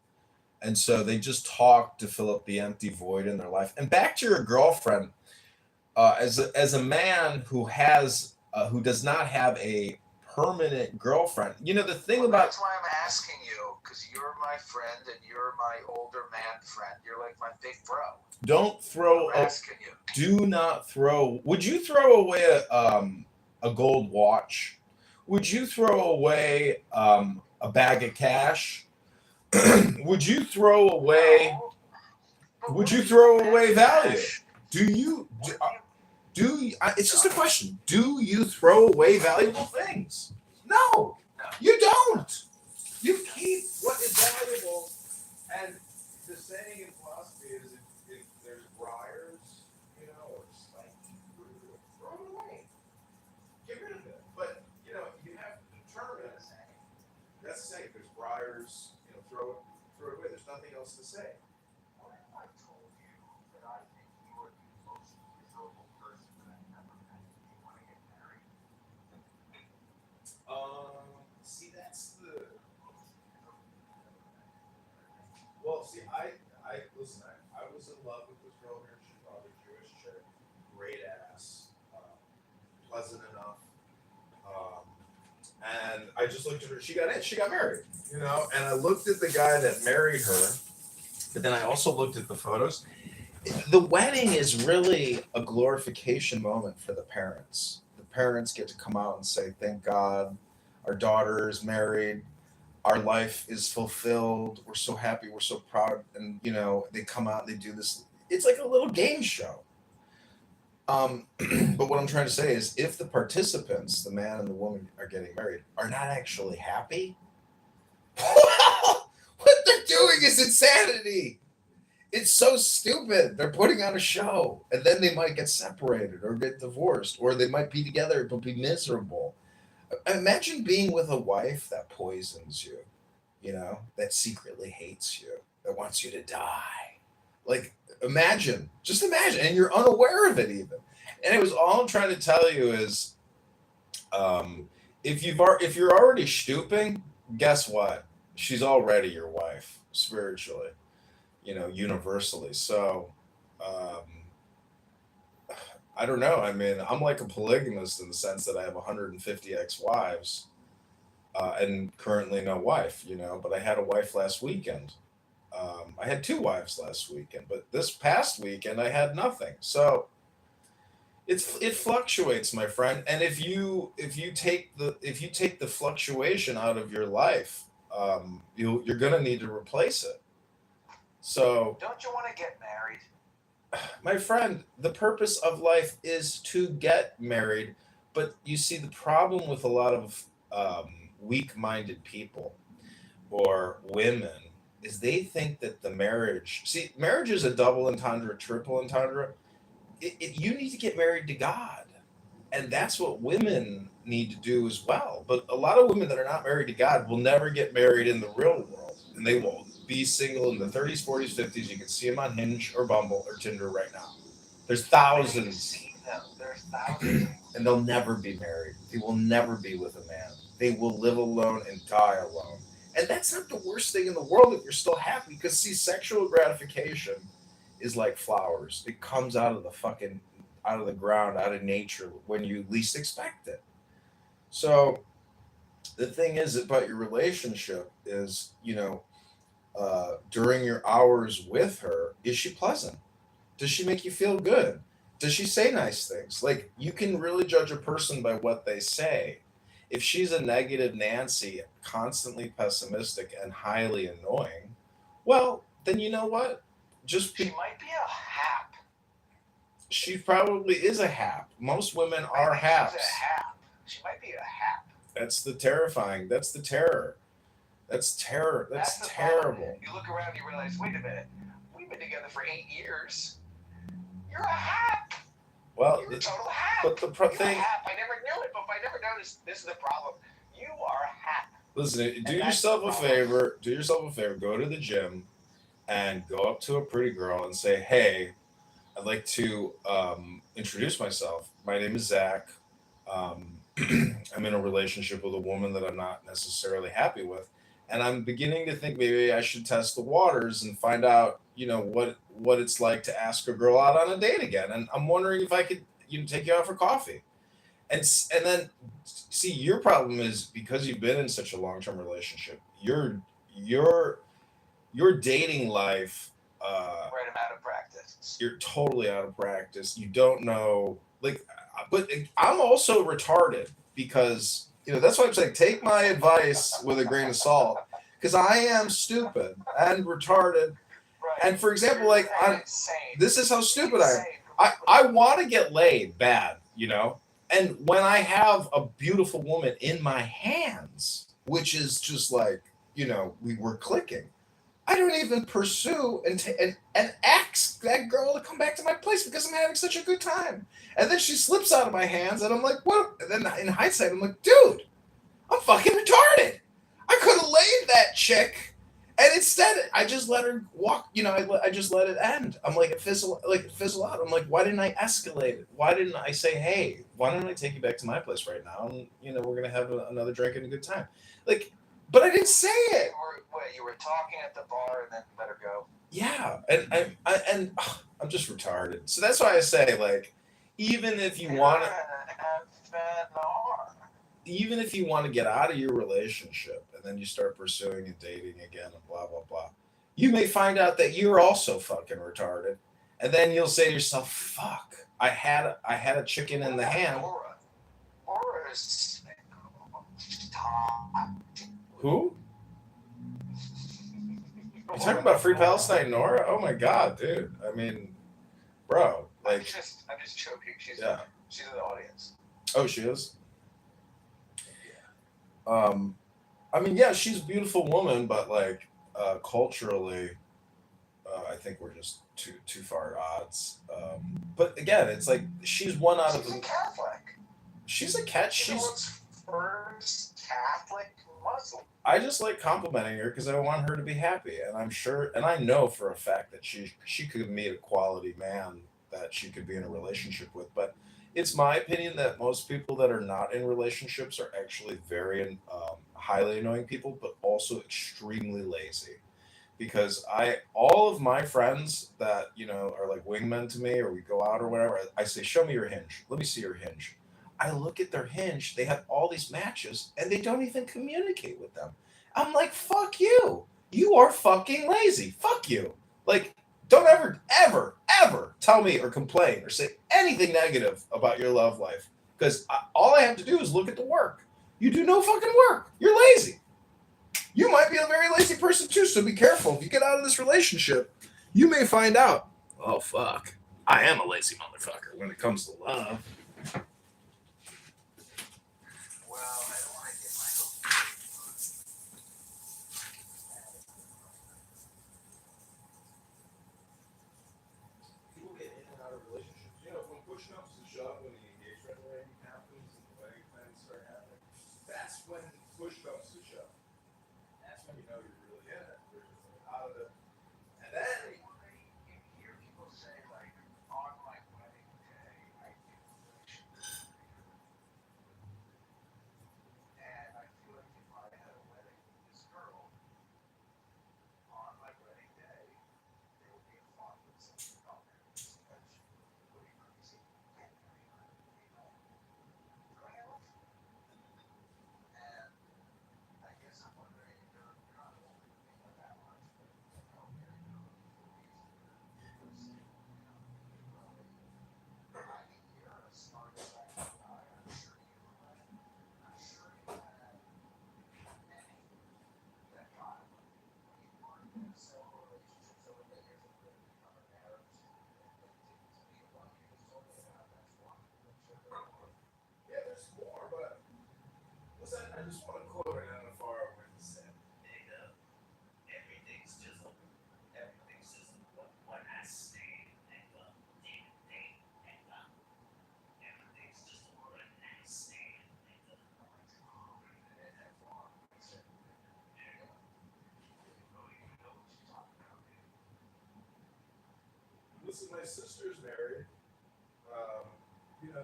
[SPEAKER 18] And so they just talk to fill up the empty void in their life. And back to your girlfriend, as a man who does not have a permanent girlfriend, the thing about
[SPEAKER 17] That's why I'm asking you, because you're my friend and you're my older man friend. You're like my big bro.
[SPEAKER 18] don't throw.
[SPEAKER 17] I'm asking you.
[SPEAKER 18] Do not throw. Would you throw away a gold watch? Would you throw away a bag of cash? Would you throw away value? It's just a question. Do you throw away valuable things? No, you don't. You keep what is valuable. And the saying in philosophy is if there's briars, or spike, throw it away. Get rid of it. But, you have to determine. That's the saying. If there's briars, throw it away. There's nothing else to say.
[SPEAKER 9] What if I told you that I think you are the most miserable person that I've ever met? Do you want to get married?
[SPEAKER 18] See, that's the. Well, see, I listen. I was in love with this girl here in Chicago, Jewish chick, great ass, pleasant enough, and I just looked at her. She got married, and I looked at the guy that married her, but then I also looked at the photos. The wedding is really a glorification moment for the parents. The parents get to come out and say, "Thank God, our daughter is married. Our life is fulfilled. We're so happy. We're so proud." And, they come out and they do this. It's like a little game show. But what I'm trying to say is if the participants, the man and the woman are getting married, are not actually happy, what they're doing is insanity. It's so stupid. They're putting on a show, and then they might get separated or get divorced, or they might be together but be miserable. Imagine being with a wife that poisons you, that secretly hates you, that wants you to die. Like, just imagine, and you're unaware of it even. And it was all I'm trying to tell you is, if you're already stooping, guess what? She's already your wife spiritually, universally. So, I don't know. I mean, I'm like a polygamist in the sense that I have 150 ex-wives, and currently no wife, but I had a wife last weekend. I had 2 wives last weekend, but this past weekend I had nothing. So it fluctuates, my friend. And if you take the fluctuation out of your life, you're gonna need to replace it. So
[SPEAKER 9] Don't you want to get married?
[SPEAKER 18] my friend, the purpose of life is to get married, but you see the problem with a lot of weak-minded people or women is they think that marriage is a double entendre, triple entendre. You need to get married to God, and that's what women need to do as well. But a lot of women that are not married to God will never get married in the real world, and they will be single in the 30s, 40s, 50s. You can see them on Hinge or Bumble or Tinder right now. There's thousands.
[SPEAKER 9] There's thousands.
[SPEAKER 18] And they'll never be married. They will never be with a man. They will live alone and die alone. And that's not the worst thing in the world if you're still happy, because see, sexual gratification is like flowers. It comes out of the ground, out of nature when you least expect it. So the thing is about your relationship is, during your hours with her, is she pleasant? Does she make you feel good? Does she say nice things? Like, you can really judge a person by what they say. If she's a negative Nancy, constantly pessimistic and highly annoying, well, then you know what?
[SPEAKER 9] She might be a hap.
[SPEAKER 18] She probably is a hap. Most women are haps.
[SPEAKER 9] She's a hap. She might be a hap.
[SPEAKER 18] That's the terrifying. That's the terror. That's terror. That's terrible.
[SPEAKER 9] Problem. You look around and you realize, wait a minute, we've been together for 8 years. You're a hap.
[SPEAKER 18] Well,
[SPEAKER 9] you're a total hap.
[SPEAKER 18] But the
[SPEAKER 9] you're
[SPEAKER 18] thing.
[SPEAKER 9] A hap. I never knew it, but if I never noticed, this is the problem. You are a hap.
[SPEAKER 18] Listen, do yourself a favor. Do yourself a favor. Go to the gym and go up to a pretty girl and say, "Hey, I'd like to introduce myself. My name is Zach. I'm in a relationship with a woman that I'm not necessarily happy with, and I'm beginning to think maybe I should test the waters and find out, what it's like to ask a girl out on a date again. And I'm wondering if I could, take you out for coffee." And then, see, your problem is because you've been in such a long-term relationship, your dating life.
[SPEAKER 9] Right, I'm out of practice.
[SPEAKER 18] You're totally out of practice. You don't know, but I'm also retarded because, that's why I'm saying take my advice with a grain of salt, because I am stupid and retarded.
[SPEAKER 9] Right.
[SPEAKER 18] And for example, this is how stupid I am. I want to get laid bad, you know? And when I have a beautiful woman in my hands, which is just like, you know, we were clicking, I don't even pursue and ask that girl to come back to my place because I'm having such a good time. And then she slips out of my hands, and I'm like, what? And then in hindsight, I'm like, dude, I'm fucking retarded. I could have laid that chick, and instead I just let her walk. You know, I just let it end. I'm like, it fizzle out. I'm like, why didn't I escalate it? Why didn't I say, hey, why don't I take you back to my place right now, and you know, we're gonna have another drink and a good time. Like, but I didn't say it.
[SPEAKER 9] You were talking at the bar and then let her go.
[SPEAKER 18] Yeah, and I'm just retarded. So that's why I say, like, even if you want to, even if you want to get out of your relationship and then you start pursuing and dating again and blah blah blah, you may find out that you're also fucking retarded, and then you'll say to yourself, "Fuck, I had a chicken in the hand."
[SPEAKER 9] Laura is
[SPEAKER 18] Who? You talking about Free Palestine, Nora? Oh my god, dude. I mean, bro, like,
[SPEAKER 9] I'm just joking. She's
[SPEAKER 18] yeah.
[SPEAKER 9] She's in the audience.
[SPEAKER 18] Oh, she is. I mean, yeah, she's a beautiful woman, but like, culturally, I think we're just too far at odds. But again, it's like she's one out of
[SPEAKER 9] She's
[SPEAKER 18] the.
[SPEAKER 9] a Catholic.
[SPEAKER 18] She's a cat.
[SPEAKER 9] She's the world's first Catholic Muslim.
[SPEAKER 18] I just like complimenting her because I want her to be happy, and I'm sure, and I know for a fact that she could meet a quality man that she could be in a relationship with. But it's my opinion that most people that are not in relationships are actually very highly annoying people, but also extremely lazy. Because all of my friends that you know are like wingmen to me, or we go out or whatever, I say, show me your hinge. Let me see your hinge. I look at their hinge. They have all these matches, and they don't even communicate with them. I'm like, fuck you. You are fucking lazy. Fuck you. Like, don't ever tell me or complain or say anything negative about your love life. Because all I have to do is look at the work. You do no fucking work. You're lazy. You might be a very lazy person too, so be careful. If you get out of this relationship, you may find out, oh, fuck, I am a lazy motherfucker when it comes to love. People get in and out of relationships. You know, when push comes to shove, when the engagement ring happens and the wedding plans start happening, that's when push comes to shove. That's when you know you're really in it. You're just like out of it. And then
[SPEAKER 9] You hear people say, like, on my wedding day, I do relationships. And I feel like if I had a wedding with this girl, on my wedding day, there would be a thought that says, oh, man, this is crazy. Get married on your day. Go ahead. And I guess I'm wondering if you're not holding me that much, but you know, married for a reason. I mean, you're a smart guy. I'm sure you had many that got when you weren't in several relationships over the years and then become a marriage and then to be the one you just told me about. That's one.
[SPEAKER 18] yeah, there's more, but listen, I just want to quote it on the far where he said, nigga, everything's just one I stand, nigga. Nigga. Everything's just a one I stand, nigga. Listen, my sister's married. You know,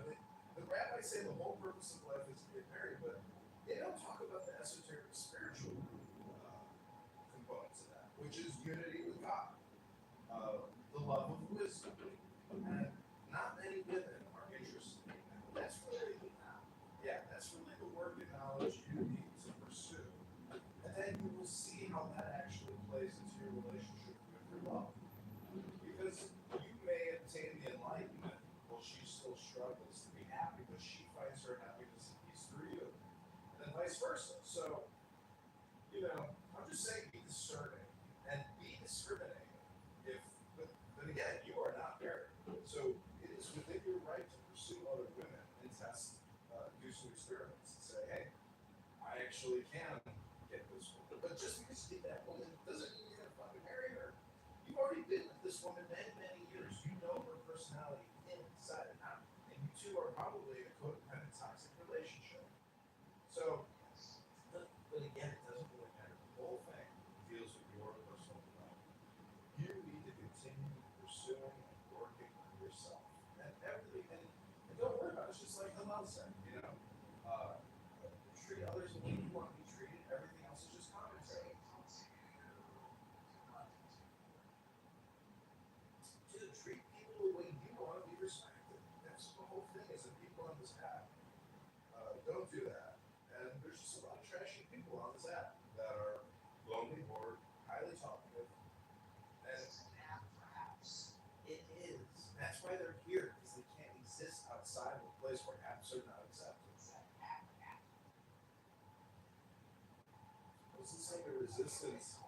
[SPEAKER 18] the rabbis say the whole purpose of life is to get married, but they don't talk about the esoteric spiritual components of that, which is unity with God, the love of wisdom. And not many women are interested in that. That's really that's really the work and knowledge you need to pursue. And then you will see how that actually plays into your relationship with your love. Because you may obtain the enlightenment while she still struggles to be happy, but she finds her happiness and peace through you. And then vice versa. So, you know, I'm just saying be discerning and be discriminating. But again, you are not married. So it actually can get this woman. But just because you get that woman doesn't mean you're gonna fucking marry her. You've already been with this woman many years. You know her personality inside and out. And you two are probably in a codependent toxic relationship. So, but again, it doesn't really matter. The whole thing deals with your personal development. You need to continue pursuing and working on yourself. And everything, and don't worry about it. It's just like Halal said, treat others the way you want to be treated. Everything else is just commentary. Dude, treat people the way you want to be respected. That's the whole thing. Is that people on this app don't do that, and there's just a lot of trashy people on this app that are lonely, bored, highly talkative. And perhaps it is. That's why they're here, because they can't exist outside of a place where apps are not accepted. What's this like a resistance?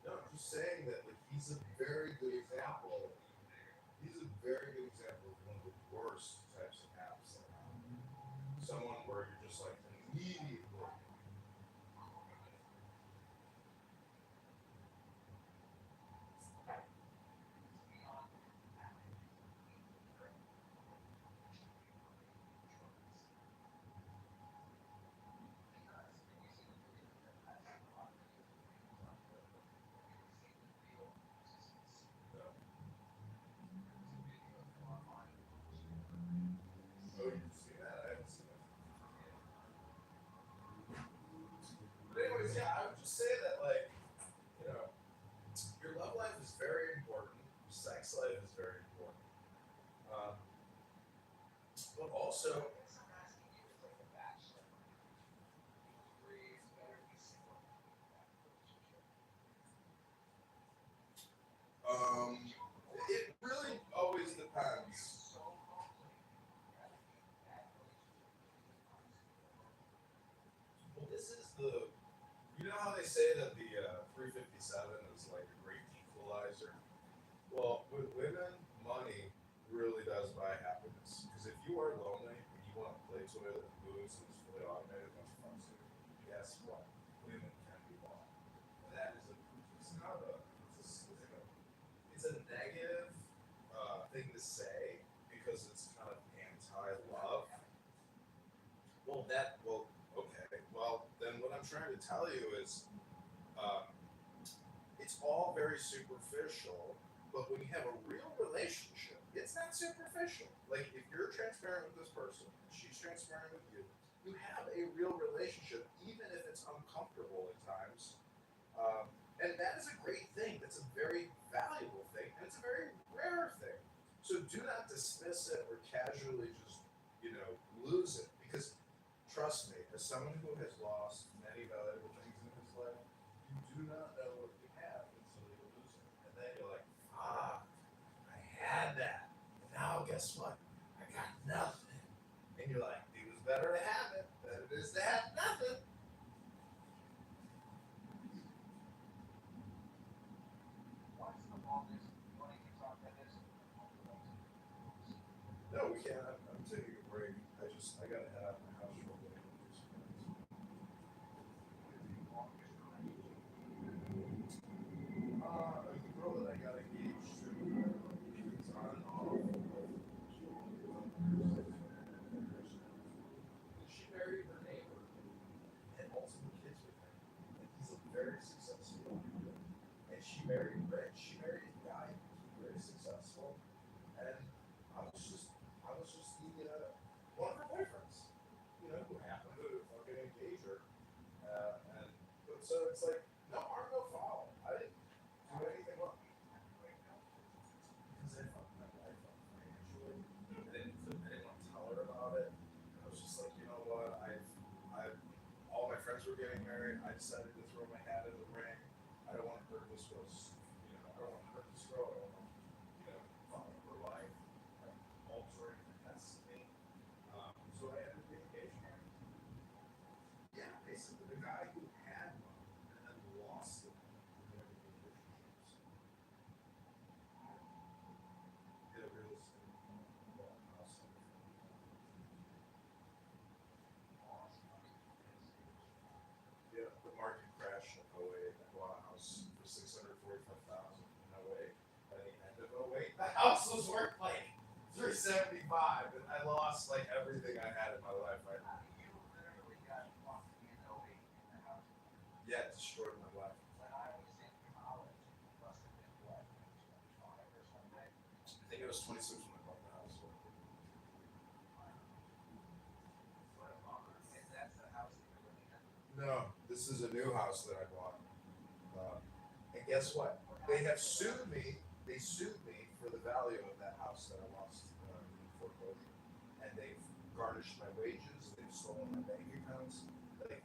[SPEAKER 18] No, I'm just saying that like he's a very good example. He's a very good example of one of the worst types of apps. Someone where you're just like immediately. Oh, you've seen that? I haven't seen that. But anyways, yeah, I would just say that like, your love life is very important. Your sex life is very important. But also, it really always depends. Well, this is the, you know how they say that the 357 is like a great equalizer? Well, with women, money really does buy happiness. Because if you are lonely and you want to play toilet and booze and it's fully automated, much fun too. Guess what? Women can be bought. And that is it's not a, it's a negative thing to say because it's kind of anti-love. Well, okay. Well, then what I'm trying to tell you is it's all very superficial, but when you have a real relationship, it's not superficial. Like, if you're transparent with this person, and she's transparent with you, you have a real relationship, even if it's uncomfortable at times. And that is a great thing. That's a very valuable thing, and it's a very rare thing. So do not dismiss it or casually just, lose it. Because trust me, as someone who has lost many valuable things in his life, you do not know what you have until you lose it. And then you're like, fuck, I had that. And now guess what? I got nothing. And you're like, it was better to have it than it is to have nothing.
[SPEAKER 9] What's the longest you want to keep talking about this?
[SPEAKER 18] No, we can't. I'm taking a break. I gotta head out of my house real quick. The girl that I got engaged to is on and off. And she married her neighbor and had multiple kids with him. And he's a very successful man. And she married rich. She married a guy who's very successful. And I was just the one of her boyfriends, who happened to fucking engage her. But so it's like, no harm, no foul. I didn't do anything wrong. Because I fucked my wife up financially. I didn't want to tell her about it. I was just like, you know what? All my friends were getting married. I decided to throw my hat in the ring. I don't want to hurt this girl. I don't want to hurt this girl. I don't want to, fuck up her life, altering her destiny. So I ended the engagement. house was worth like $375, and I lost like everything I had in my life. Right?
[SPEAKER 9] You literally got fucking in 08 in the house.
[SPEAKER 18] Yeah, it destroyed my life.
[SPEAKER 9] When I was in college, it must have been what, 25 or something?
[SPEAKER 18] I think it was 26 when I bought the house.
[SPEAKER 9] And that's the house that you're living in?
[SPEAKER 18] No, this is a new house that I bought. And guess what? They have sued me. They sued me for the value of that house that I lost in foreclosure. And they've garnished my wages. They've stolen my bank accounts. Like,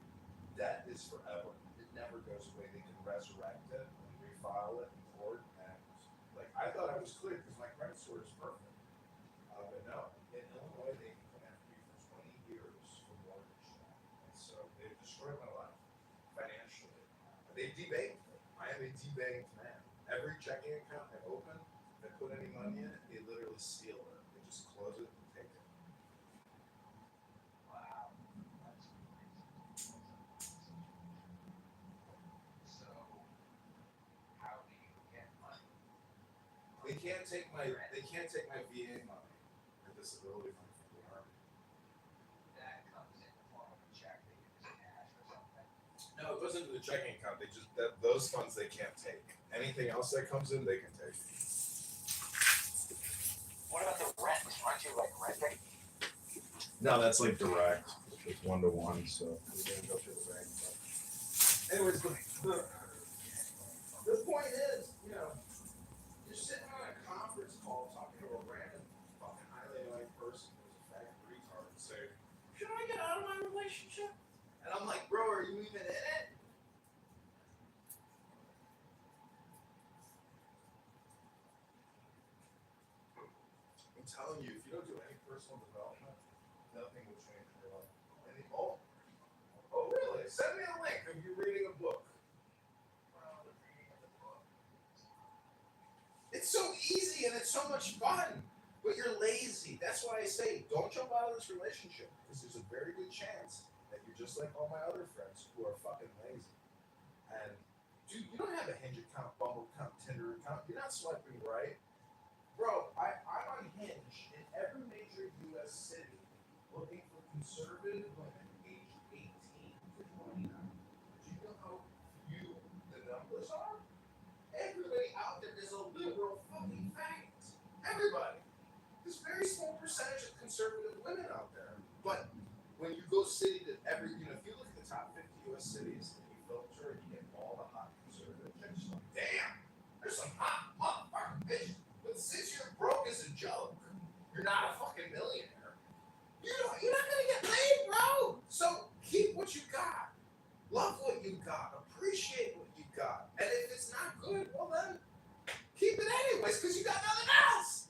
[SPEAKER 18] that is forever. It never goes away. They can resurrect it and refile it in court. And like, I thought I was clear because my credit score is perfect. But no, in Illinois, they can come after you for 20 years for mortgage debt. And so they've destroyed my life financially. They debanked me. I am a debanked man. Every checking account I open, if I put any money in it, they literally steal it. They just close it and take it.
[SPEAKER 9] Wow, that's crazy. So, how do you get money?
[SPEAKER 18] They can't take my VA money or disability money from the army.
[SPEAKER 9] That comes in the form of a check that you just cash or something.
[SPEAKER 18] No, it goes into the checking account. They just those funds they can't take. Anything else that comes in, they can take.
[SPEAKER 9] What about the rent? Aren't you like renting?
[SPEAKER 18] No, that's like direct. It's 1-to-1, so we didn't go through the bank. But anyways, the point is, you know, you're sitting on a conference call talking to a random fucking highly annoying person who's a fat retard and say, "Should I get out of my relationship?" And I'm like, "Bro, are you even in it?" I'm telling you, if you don't do any personal development, nothing will change in your life. And oh really? Send me a link of you reading a book. It's so easy and it's so much fun, but you're lazy. That's why I say don't jump out of this relationship because there's a very good chance that you're just like all my other friends who are fucking lazy. And dude, you don't have a Hinge account, Bumble account, Tinder account. You're not swiping right. Bro, I'm on Hinge in every major U.S. city looking for conservative women aged 18 to 29. Do you know how few the numbers are? Everybody out there is a liberal fucking faggot. Everybody. There's a very small percentage of conservative women out there. But when you go city to every, you know, if you look at the top 50 U.S. cities and you filter and you get all the hot conservative chicks, you're like, damn, there's some hot motherfucking bitches. But since you're broke as a joke, you're not a fucking millionaire. You're not gonna get laid, bro. So keep what you got. Love what you got. Appreciate what you got. And if it's not good, well then keep it anyways, because you got nothing else.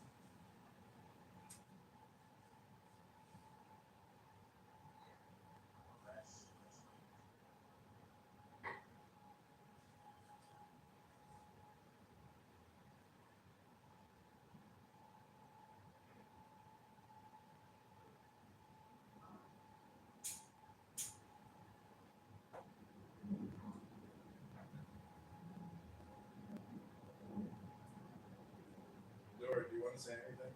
[SPEAKER 18] Laura, do you want to say anything?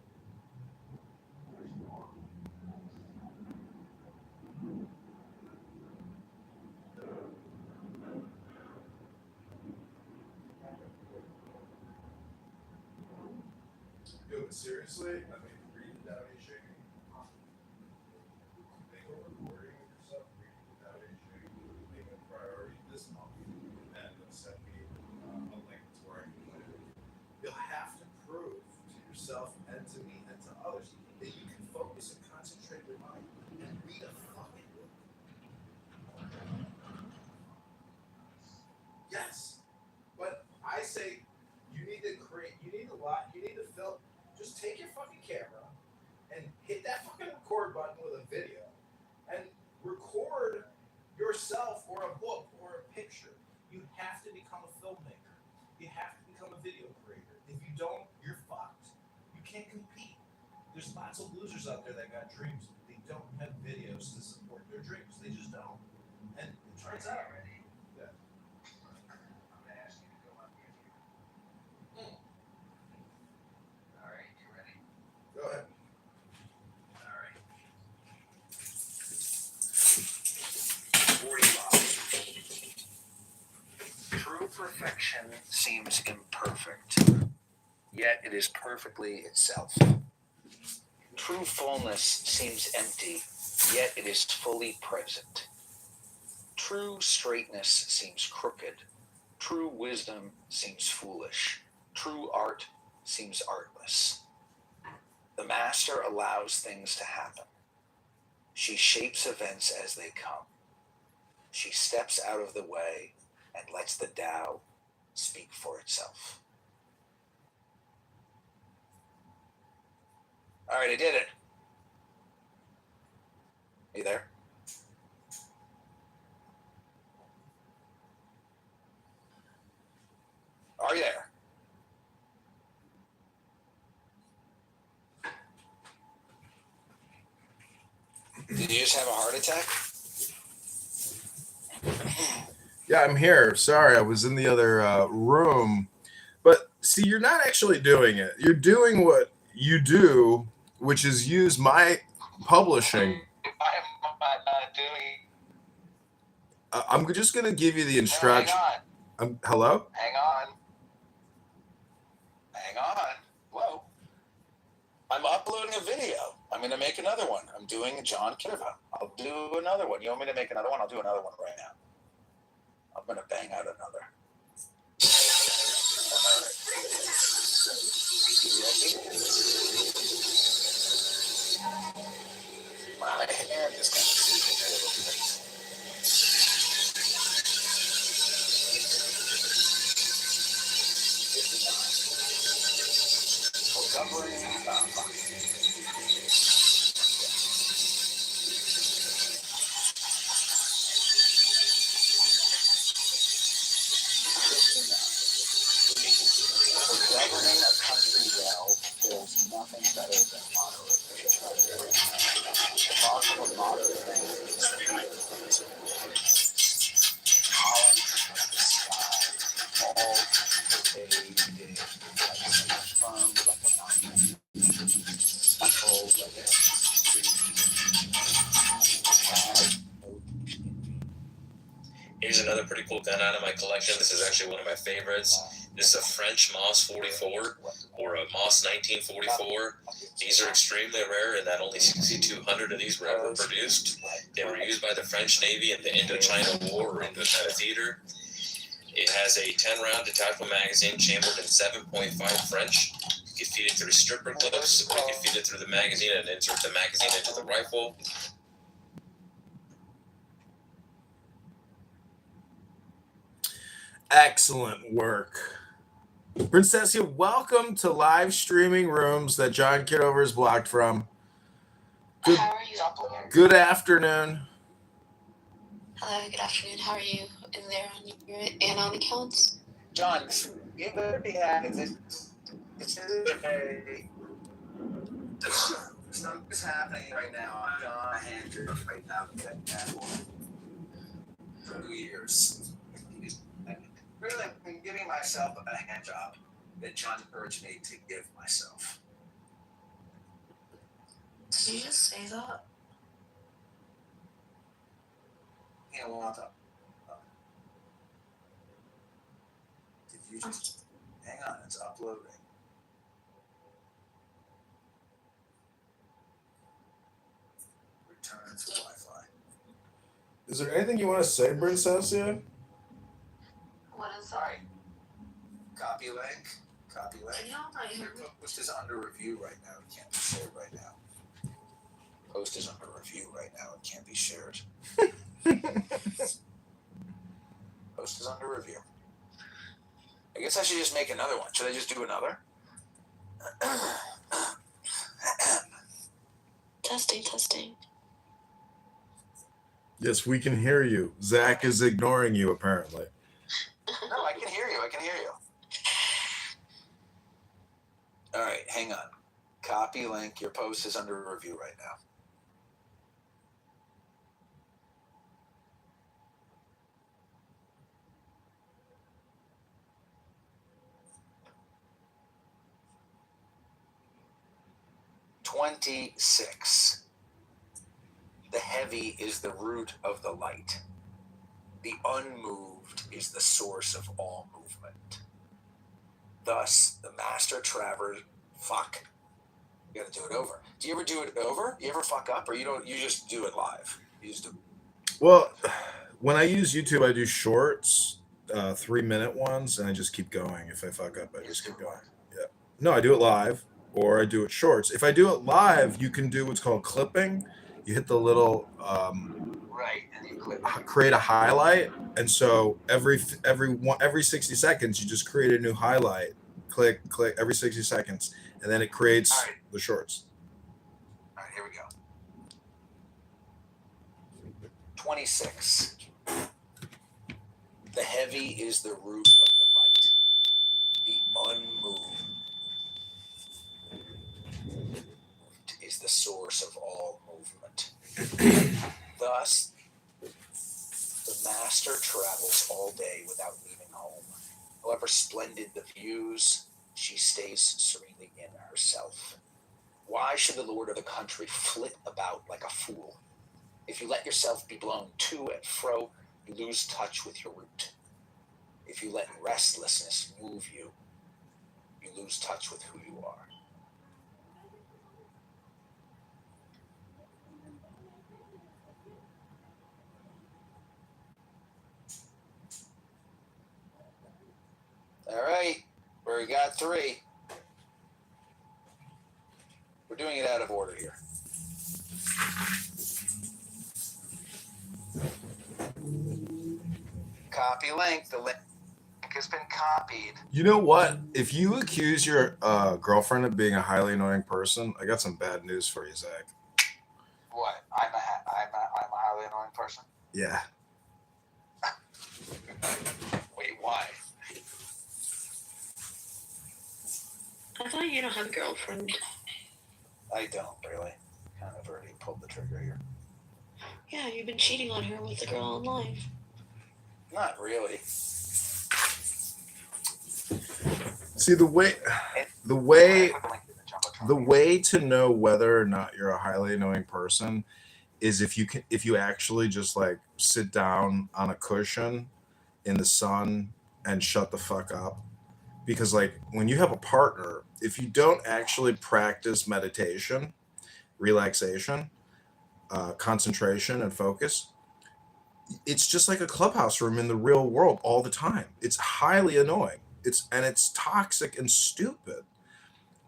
[SPEAKER 18] Yo, but seriously, I mean, read without a shaking. Make a recording of yourself reading without a shaking. Make a priority this month, and send me a link to where I can play it. You'll have to prove to yourself and to me and to others that you can focus and concentrate your mind and read a fucking book. Yes, but I say you need to film. Just take your fucking camera and hit that fucking record button with a video and record yourself or a book or a picture. You have to become a filmmaker. You have to become a video creator. If you don't, you're fucked. You can't compete. There's lots of losers out there that got dreams, but they don't have videos to support their dreams. They just don't. And it turns out. Yeah.
[SPEAKER 9] I'm gonna ask you to go on YouTube. All right.
[SPEAKER 6] perfection seems imperfect, yet it is perfectly itself. True fullness seems empty, yet it is fully present. True straightness seems crooked. True wisdom seems foolish. True art seems artless. The master allows things to happen. She shapes events as they come. She steps out of the way and lets the Tao speak for itself. All right, I did it. Are you there? Are you there? Did you just have a heart attack?
[SPEAKER 18] Yeah, I'm here. Sorry, I was in the other room. But see, you're not actually doing it. You're doing what you do, which is use my publishing. I'm just going to give you the instruction. Hello?
[SPEAKER 6] Hang on. Hang on. Whoa. I'm uploading a video. I'm going to make another one. I'm doing John Kitover. I'll do another one. You want me to make another one? I'll do another one right now. I'm going to bang out another. All right. My hand is kind of shaking a little bit. Governing a country well, there's nothing better than moderation. The mark of a moderate man is columns of the sky, all pervaded, firm like a mountain, supple like a
[SPEAKER 13] Here's another pretty cool gun out of my collection. This is actually one of my favorites. This is a French Moss 44 or a Moss 1944. These are extremely rare in that only 6,200 of these were ever produced. They were used by the French Navy in the Indochina War or Indochina Theater. It has a 10-round detachable magazine chambered in 7.5 French. You can feed it through stripper clips, or you can feed it through the magazine and insert the magazine into the rifle.
[SPEAKER 18] Excellent work. Princessia, welcome to live streaming rooms that John Kitover is blocked from. Good,
[SPEAKER 23] How are you?
[SPEAKER 18] good afternoon.
[SPEAKER 23] Hello, good afternoon. How are you in there on your Anon accounts?
[SPEAKER 6] John, you better be happy. This is a something is happening right now. I'm on a hand job right now. For 2 years. Really, I'm giving myself a hand job that John encouraged me to give myself.
[SPEAKER 23] Did you just say that?
[SPEAKER 6] Yeah, well, did you just hang on? It's uploading. Return to Wi-Fi.
[SPEAKER 18] Is there anything you want to say, Princessia?
[SPEAKER 23] What is that?
[SPEAKER 6] Copy link. Copy link.
[SPEAKER 23] Can y'all not hear me?
[SPEAKER 6] Post is under review right now. It can't be shared right now. Post is under review right now. It can't be shared. Post is under review. I guess I should just make another one. Should I just do another?
[SPEAKER 23] Testing.
[SPEAKER 18] Yes, we can hear you. Zach is ignoring you, apparently.
[SPEAKER 6] No, I can hear you. All right, hang on. Copy link. Your post is under review right now. "26. The heavy is the root of the light. The unmoved unmoved is the source of all movement. Thus, the master traveler, fuck, you gotta do it over. Do you ever do it over? You ever fuck up, or you don't? You just do it live. You just do.
[SPEAKER 18] Well, when I use YouTube, I do shorts, 3-minute ones, and I just keep going. If I fuck up, I just keep going. Yeah. No, I do it live, or I do it shorts. If I do it live, you can do what's called clipping. You hit the little
[SPEAKER 6] Right, and you click.
[SPEAKER 18] create a highlight, and so every 60 seconds, you just create a new highlight. Click every 60 seconds, and then it creates the shorts.
[SPEAKER 6] All right, here we go. 26. The heavy is the root of the light. The unmoved is the source of all movement. Thus, the master travels all day without leaving home. However splendid the views, she stays serenely in herself. Why should the lord of the country flit about like a fool? If you let yourself be blown to and fro, you lose touch with your root. If you let restlessness move you, you lose touch with who you are. All right, we got 3. We're doing it out of order here. Copy link. The link has been copied.
[SPEAKER 18] You know what? If you accuse your girlfriend of being a highly annoying person, I got some bad news for you, Zach.
[SPEAKER 6] What? I'm a highly annoying person.
[SPEAKER 18] Yeah.
[SPEAKER 6] Wait, why?
[SPEAKER 23] I thought you don't have a girlfriend.
[SPEAKER 6] I don't really. Kind of already pulled the trigger here.
[SPEAKER 23] Yeah, you've been cheating on her with a girl online.
[SPEAKER 6] Not really.
[SPEAKER 18] See, the way to know whether or not you're a highly annoying person is if you actually just like sit down on a cushion in the sun and shut the fuck up. Because like when you have a partner, if you don't actually practice meditation, relaxation, concentration, and focus, it's just like a clubhouse room in the real world all the time. It's highly annoying. It's toxic and stupid.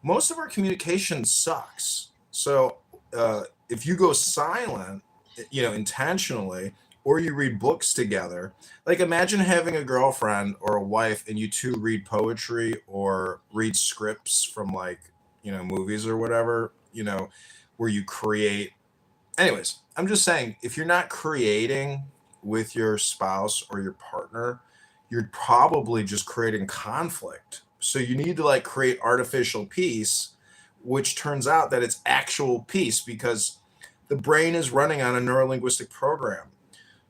[SPEAKER 18] Most of our communication sucks. So if you go silent, intentionally, or you read books together, like imagine having a girlfriend or a wife and you two read poetry or read scripts from movies or whatever, where you create. Anyways, I'm just saying, if you're not creating with your spouse or your partner, you're probably just creating conflict. So you need to create artificial peace, which turns out that it's actual peace because the brain is running on a neurolinguistic program.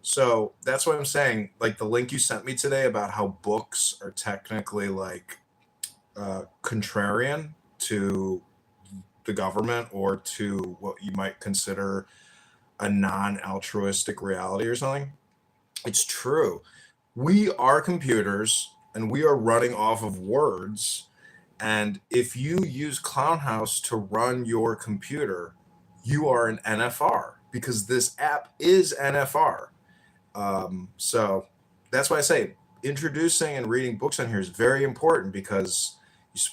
[SPEAKER 18] So that's what I'm saying. Like the link you sent me today about how books are technically contrarian to the government or to what you might consider a non-altruistic reality or something. It's true. We are computers and we are running off of words. And if you use Clownhouse to run your computer, you are an NFR because this app is NFR. So that's why I say introducing and reading books on here is very important because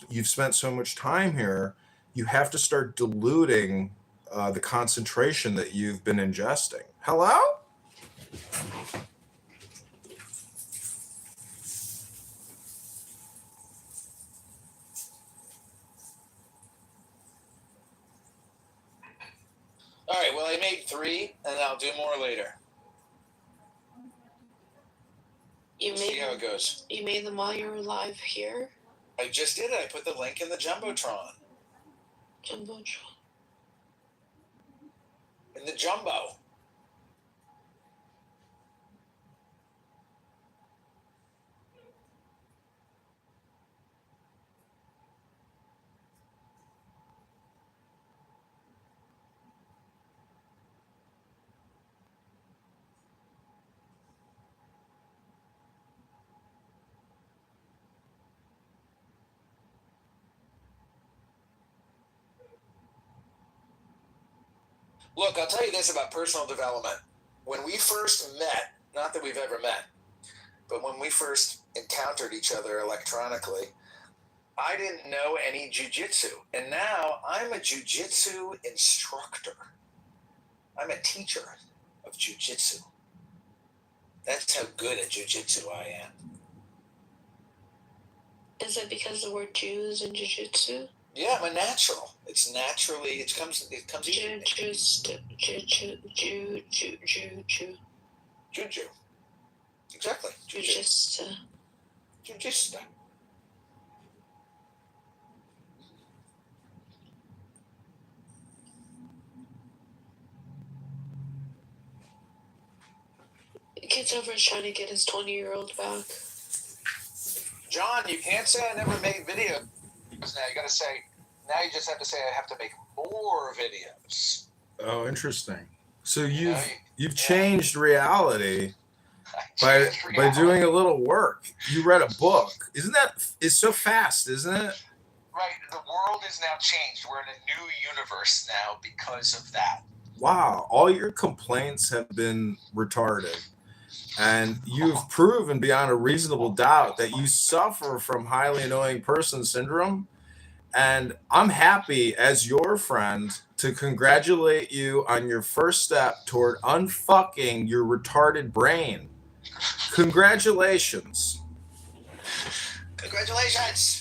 [SPEAKER 18] you've spent so much time here. You have to start diluting the concentration that you've been ingesting. Hello?
[SPEAKER 6] All right, well, I made 3, and I'll do more later. See how it goes.
[SPEAKER 23] You made them while you were live here?
[SPEAKER 6] I just did it. I put the link in the Jumbotron.
[SPEAKER 23] Jumbotron.
[SPEAKER 6] In the Jumbo. Look, I'll tell you this about personal development. When we first met, not that we've ever met, but when we first encountered each other electronically, I didn't know any jujitsu. And now I'm a jujitsu instructor. I'm a teacher of jujitsu. That's how good at jujitsu I am.
[SPEAKER 23] Is it because the word Jew is in jujitsu?
[SPEAKER 6] Yeah, I'm a natural. It's naturally, it comes easy. Juju. Exactly.
[SPEAKER 23] Jujitsu.
[SPEAKER 6] Jujitsu.
[SPEAKER 23] Kitover is trying to get his 20-year-old back.
[SPEAKER 6] John, you can't say I never made videos. Now you got to say, now you just have to say I have to make more videos.
[SPEAKER 18] Oh, interesting. So you've changed reality by doing a little work. You read a book. It's so fast, isn't it?
[SPEAKER 6] Right. The world is now changed. We're in a new universe now because of that.
[SPEAKER 18] Wow. All your complaints have been retarded. And you've proven beyond a reasonable doubt that you suffer from highly annoying person syndrome. And I'm happy as your friend to congratulate you on your first step toward unfucking your retarded brain. Congratulations.
[SPEAKER 6] Congratulations.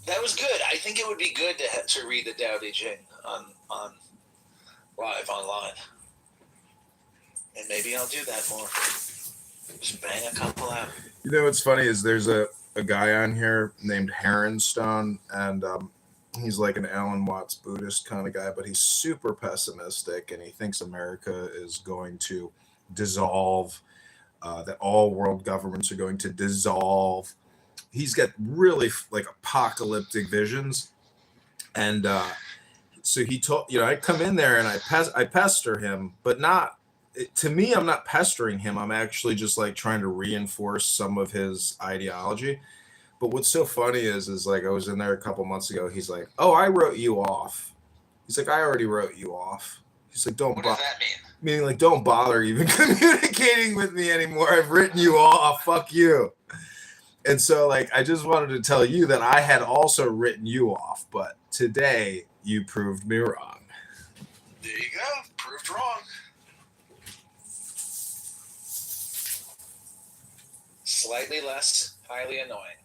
[SPEAKER 6] That was good. I think it would be good to read the Tao Te Ching on live online. And maybe I'll do that more. Just bang a couple out.
[SPEAKER 18] You know what's funny is there's a guy on here named Heronstone, and he's like an Alan Watts Buddhist kind of guy, but he's super pessimistic, and he thinks America is going to dissolve, that all world governments are going to dissolve. He's got really like apocalyptic visions, and so he told, I come in there and I pester him, but not. To me, I'm not pestering him. I'm actually just like trying to reinforce some of his ideology. But what's so funny is like I was in there a couple months ago. He's like, "Oh, I wrote you off." He's like, "I already wrote you off." He's like, "Don't."
[SPEAKER 6] What does that mean?
[SPEAKER 18] Meaning, like, don't bother even communicating with me anymore. I've written you off. Fuck you. And so, like, I just wanted to tell you that I had also written you off, but today you proved me wrong.
[SPEAKER 6] There you go. Proved wrong. Slightly less highly annoying.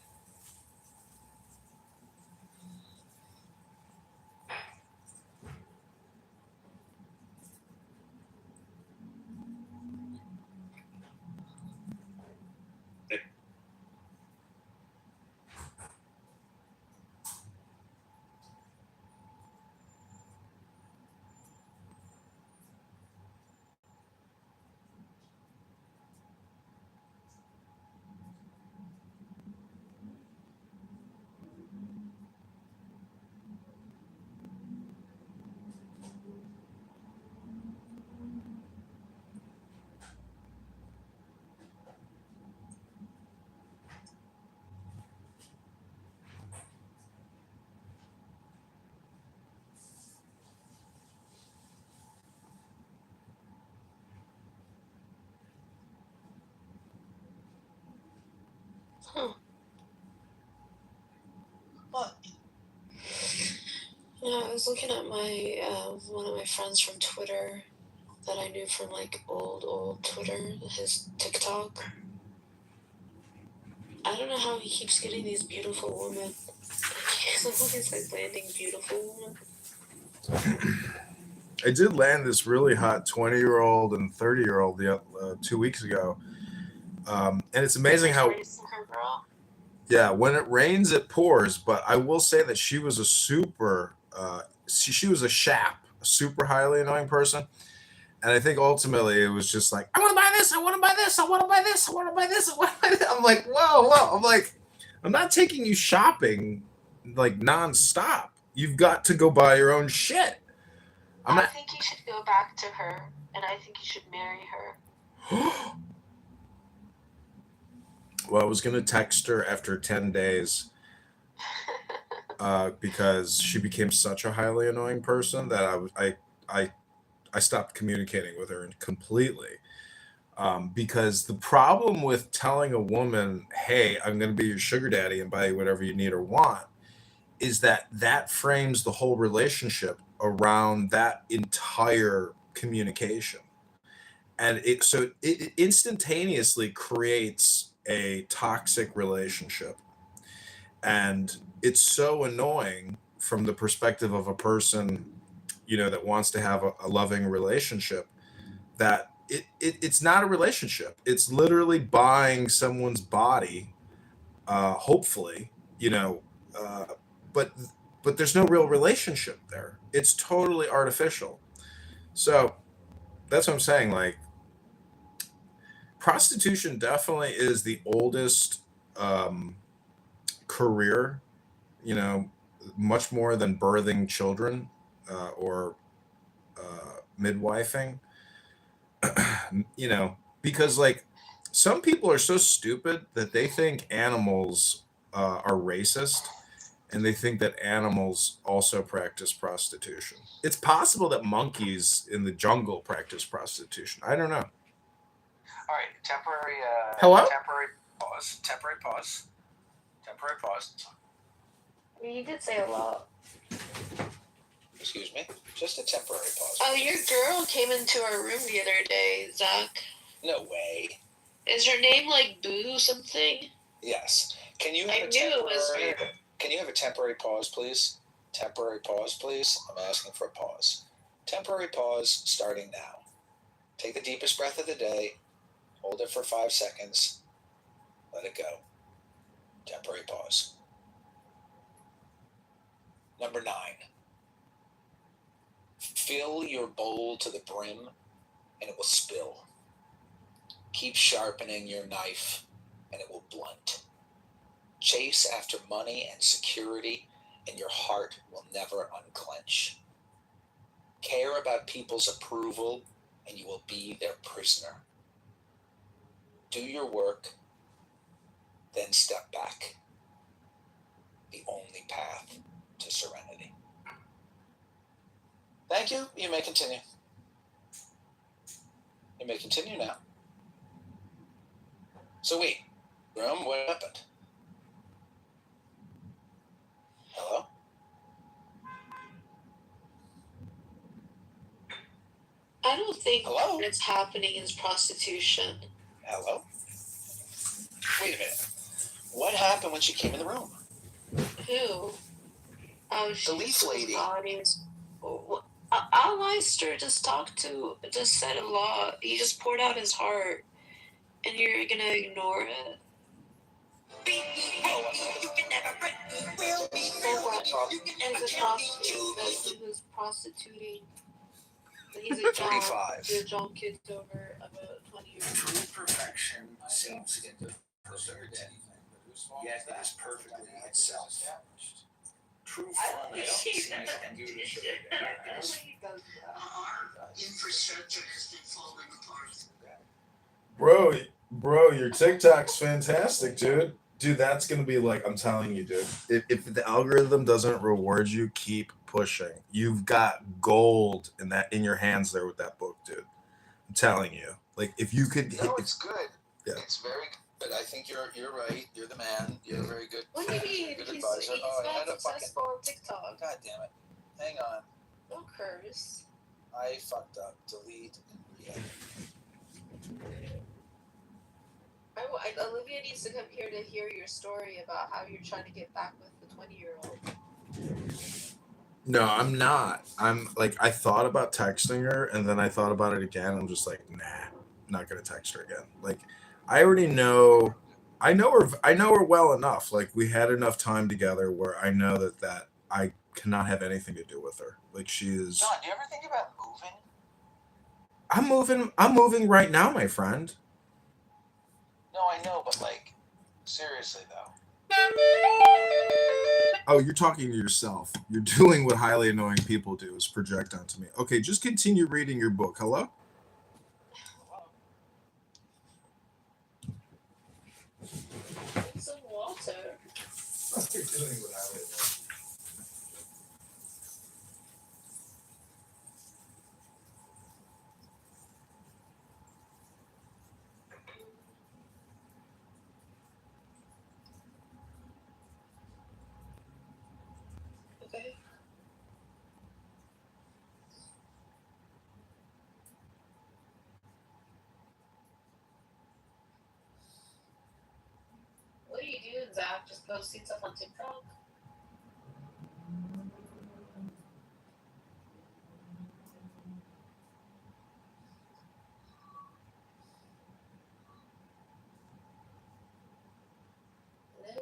[SPEAKER 23] What? Yeah, I was looking at my one of my friends from Twitter that I knew from like old Twitter, his TikTok. I don't know how he keeps getting these beautiful women. He's always like landing beautiful women.
[SPEAKER 18] I did land this really hot 20-year-old and 30-year-old 2 weeks ago. And it's amazing how, yeah, when it rains, it pours. But I will say that she was a super, she was a super highly annoying person. And I think ultimately it was just like, I want to buy this, I want to buy this, I want to buy this, I want to buy this, I want to buy this. I'm like, whoa. I'm like, I'm not taking you shopping like nonstop. You've got to go buy your own shit.
[SPEAKER 23] I think you should go back to her, and I think you should marry her.
[SPEAKER 18] Well, I was going to text her after 10 days. because she became such a highly annoying person that I stopped communicating with her completely. Because the problem with telling a woman, "Hey, I'm going to be your sugar daddy and buy you whatever you need or want," is that that frames the whole relationship around that entire communication, and it instantaneously creates a toxic relationship, and it's so annoying from the perspective of a person, that wants to have a loving relationship, that it's not a relationship. It's literally buying someone's body, hopefully, uh, but but there's no real relationship there. It's totally artificial. So that's what I'm saying. Like, prostitution definitely is the oldest um, career, you know, much more than birthing children, or midwifing. Because like some people are so stupid that they think animals are racist, and they think that animals also practice prostitution. It's possible that monkeys in the jungle practice prostitution. I don't know.
[SPEAKER 6] All right, temporary.
[SPEAKER 18] Hello?
[SPEAKER 6] Temporary pause. Temporary pause. Temporary pause.
[SPEAKER 23] You did say a lot.
[SPEAKER 6] Excuse me. Just a temporary pause.
[SPEAKER 23] Oh, your girl came into our room the other day, Zach.
[SPEAKER 6] No way.
[SPEAKER 23] Is her name like Boo something?
[SPEAKER 6] Yes. Can you have
[SPEAKER 23] I
[SPEAKER 6] a
[SPEAKER 23] knew it was
[SPEAKER 6] temporary?
[SPEAKER 23] her.
[SPEAKER 6] Can you have a temporary pause, please? Temporary pause, please. I'm asking for a pause. Temporary pause starting now. Take the deepest breath of the day. Hold it for 5 seconds. Let it go. Temporary pause. Number 9. Fill your bowl to the brim and it will spill. Keep sharpening your knife and it will blunt. Chase after money and security and your heart will never unclench. Care about people's approval and you will be their prisoner. Do your work, then step back. The only path to serenity. Thank you. You may continue. You may continue now. So wait, Rome, what happened? Hello?
[SPEAKER 23] I don't think
[SPEAKER 6] Hello?
[SPEAKER 23] what's happening is prostitution.
[SPEAKER 6] Hello? Wait a minute. What happened when she came in the room?
[SPEAKER 23] Who? Oh, she's
[SPEAKER 6] The leaf lady.
[SPEAKER 23] bodies. Al Leister just said a lot. He just poured out his heart, and you're gonna ignore it. So what? He's a prostitute. He was prostituting. He's a John.
[SPEAKER 6] 45.
[SPEAKER 23] He's a John Kitover about 20 years old.
[SPEAKER 6] True perfection seems imperfect, yet it is perfectly itself. True fullness seems
[SPEAKER 17] Infrastructure has been falling apart.
[SPEAKER 18] Bro, your TikTok's fantastic, dude. Dude, that's gonna be like, I'm telling you, dude. If the algorithm doesn't reward you, keep pushing. You've got gold in your hands there with that book, dude. I'm telling you. Like, if you could.
[SPEAKER 6] No, it's good.
[SPEAKER 18] Yeah.
[SPEAKER 6] It's very good. I think you're right. You're the man. You're a very good.
[SPEAKER 23] What do you mean?
[SPEAKER 6] Good
[SPEAKER 23] He's
[SPEAKER 6] advisor. I had
[SPEAKER 23] not
[SPEAKER 6] a fucking.
[SPEAKER 23] successful on TikTok.
[SPEAKER 6] God damn it! Hang on.
[SPEAKER 23] Don't curse.
[SPEAKER 6] I fucked up. Delete and re-edit.
[SPEAKER 23] Olivia needs to come here to hear your story about how you're trying to get back with the 20-year-old.
[SPEAKER 18] No, I'm not. I'm like, I thought about texting her, and then I thought about it again. I'm just like, nah, I'm not gonna text her again. Like, I already know. I know her well enough. Like, we had enough time together where I know that I cannot have anything to do with her. Like, she is.
[SPEAKER 6] John, do you ever think about moving?
[SPEAKER 18] I'm moving right now, my friend.
[SPEAKER 6] No, I know, but like, seriously though.
[SPEAKER 18] Oh, you're talking to yourself. You're doing what highly annoying people do, is project onto me. Okay, just continue reading your book. Hello?
[SPEAKER 23] Some water.
[SPEAKER 18] You're doing what highly annoying people do.
[SPEAKER 23] Zach just posting stuff on TikTok? Hello?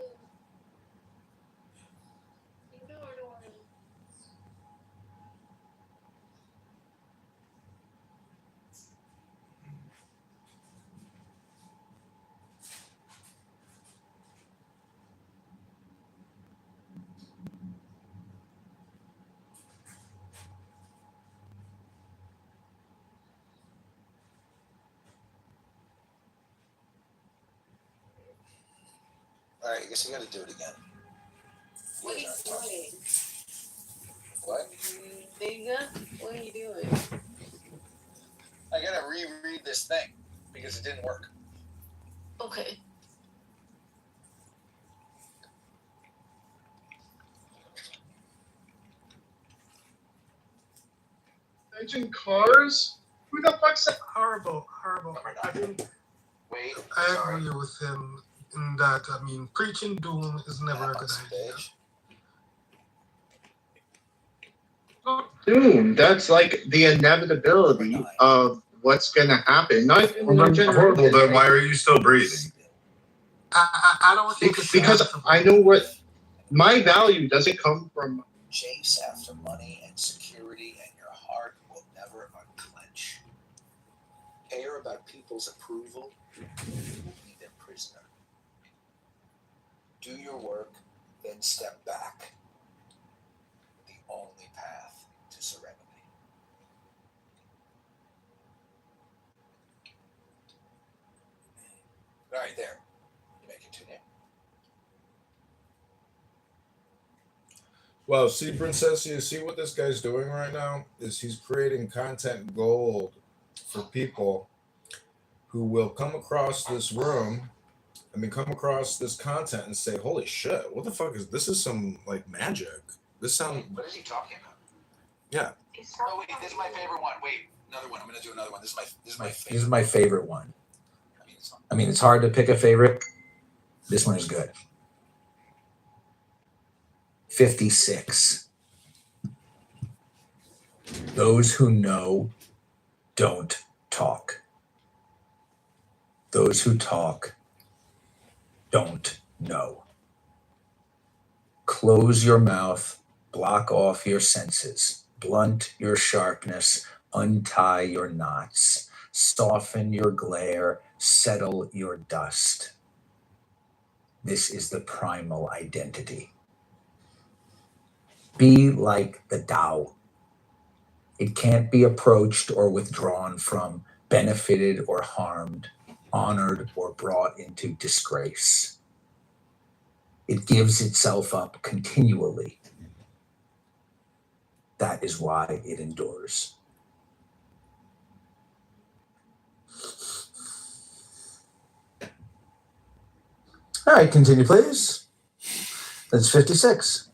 [SPEAKER 23] Ignore Dory.
[SPEAKER 6] All right, I guess I got to do it again.
[SPEAKER 23] What are you doing?
[SPEAKER 6] What?
[SPEAKER 23] Nigga, what are you doing?
[SPEAKER 6] I got to reread this thing because it didn't work.
[SPEAKER 23] Okay.
[SPEAKER 20] Mention cars? Who the fuck's that?
[SPEAKER 2] Horrible. I mean,
[SPEAKER 6] Wait,
[SPEAKER 2] I agree with him in that. I mean, preaching doom is never a good idea.
[SPEAKER 20] Doom. That's like the inevitability of what's going to happen. Not even in our generation.
[SPEAKER 5] Then why are you still breathing?
[SPEAKER 2] I don't think it's
[SPEAKER 20] because I know what my value doesn't come from.
[SPEAKER 6] Chase after money and security, and your heart will never unclench. Care about people's approval, you will be their prisoner. Do your work, then step back. The only path to serenity. All right, there. You may continue.
[SPEAKER 18] Well, see, Princess, you see what this guy's doing right now is he's creating content gold for people who will come across this room. I mean, come across this content and say, "Holy shit! What the fuck is this? Is some like magic? This sound."
[SPEAKER 6] What is he talking about?
[SPEAKER 18] Yeah.
[SPEAKER 6] Oh wait, this is my favorite one. Wait, another one. I'm gonna do another one. This is my favorite one. I mean, it's hard to pick a favorite. This one is good. 56. Those who know don't talk. Those who talk don't know. Close your mouth, block off your senses, blunt your sharpness, untie your knots, soften your glare, settle your dust. This is the primal identity. Be like the Tao. It can't be approached or withdrawn from, benefited or harmed, honored or brought into disgrace. It gives itself up continually. That is why it endures. All right, continue, please. That's 56.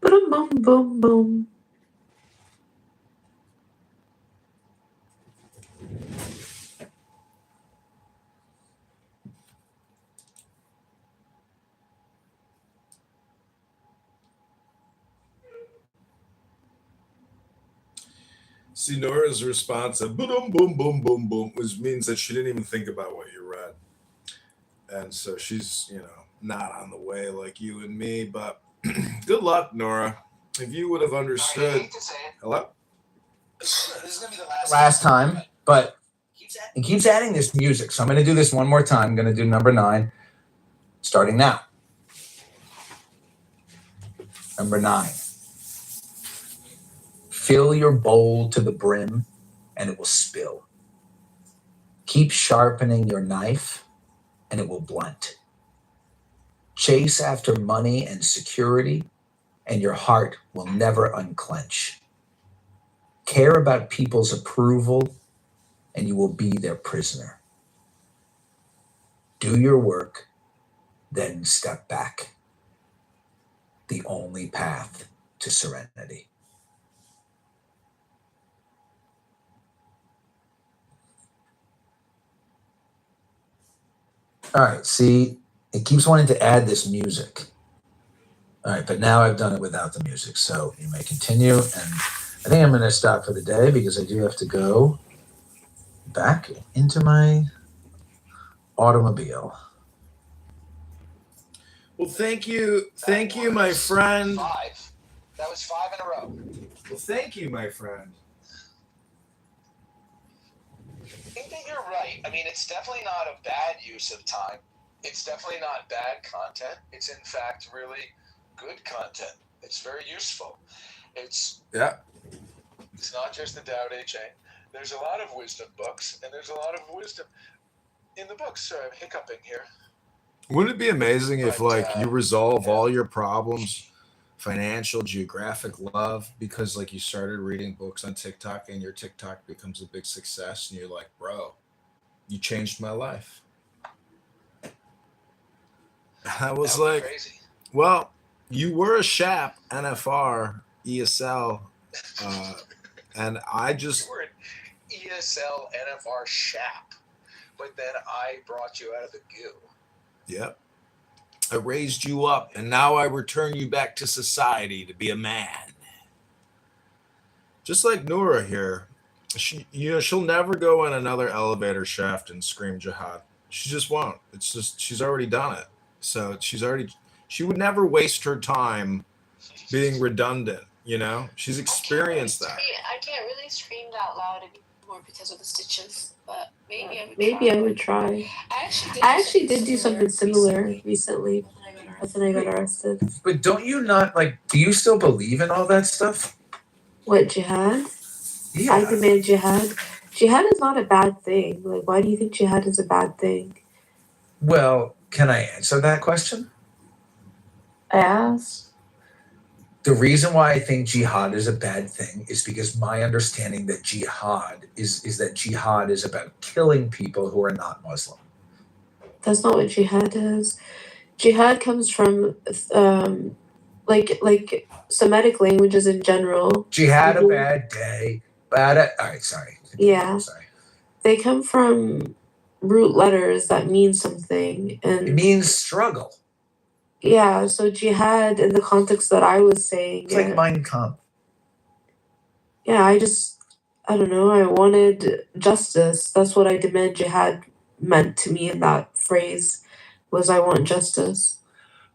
[SPEAKER 23] Boom, boom, boom, boom.
[SPEAKER 18] See, Nora's response of boom, boom, boom, boom, boom, which means that she didn't even think about what you read. And so she's, not on the way like you and me, but good luck, Nora. If you would have understood.
[SPEAKER 6] I hate to say it.
[SPEAKER 18] Hello?
[SPEAKER 6] This is going to be the last time, but it keeps adding this music. So I'm going to do this one more time. I'm going to do number 9, starting now. Number 9. Fill your bowl to the brim, and it will spill. Keep sharpening your knife, and it will blunt. Chase after money and security, and your heart will never unclench. Care about people's approval, and you will be their prisoner. Do your work, then step back. The only path to serenity.
[SPEAKER 1] All right, see, it keeps wanting to add this music. All right, but now I've done it without the music, so you may continue. And I think I'm going to stop for the day because I do have to go back into my automobile.
[SPEAKER 18] Well, thank you, my friend.
[SPEAKER 6] 5. That was 5 in a row.
[SPEAKER 18] Well, thank you, my friend.
[SPEAKER 6] I think that you're right. I mean, it's definitely not a bad use of time. It's definitely not bad content. It's in fact really good content. It's very useful. It's not just the Tao Te Ching. There's a lot of wisdom books, and there's a lot of wisdom in the books. Sorry, I'm hiccuping here.
[SPEAKER 18] Wouldn't it be amazing if you resolve all your problems, financial, geographic, love, because you started reading books on TikTok and your TikTok becomes a big success and you're like, bro, you changed my life. I was like, crazy. Well, you were a SHAP, NFR, ESL, and I just...
[SPEAKER 6] You were an ESL, NFR SHAP, but then I brought you out of the goo.
[SPEAKER 18] Yep. I raised you up, and now I return you back to society to be a man. Just like Noura here. She'll never go in another elevator shaft and scream jihad. She just won't. It's just, she's already done it. So she would never waste her time being redundant, She's experienced that.
[SPEAKER 23] I can't really scream that loud anymore because of the stitches, but maybe I would try. I actually did do something similar recently, but then I got arrested.
[SPEAKER 1] But don't you not, do you still believe in all that stuff?
[SPEAKER 23] What, jihad?
[SPEAKER 1] Yeah.
[SPEAKER 23] I demand jihad. Jihad is not a bad thing. Why do you think jihad is a bad thing?
[SPEAKER 1] Well, can I answer that question?
[SPEAKER 23] I asked.
[SPEAKER 1] The reason why I think jihad is a bad thing is because my understanding that jihad is about killing people who are not Muslim.
[SPEAKER 23] That's not what jihad is. Jihad comes from Semitic languages in general.
[SPEAKER 1] Jihad a bad day. All right, sorry.
[SPEAKER 23] Yeah.
[SPEAKER 1] Sorry.
[SPEAKER 23] They come from root letters that mean something, and
[SPEAKER 1] it means struggle.
[SPEAKER 23] Yeah, so jihad in the context that I was saying.
[SPEAKER 1] It's like Mein Kampf.
[SPEAKER 23] Yeah, I don't know. I wanted justice. That's what I demand jihad meant to me in that phrase, was I want justice.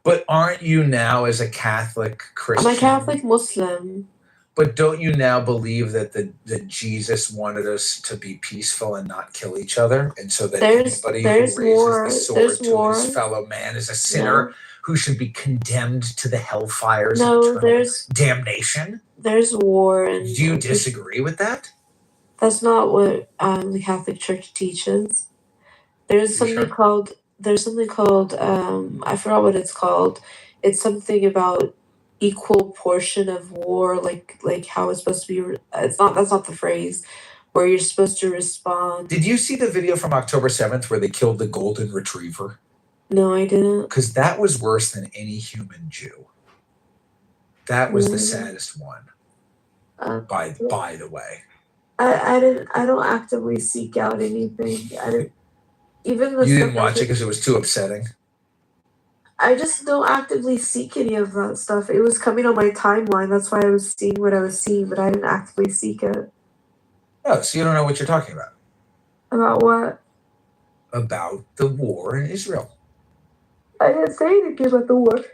[SPEAKER 1] But aren't you now, as a Catholic Christian?
[SPEAKER 23] I'm a Catholic Muslim.
[SPEAKER 1] But don't you now believe that Jesus wanted us to be peaceful and not kill each other? And so that anybody who raises the sword to his fellow man is a sinner who should be condemned to the hellfires of eternal damnation?
[SPEAKER 23] There's war. And
[SPEAKER 1] do you disagree with that?
[SPEAKER 23] That's not what the Catholic Church teaches. There's something called I forgot what it's called. It's something about equal portion of war, like how it's supposed to be. That's not the phrase where you're supposed to respond.
[SPEAKER 1] Did you see the video from October 7th where they killed the golden retriever?
[SPEAKER 23] No, I didn't.
[SPEAKER 1] Because that was worse than any human Jew. That was the saddest one. By the way.
[SPEAKER 23] I don't actively seek out anything.
[SPEAKER 1] You didn't watch it because it was too upsetting.
[SPEAKER 23] I just don't actively seek any of that stuff. It was coming on my timeline. That's why I was seeing what I was seeing, but I didn't actively seek it.
[SPEAKER 1] Oh, so you don't know what you're talking about.
[SPEAKER 23] About what?
[SPEAKER 1] About the war in Israel.
[SPEAKER 23] I didn't say anything about the war.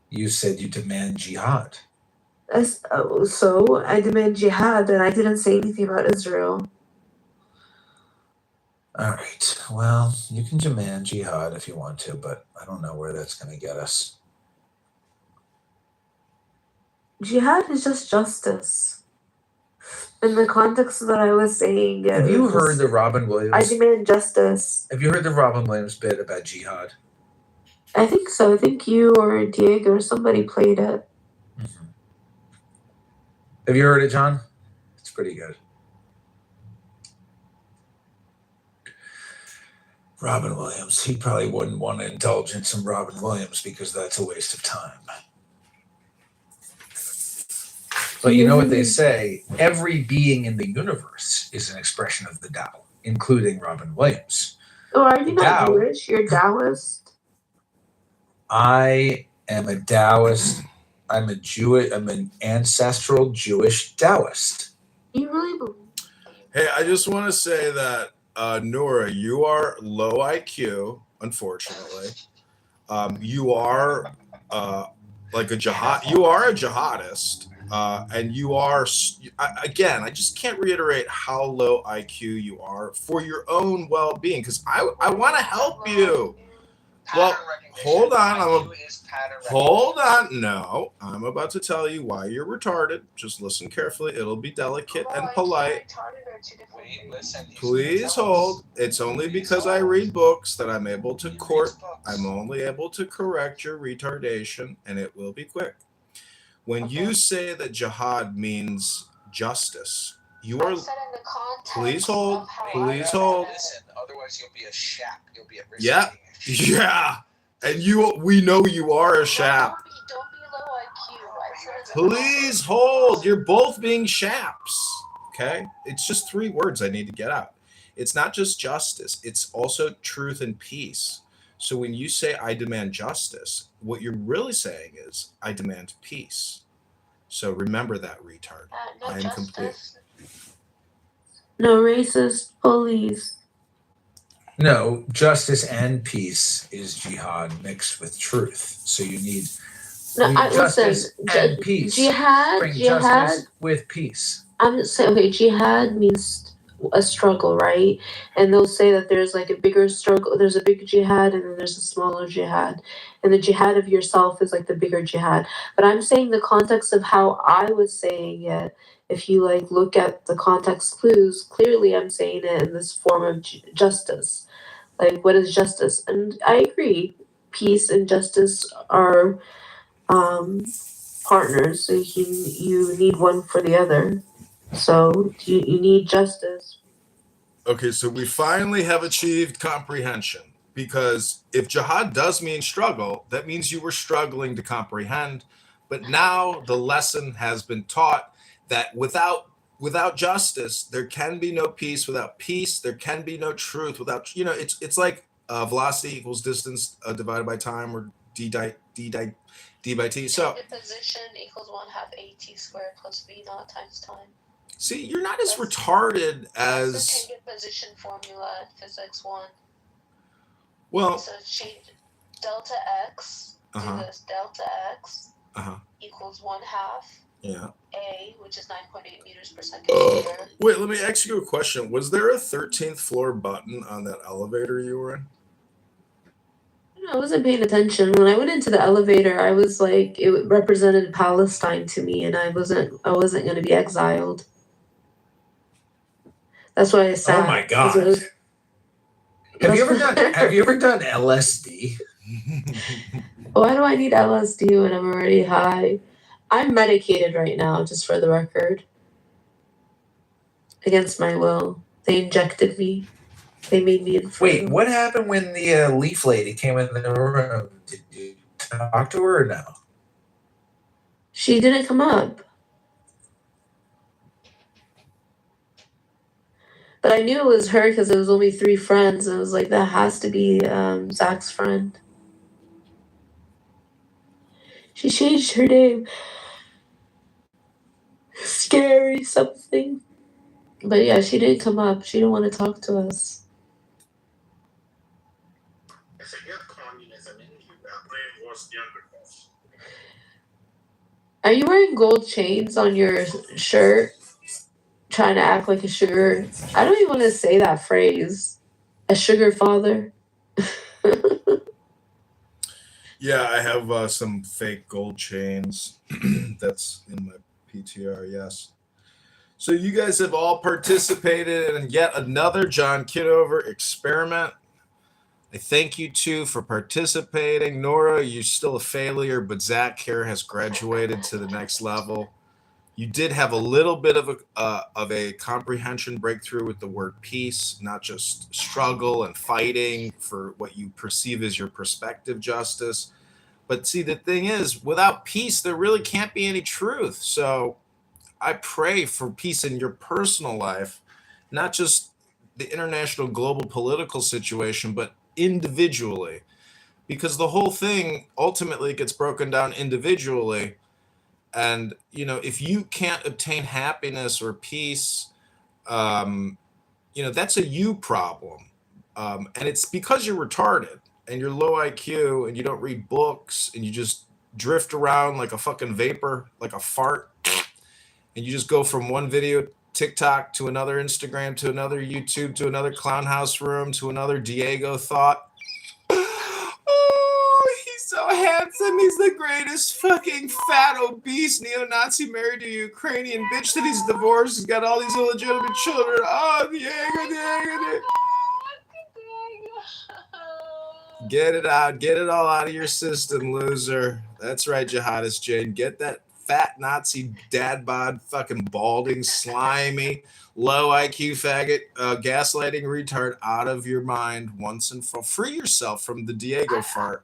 [SPEAKER 1] You said you demand jihad.
[SPEAKER 23] So I demand jihad, and I didn't say anything about Israel.
[SPEAKER 1] All right. Well, you can demand jihad if you want to, but I don't know where that's going to get us.
[SPEAKER 23] Jihad is just justice. In the context that I was saying.
[SPEAKER 1] Have you heard the Robin Williams?
[SPEAKER 23] I demand justice.
[SPEAKER 1] Have you heard the Robin Williams bit about jihad?
[SPEAKER 23] I think so. I think you or Diego or somebody played it.
[SPEAKER 1] Mm-hmm. Have you heard it, John? It's pretty good. Robin Williams. He probably wouldn't want to indulge in some Robin Williams because that's a waste of time. But you know what they say? Every being in the universe is an expression of the Tao, including Robin Williams.
[SPEAKER 23] So are you not Jewish? You're Taoist?
[SPEAKER 1] I am a Taoist. I'm an ancestral Jewish Taoist.
[SPEAKER 23] You really believe?
[SPEAKER 18] Hey, I just want to say that Nora, you are low IQ, unfortunately. You are like a jihad. You are a jihadist, and you are again. I just can't reiterate how low IQ you are for your own well-being, because I want to help you. Well, hold on. Hold on. No, I'm about to tell you why you're retarded. Just listen carefully. It'll be delicate and polite. Please hold. It's only because I read books that I'm able to I'm only able to correct your retardation, and it will be quick. When you say that jihad means justice, you are. Please hold. Please hold.
[SPEAKER 6] Otherwise, you'll be a shap. You'll be at risk.
[SPEAKER 18] Yeah. Yeah. And we know you are a shap.
[SPEAKER 23] Don't be low IQ.
[SPEAKER 18] Please hold. You're both being shaps. Okay? It's just 3 words I need to get out. It's not just justice, it's also truth and peace. So when you say I demand justice, what you're really saying is I demand peace. So remember that, retard. I am complete.
[SPEAKER 23] No racist police.
[SPEAKER 1] No, justice and peace is jihad mixed with truth. So you need justice and peace.
[SPEAKER 23] Jihad,
[SPEAKER 1] justice with peace.
[SPEAKER 23] I'm just saying, okay, jihad means a struggle, right? And they'll say that there's like a bigger struggle, there's a big jihad and then there's a smaller jihad. And the jihad of yourself is like the bigger jihad. But I'm saying the context of how I was saying it, if you like look at the context clues, clearly I'm saying it in this form of justice. Like, what is justice? And I agree, peace and justice are partners. So you need one for the other. So you need justice.
[SPEAKER 18] Okay, so we finally have achieved comprehension, because if jihad does mean struggle, that means you were struggling to comprehend. But now the lesson has been taught that without justice, there can be no peace. Without peace, there can be no truth. Without, it's like velocity equals distance divided by time, or d by t. So
[SPEAKER 23] position equals 1/2 at squared plus v naught times time.
[SPEAKER 18] See, you're not as retarded as.
[SPEAKER 23] That's the position formula in physics 1.
[SPEAKER 18] Well.
[SPEAKER 23] So change delta x to this delta x equals 1/2.
[SPEAKER 18] Yeah.
[SPEAKER 23] A, which is 9.8 meters per second squared.
[SPEAKER 18] Wait, let me ask you a question. Was there a 13th floor button on that elevator you were in?
[SPEAKER 23] I wasn't paying attention. When I went into the elevator, I was like, it represented Palestine to me, and I wasn't going to be exiled. That's why I sat.
[SPEAKER 1] Oh my God! Have you ever done LSD?
[SPEAKER 23] Why do I need LSD when I'm already high? I'm medicated right now, just for the record. Against my will, they injected me. They made me infertile.
[SPEAKER 1] Wait, what happened when the leaf lady came in the room? Did you talk to her or no?
[SPEAKER 23] She didn't come up. But I knew it was her because it was only 3 friends. And I was like, that has to be Zach's friend. She changed her name. Scary something. But yeah, she didn't come up. She didn't want to talk to us. Are you wearing gold chains on your shirt? Trying to act like a sugar. I don't even want to say that phrase. A sugar father.
[SPEAKER 18] Yeah, I have some fake gold chains. That's in my PTR, yes. So you guys have all participated in yet another John Kitover experiment. I thank you two for participating. Nora, you're still a failure, but Zach here has graduated to the next level. You did have a little bit of a comprehension breakthrough with the word peace, not just struggle and fighting for what you perceive as your perspective justice. But see, the thing is, without peace, there really can't be any truth. So I pray for peace in your personal life, not just the international global political situation, but individually, because the whole thing ultimately gets broken down individually. And, you know, if you can't obtain happiness or peace, you know, that's a you problem. And it's because you're retarded and you're low IQ and you don't read books and you just drift around like a fucking vapor, like a fart. And you just go from one video TikTok to another Instagram to another YouTube to another clown house room to another Diego thought. Oh, he's so handsome. He's the greatest fucking fat, obese neo-Nazi married to a Ukrainian bitch that he's divorced. He's got all these illegitimate children. Oh, Diego. Get it out. Get it all out of your system, loser. That's right, Jihadist Jane. Get that fat Nazi dad bod, fucking balding, slimy, low IQ faggot, gaslighting retard out of your mind once and for all. Free yourself from the Diego fart.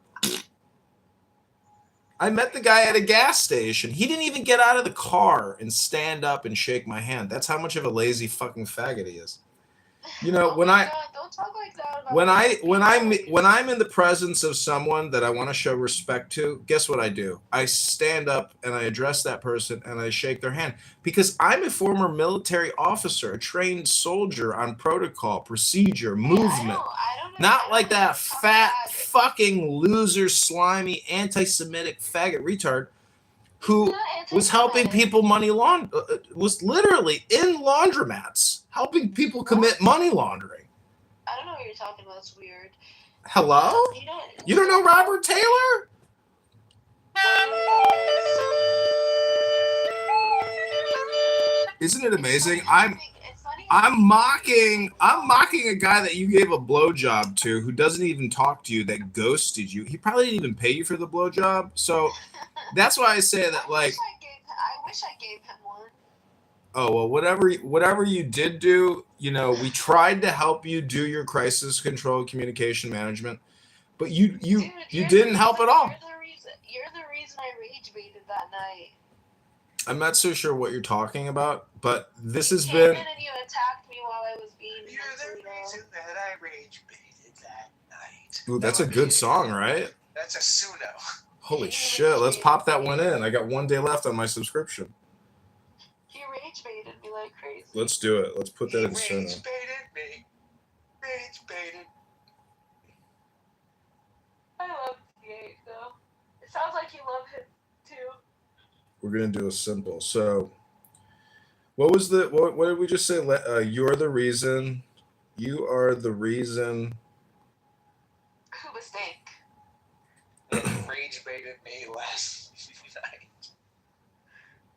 [SPEAKER 18] I met the guy at a gas station. He didn't even get out of the car and stand up and shake my hand. That's how much of a lazy fucking faggot he is. You know, when I'm in the presence of someone that I want to show respect to, guess what I do? I stand up and I address that person and I shake their hand because I'm a former military officer, a trained soldier on protocol, procedure, movement. Not like that fat fucking loser, slimy, anti-Semitic faggot retard who was helping people was literally in laundromats helping people commit money laundering.
[SPEAKER 23] I don't know what you're talking about. It's weird.
[SPEAKER 18] Hello? You don't know Robert Taylor? Isn't it amazing? I'm mocking a guy that you gave a blowjob to who doesn't even talk to you, that ghosted you. He probably didn't even pay you for the blowjob. So that's why I say that, like,
[SPEAKER 23] I wish I gave him one.
[SPEAKER 18] oh, well, whatever you did do, you know, we tried to help you do your crisis control communication management, but you didn't help at all.
[SPEAKER 23] You're the reason I rage baited that night.
[SPEAKER 18] I'm not so sure what you're talking about, but this has
[SPEAKER 23] You
[SPEAKER 18] been.
[SPEAKER 23] came in and you attacked me while I was being.
[SPEAKER 19] You're the reason that I rage baited that night.
[SPEAKER 18] Ooh, that's a good song, right?
[SPEAKER 19] That's a Suno.
[SPEAKER 18] Holy shit! Let's pop that one in. I got 1 day left on my subscription.
[SPEAKER 23] He rage baited me like crazy.
[SPEAKER 18] Let's do it. Let's put that in Suno.
[SPEAKER 19] Rage baited me. Rage baited.
[SPEAKER 23] I love Diego though. It sounds like you love him too.
[SPEAKER 18] We're gonna do a simple. So, what was the what did we just say? You're the reason. You are the reason.
[SPEAKER 23] Who mistake?
[SPEAKER 19] Rage baited me last night.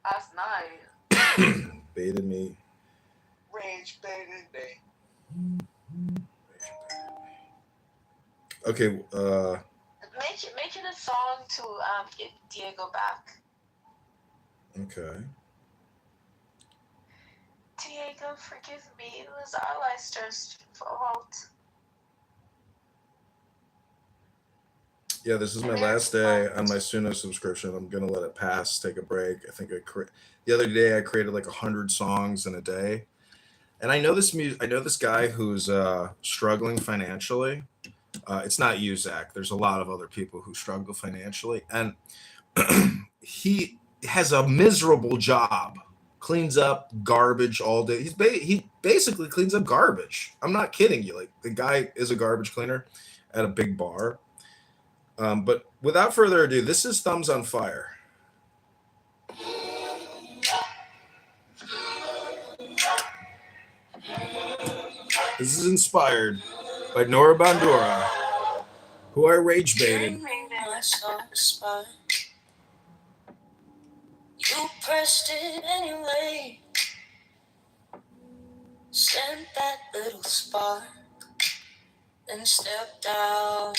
[SPEAKER 23] Last night.
[SPEAKER 18] Baited me.
[SPEAKER 19] Rage baited me.
[SPEAKER 18] Okay.
[SPEAKER 23] Make it a song to get Diego back.
[SPEAKER 18] Okay.
[SPEAKER 23] Diego, forgive me. It was our Leicester's fault.
[SPEAKER 18] Yeah, this is my last day on my Suno subscription. I'm gonna let it pass. Take a break. I think the other day I created like 100 songs in a day, and I know this guy who's struggling financially. It's not you, Zach. There's a lot of other people who struggle financially, and he has a miserable job. Cleans up garbage all day. He basically cleans up garbage. I'm not kidding you. Like, the guy is a garbage cleaner at a big bar. But without further ado, this is Thumbs on Fire. This is inspired by Nora Bandura, who I rage baited.
[SPEAKER 10] You pressed it anyway. Sent that little spark, then stepped out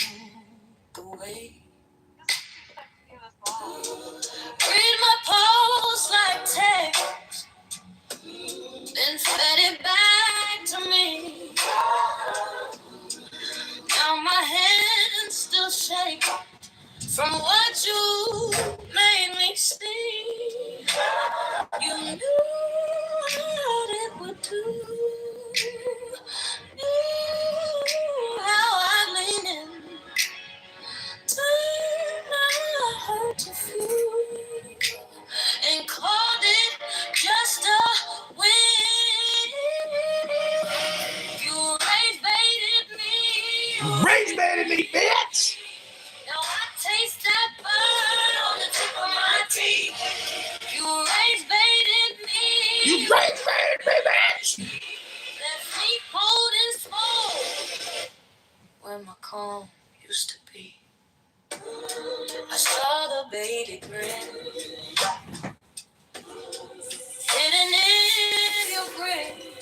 [SPEAKER 10] the way. Read my post like text, then fed it back to me. Now my hands still shake from what you made me see. You knew what it would do.
[SPEAKER 18] Rage baited me, bitch!
[SPEAKER 10] Now I taste that burn on the tip of my teeth. You rage baited me.
[SPEAKER 18] You rage baited me, bitch!
[SPEAKER 10] Left me cold and small where my calm used to be. I saw the baby grin hidden in your grin.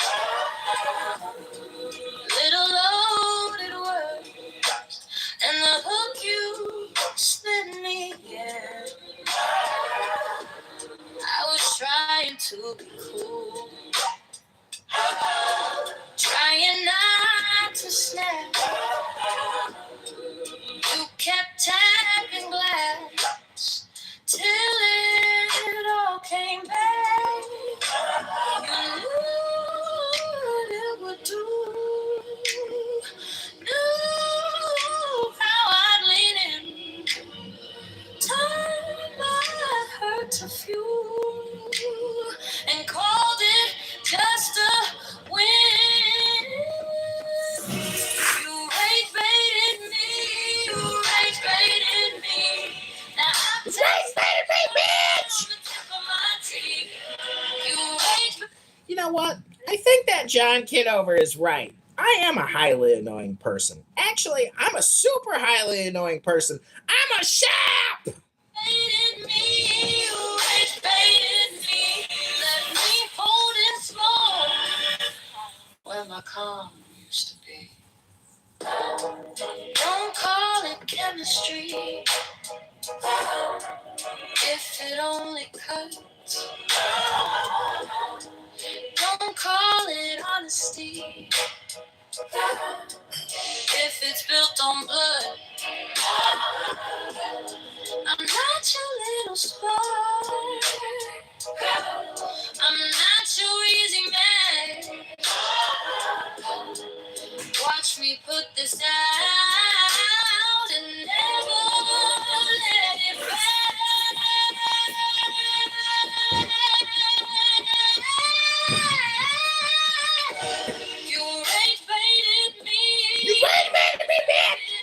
[SPEAKER 10] Little loaded word and the hook you slid me in. I was trying to be cool, trying not to snap. You kept tapping glass till it all came back. You knew what it would do. Knew how I'd lean in. Time I hurt to few and called it just a win. You rage baited me, you rage baited me. Now I'm rage baited me, bitch! On the tip of my teeth. You rage.
[SPEAKER 18] You know what? I think that John Kitover is right. I am a highly annoying person. Actually, I'm a super highly annoying person. I'm a sharp!
[SPEAKER 10] Baited me, you rage baited me. Let me hold it small where my calm used to be. Don't call it chemistry if it only cuts. Don't call it honesty if it's built on blood. I'm not your little spark. I'm not your easy man. Watch me put this out and never let it fade. You rage baited me. You rage baited me, bitch.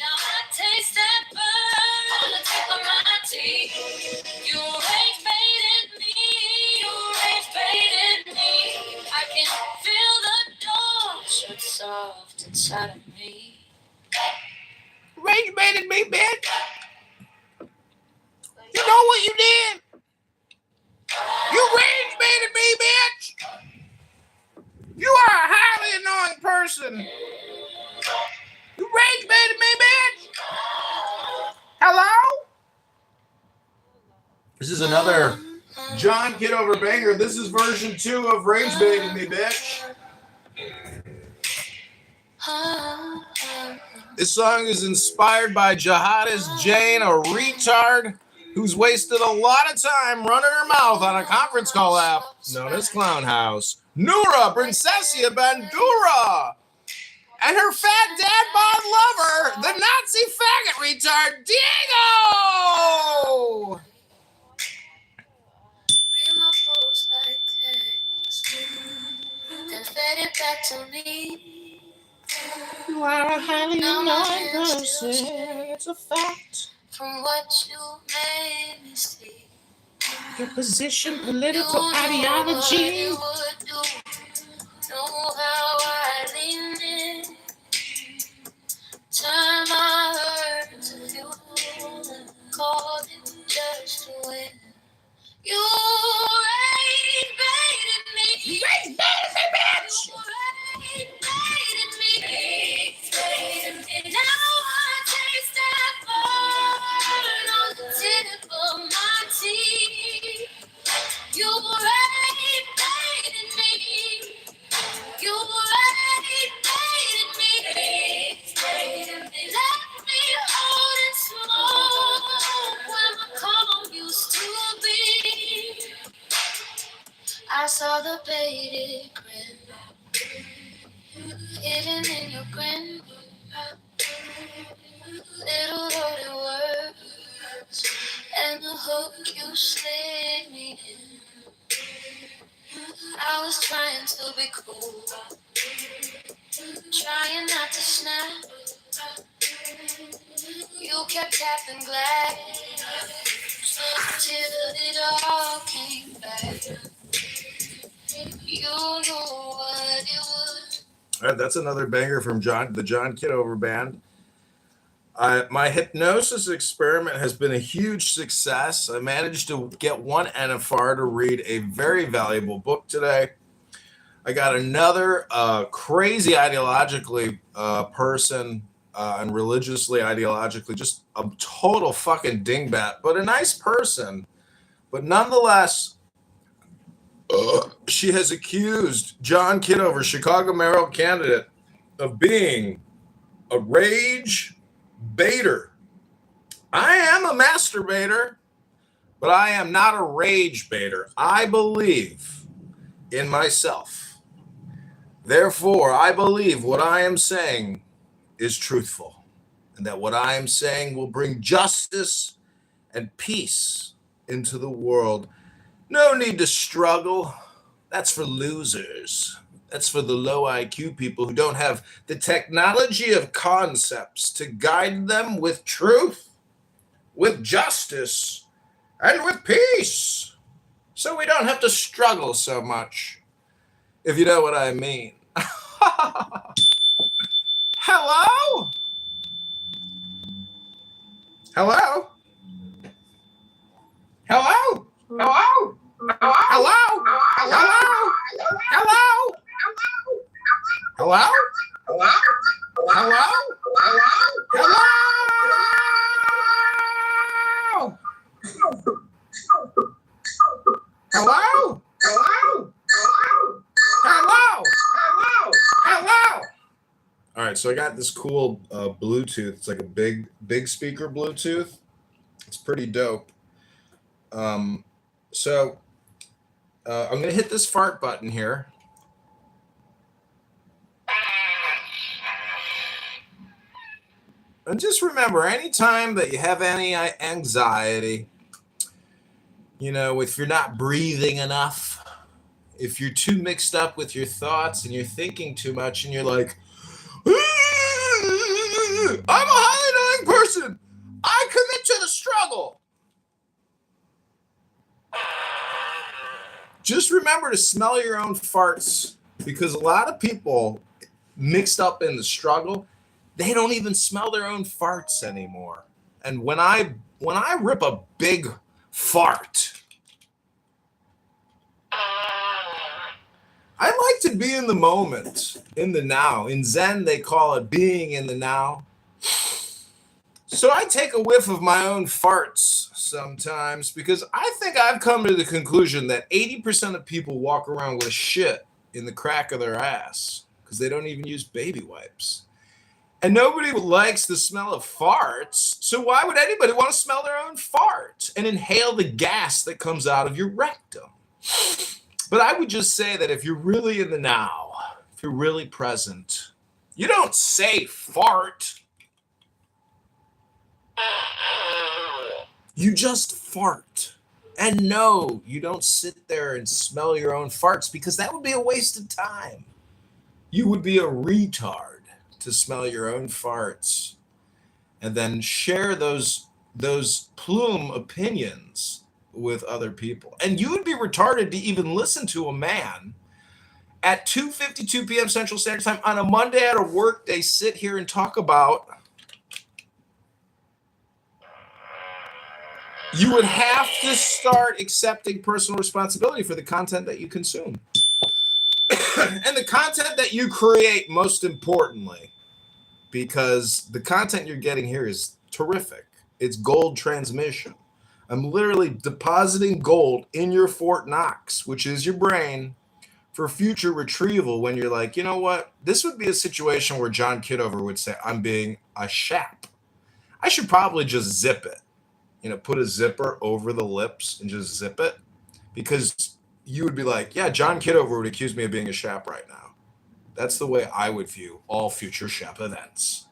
[SPEAKER 10] Now I taste that burn on the tip of my teeth. You rage baited me. You rage baited me. I can feel the door shut soft inside of me.
[SPEAKER 18] Rage baited me, bitch! You know what you did? You rage baited me, bitch! You are a highly annoying person! You rage baited me, bitch! Hello? This is another John Kitover banger. This is version 2 of Rage Baited Me, bitch. This song is inspired by Jihadist Jane, a retard who's wasted a lot of time running her mouth on a conference call app known as Clown House. Noura Princessia Bandura and her fat dad bod lover, the Nazi faggot retard Diego!
[SPEAKER 10] Read my post like text and fed it back to me.
[SPEAKER 18] You are a highly annoying person, it's a fact.
[SPEAKER 10] From what you made me see,
[SPEAKER 18] Your position, political
[SPEAKER 10] you
[SPEAKER 18] ideology.
[SPEAKER 10] know what you would do. Know how I leaned in. Time I heard to you, called it just a win. You rage baited me.
[SPEAKER 18] Rage baited me, bitch!
[SPEAKER 10] You rage baited me. Rage baited me. Now I taste that burn on the tip of my teeth. You rage baited me. You rage baited me. Rage baited me. Let me hold and smoke where my calm used to be. I saw the baited grin hidden in your grin. Little loaded words and the hook you slid me in. I was trying to be cool, trying not to snap. You kept tapping glass till it all came back. You know what it was.
[SPEAKER 18] All right, that's another banger from the John Kitover Band. My hypnosis experiment has been a huge success. I managed to get one NFR to read a very valuable book today. I got another crazy ideologically person and religiously ideologically just a total fucking dingbat, but a nice person. But nonetheless, she has accused John Kitover, Chicago mayoral candidate, of being a rage baiter. I am a masturbator, but I am not a rage baiter. I believe in myself. Therefore, I believe what I am saying is truthful, and that what I am saying will bring justice and peace into the world. No need to struggle. That's for losers. That's for the low IQ people who don't have the technology of concepts to guide them with truth, with justice, and with peace. So we don't have to struggle so much, if you know what I mean. Hello? Hello? Hello? Hello? Hello? Hello? Hello? Hello? Hello? Hello? Hello? Hello? Hello? All right, so I got this cool Bluetooth. It's like a big speaker Bluetooth. It's pretty dope. So I'm going to hit this fart button here. And just remember, anytime that you have any anxiety, if you're not breathing enough, if you're too mixed up with your thoughts and you're thinking too much and you're like, I'm a high annoying person. I commit to the struggle. Just remember to smell your own farts, because a lot of people mixed up in the struggle, they don't even smell their own farts anymore. And when I rip a big fart, I like to be in the moment, in the now. In Zen, they call it being in the now. So I take a whiff of my own farts sometimes, because I think I've come to the conclusion that 80% of people walk around with shit in the crack of their ass because they don't even use baby wipes. And nobody likes the smell of farts, so why would anybody want to smell their own fart and inhale the gas that comes out of your rectum? But I would just say that if you're really in the now, if you're really present, you don't say fart. You just fart. And no, you don't sit there and smell your own farts, because that would be a waste of time. You would be a retard to smell your own farts and then share those plume opinions with other people. And you would be retarded to even listen to a man at 2:52 p.m. Central Standard Time on a Monday at a work day sit here and talk about. You would have to start accepting personal responsibility for the content that you consume. And the content that you create, most importantly, because the content you're getting here is terrific. It's gold transmission. I'm literally depositing gold in your Fort Knox, which is your brain, for future retrieval when you're like, you know what? This would be a situation where John Kitover would say, I'm being a shap. I should probably just zip it. Put a zipper over the lips and just zip it, because you would be like, yeah, John Kitover would accuse me of being a shap right now. That's the way I would view all future shap events.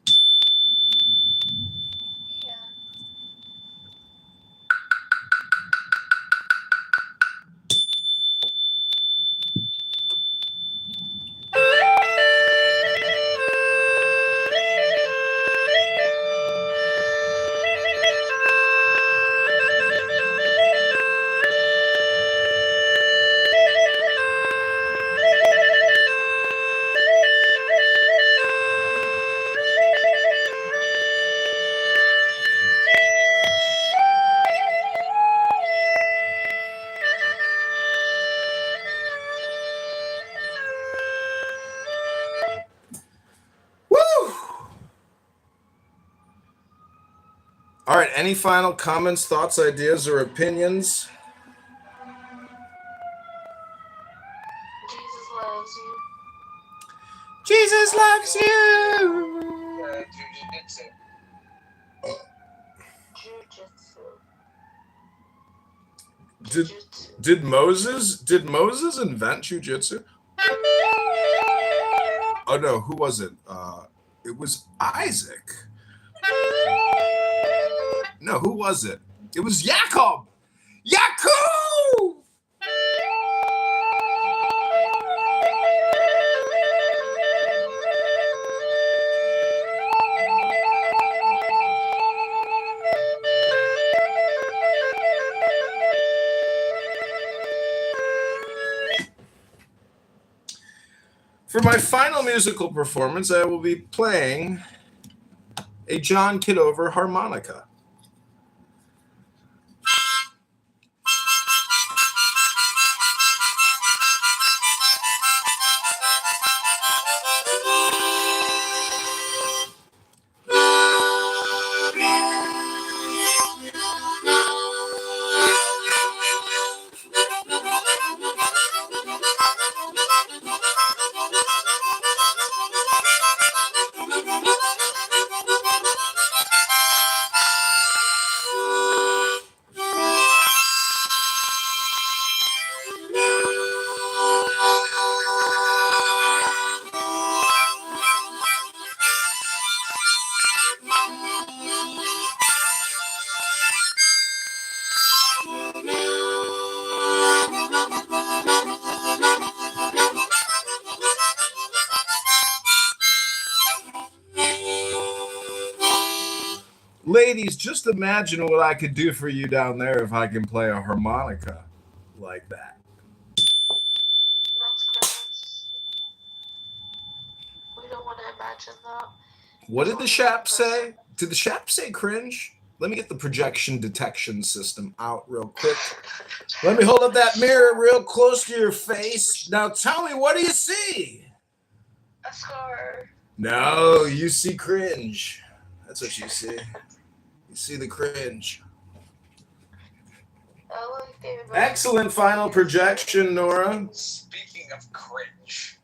[SPEAKER 18] All right. Any final comments, thoughts, ideas, or opinions?
[SPEAKER 23] Jesus loves you.
[SPEAKER 18] Jesus loves you. Did Moses invent jujitsu? Oh no, who was it? It was Isaac. No, who was it? It was Jacob. Yaakov! For my final musical performance, I will be playing a John Kitover harmonica. Ladies, just imagine what I could do for you down there if I can play a harmonica like that.
[SPEAKER 23] That's gross. We don't want to imagine that.
[SPEAKER 18] What did the Shap say? Did the Shap say cringe? Let me get the projection detection system out real quick. Let me hold up that mirror real close to your face. Now tell me, what do you see?
[SPEAKER 23] A scar.
[SPEAKER 18] No, you see cringe. That's what you see. You see the cringe. Excellent final projection, Nora.
[SPEAKER 6] Speaking of cringe.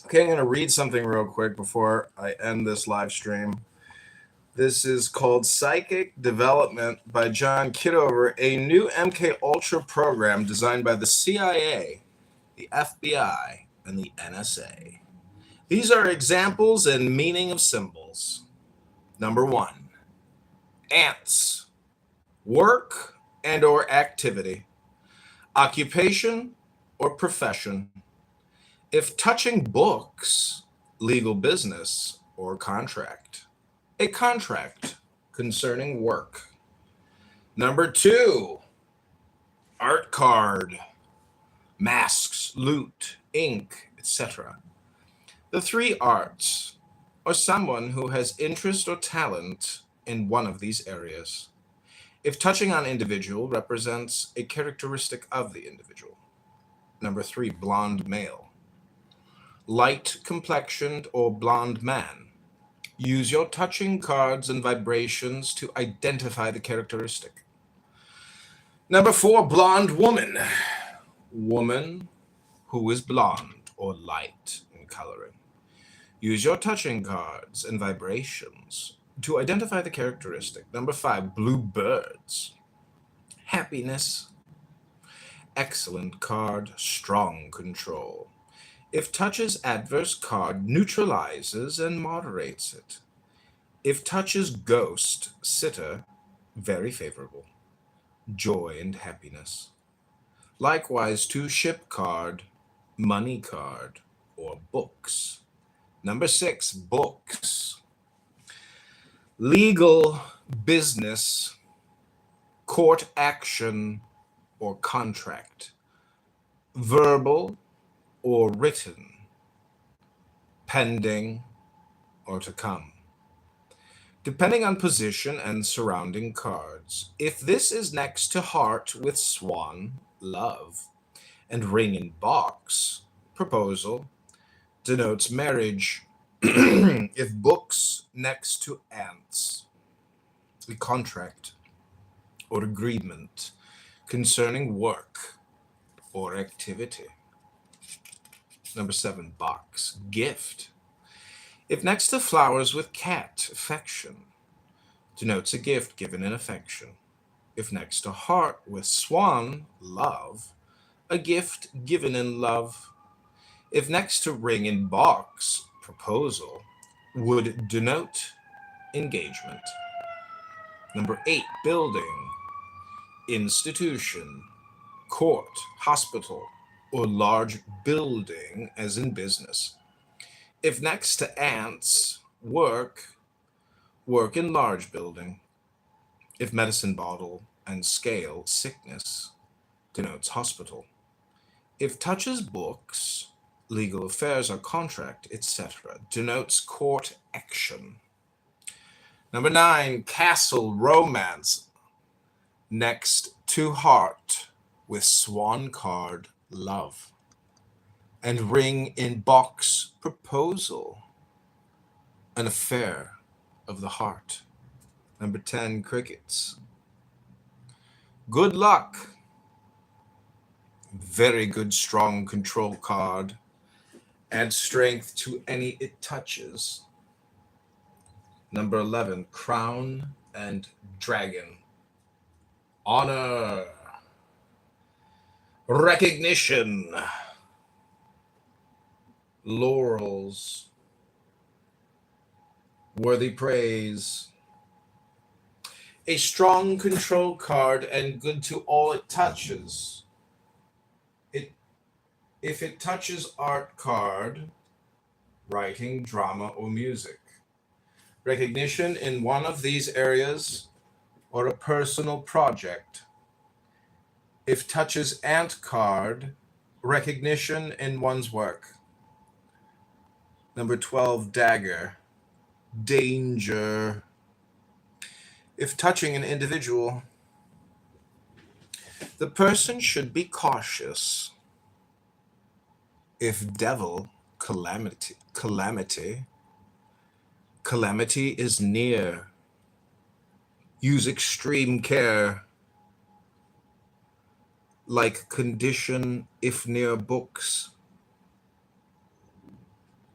[SPEAKER 18] Okay, I'm going to read something real quick before I end this live stream. This is called Psychic Development by John Kitover, a new MK Ultra program designed by the CIA, the FBI, and the NSA. These are examples and meaning of symbols. Number 1, ants, work and or activity, occupation or profession. If touching books, legal business or contract, a contract concerning work. Number 2, art card, masks, loot, ink, etc. The 3 arts, or someone who has interest or talent in one of these areas. If touching on individual represents a characteristic of the individual. Number 3, blonde male. Light complexioned or blonde man. Use your touching cards and vibrations to identify the characteristic. Number 4, blonde woman. Woman who is blonde or light in coloring. Use your touching cards and vibrations to identify the characteristic. Number 5, blue birds. Happiness. Excellent card, strong control. If touches adverse card, neutralizes and moderates it. If touches ghost, sitter, very favorable. Joy and happiness. Likewise, to ship card, money card, or books. Number 6, books. Legal, business, court action, or contract. Verbal or written. Pending or to come. Depending on position and surrounding cards. If this is next to heart with swan, love, and ring in box, proposal, denotes marriage. If books next to ants, a contract or agreement concerning work or activity. Number 7, box, gift. If next to flowers with cat, affection, denotes a gift given in affection. If next to heart with swan, love, a gift given in love. If next to ring in box, proposal, would denote engagement. Number 8, building, institution, court, hospital, or large building, as in business. If next to ants, work in large building. If medicine bottle and scale, sickness, denotes hospital. If touches books, legal affairs or contract, etc., denotes court action. Number 9, castle, romance, next to heart with swan card, love, and ring in box, proposal, an affair of the heart. Number 10, crickets. Good luck. Very good, strong control card. Add strength to any it touches. Number 11, crown and dragon. Honor. Recognition. Laurels. Worthy praise. A strong control card and good to all it touches. If it touches art card, writing, drama, or music. Recognition in one of these areas or a personal project. If touches ant card, recognition in one's work. Number 12, dagger. Danger. If touching an individual, the person should be cautious. If devil, calamity. Calamity is near. Use extreme care. Like condition if near books,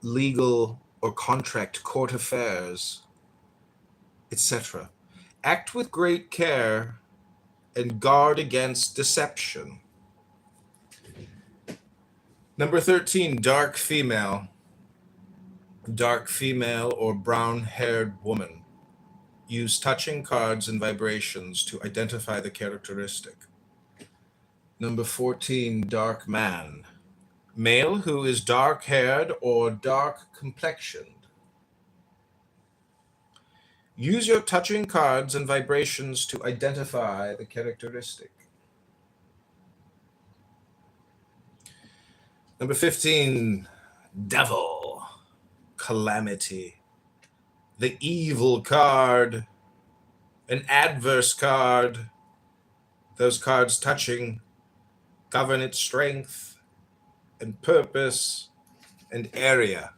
[SPEAKER 18] legal or contract, court affairs, etc. Act with great care and guard against deception. Number 13, dark female. Dark female or brown-haired woman. Use touching cards and vibrations to identify the characteristic. Number 14, dark man. Male who is dark-haired or dark-complexioned. Use your touching cards and vibrations to identify the characteristic. Number 15, devil, calamity. The evil card, an adverse card. Those cards touching govern its strength and purpose and area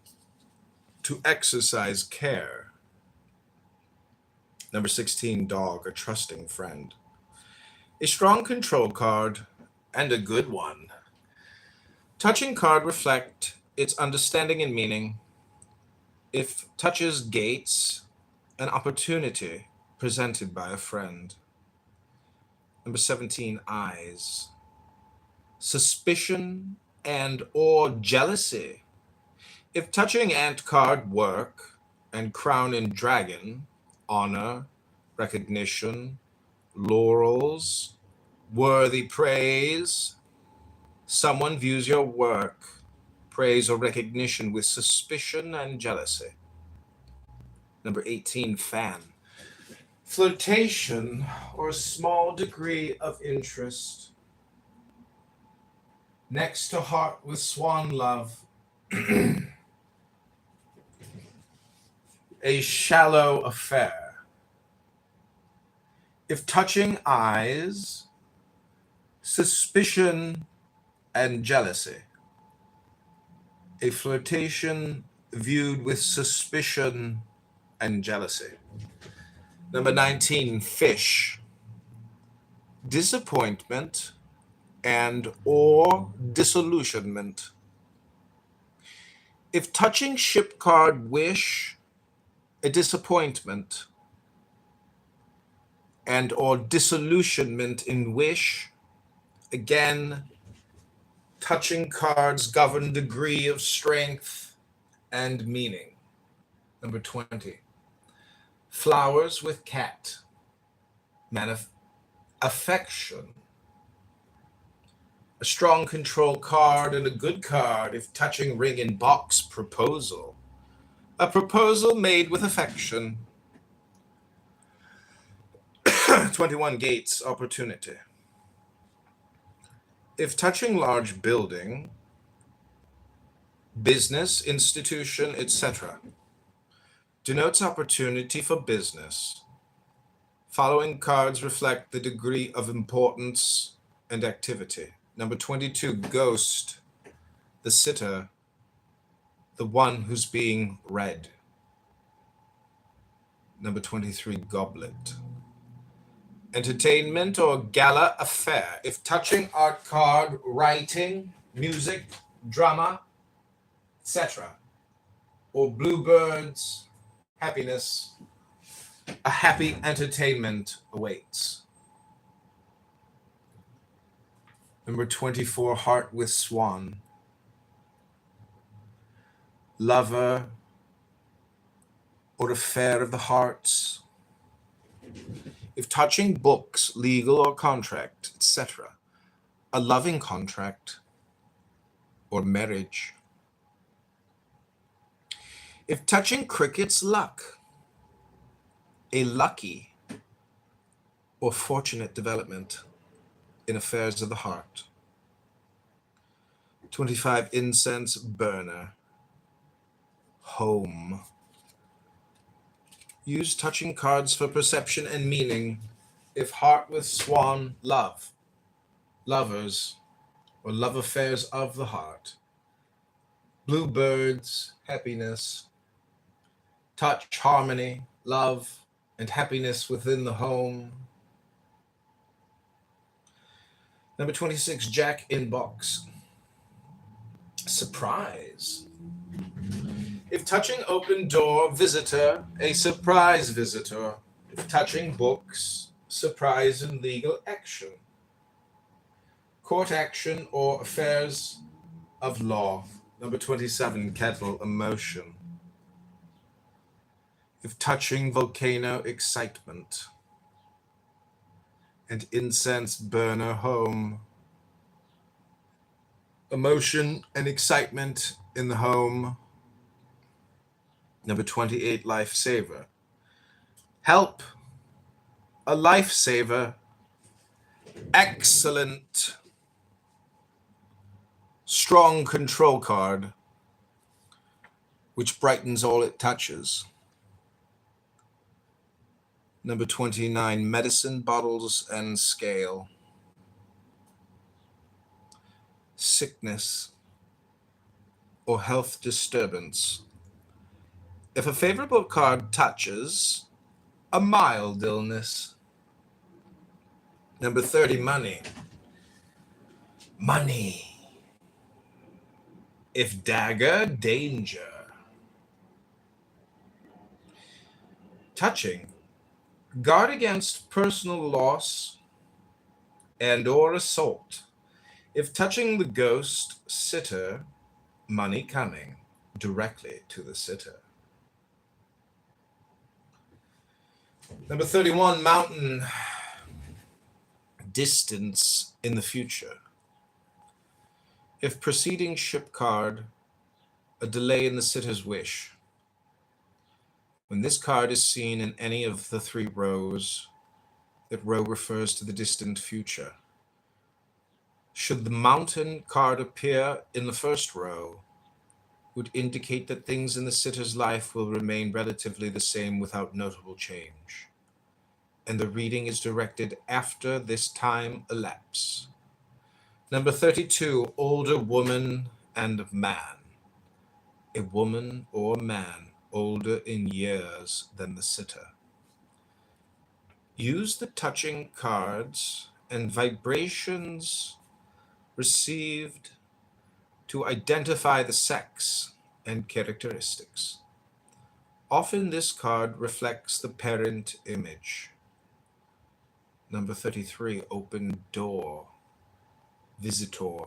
[SPEAKER 18] to exercise care. Number 16, dog, a trusting friend. A strong control card and a good one. Touching card reflect its understanding and meaning. If touches gates, an opportunity presented by a friend. Number 17, eyes. Suspicion and or jealousy. If touching ant card, work, and crown and dragon, honor, recognition, laurels, worthy praise, Someone views your work, praise, or recognition with suspicion and jealousy. Number 18, fan. Flirtation or a small degree of interest. Next to heart with swan love. A shallow affair. If touching eyes, suspicion and jealousy. A flirtation viewed with suspicion and jealousy. Number 19, fish. Disappointment and or disillusionment. If touching ship card wish, a disappointment and or disillusionment in wish, again, touching cards govern degree of strength and meaning. Number 20, flowers with cat. Affection. A strong control card and a good card if touching ring in box, proposal. A proposal made with affection. 21, gates, opportunity. If touching large building, business, institution, etc., denotes opportunity for business. Following cards reflect the degree of importance and activity. Number 22, ghost, the sitter, the one who's being read. Number 23, goblet. Entertainment or gala affair. If touching art card, writing, music, drama, etc., or bluebirds, happiness, a happy entertainment awaits. Number 24, heart with swan. Lover or affair of the hearts. If touching books, legal or contract, etc., a loving contract or marriage. If touching cricket's luck, a lucky or fortunate development in affairs of the heart. 25, incense burner, home. Use touching cards for perception and meaning. If heart with swan, love, lovers, or love affairs of the heart. Bluebirds, happiness. Touch, harmony, love, and happiness within the home. Number 26, jack in box. Surprise. If touching open door, visitor, a surprise visitor. If touching books, surprise and legal action. Court action or affairs of law. Number 27, kettle, emotion. If touching volcano, excitement. And incense burner, home. Emotion and excitement in the home. Number 28, lifesaver. Help, a lifesaver. Excellent. Strong control card, which brightens all it touches. Number 29, medicine bottles and scale. Sickness or health disturbance. If a favorable card touches a mild illness. Number 30, money. Money. If dagger, danger. Touching. Guard against personal loss and or assault. If touching the ghost, sitter, money coming directly to the sitter. Number 31, mountain. Distance in the future. If preceding ship card, a delay in the sitter's wish. When this card is seen in any of the 3 rows, that row refers to the distant future. Should the mountain card appear in the first row, would indicate that things in the sitter's life will remain relatively the same without notable change, and the reading is directed after this time elapse. Number 32, older woman and man. A woman or man older in years than the sitter. Use the touching cards and vibrations received to identify the sex and characteristics. Often this card reflects the parent image. Number 33, open door, visitor.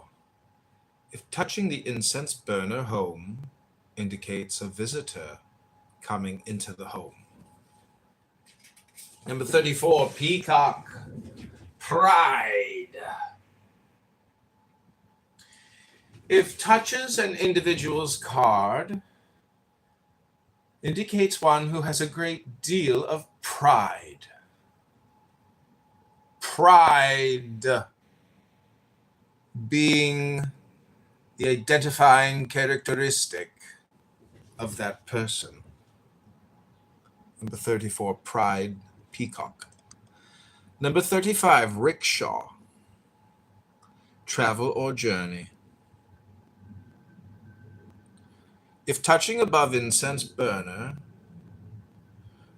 [SPEAKER 18] If touching the incense burner home indicates a visitor coming into the home. Number 34, peacock, pride. If touches an individual's card, indicates one who has a great deal of pride. Pride being the identifying characteristic of that person. Number 34, pride, peacock. Number 35, rickshaw, travel or journey. If touching above incense burner,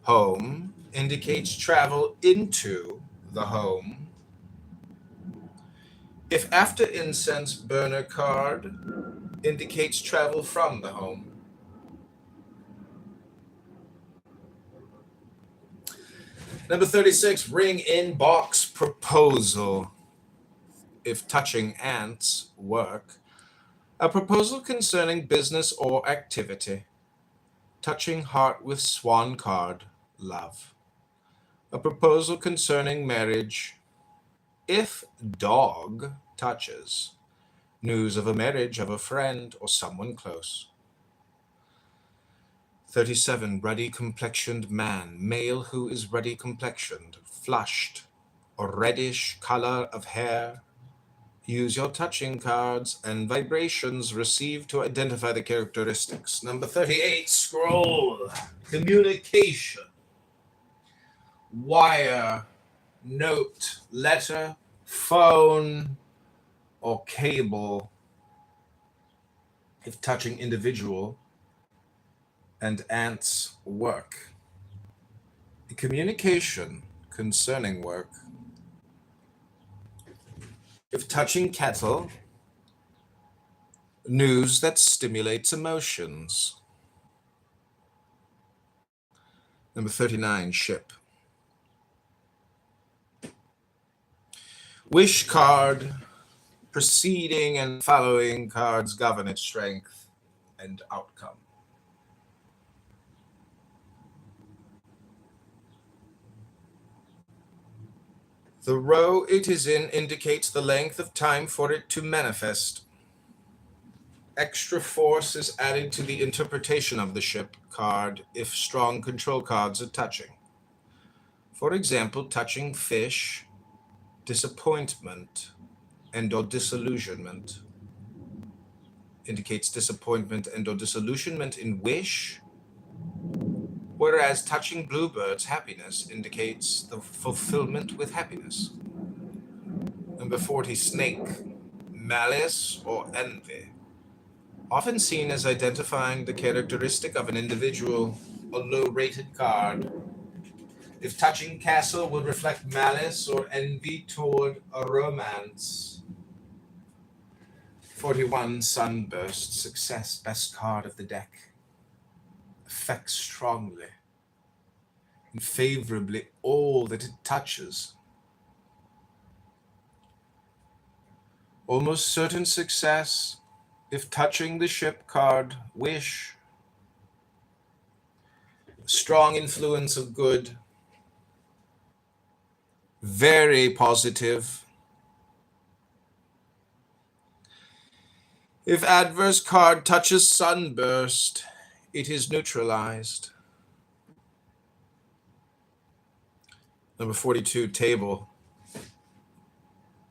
[SPEAKER 18] home indicates travel into the home. If after incense burner card indicates travel from the home. Number 36, ring in box proposal. If touching ants, work. A proposal concerning business or activity. Touching heart with swan card, love. A proposal concerning marriage. If dog touches, news of a marriage of a friend or someone close. 37, ruddy complexioned man, male who is ruddy complexioned, flushed, or reddish color of hair. Use your touching cards and vibrations received to identify the characteristics. Number 38, scroll, communication, wire, note, letter, phone, or cable. If touching individual and ants, work. Communication concerning work. If touching kettle, news that stimulates emotions. Number 39, ship. Wish card, preceding and following cards govern its strength and outcome. The row it is in indicates the length of time for it to manifest. Extra force is added to the interpretation of the ship card if strong control cards are touching. For example, touching fish, disappointment, and or disillusionment indicates disappointment and or disillusionment in wish, whereas touching bluebirds, happiness, indicates the fulfillment with happiness. Number 40, snake, malice or envy. Often seen as identifying the characteristic of an individual, a low-rated card. If touching castle would reflect malice or envy toward a romance. 41, sunburst, success, best card of the deck. Affects strongly and favorably all that it touches. Almost certain success if touching the ship card, wish. Strong influence of good. Very positive. If adverse card touches sunburst, it is neutralized. Number 42, table.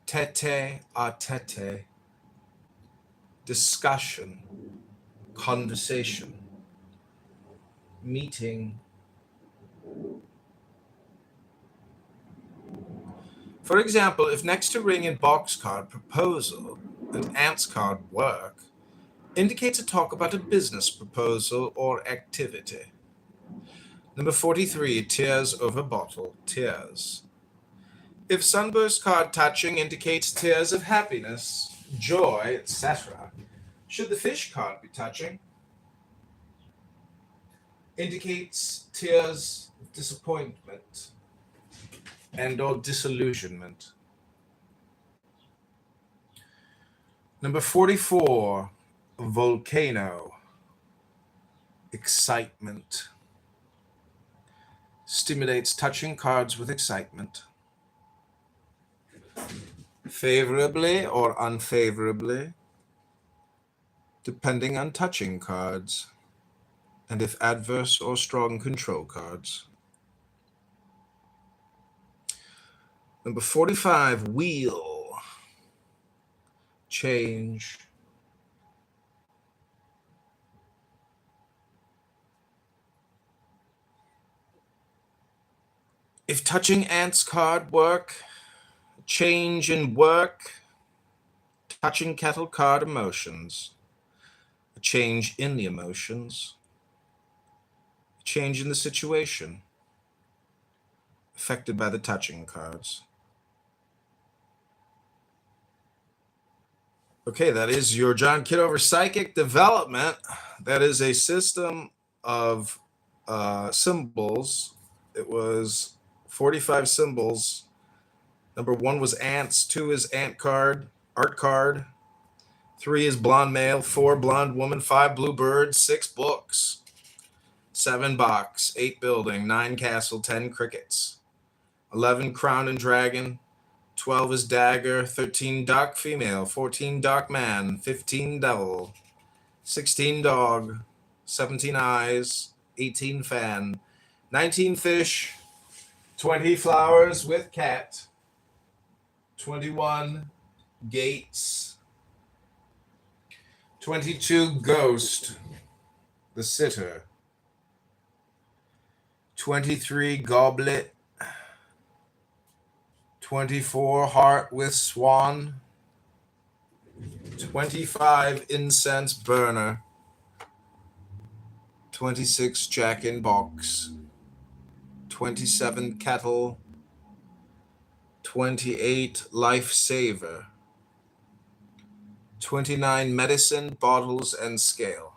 [SPEAKER 18] Tete a tete. Discussion. Conversation. Meeting. For example, if next to ring and box card proposal and ants card work, indicates a talk about a business proposal or activity. Number 43, tears over bottle, tears. If sunburst card touching indicates tears of happiness, joy, etc., should the fish card be touching? Indicates tears of disappointment and or disillusionment. Number 44, volcano, excitement. Stimulates touching cards with excitement. Favorably or unfavorably, depending on touching cards, and if adverse or strong control cards. Number 45, wheel, change. If touching ants card work, change in work, touching kettle card emotions, a change in the emotions, a change in the situation affected by the touching cards. Okay, that is your John Kitover Psychic Development. That is a system of symbols. It was 45 symbols. Number 1 was ants, 2 is ant card, art card, 3 is blonde male, 4 blonde woman, 5 blue birds, 6 books, 7 box, 8 building, 9 castle, 10 crickets, 11 crown and dragon, 12 is dagger, 13 dark female, 14 dark man, 15 devil, 16 dog, 17 eyes, 18 fan, 19 fish, 20 flowers with cat, 21 gates, 22 ghost, the sitter, 23 goblet, 24 heart with swan, 25 incense burner, 26 jack in box, 27 kettle, 28 life saver, 29 medicine bottles and scale,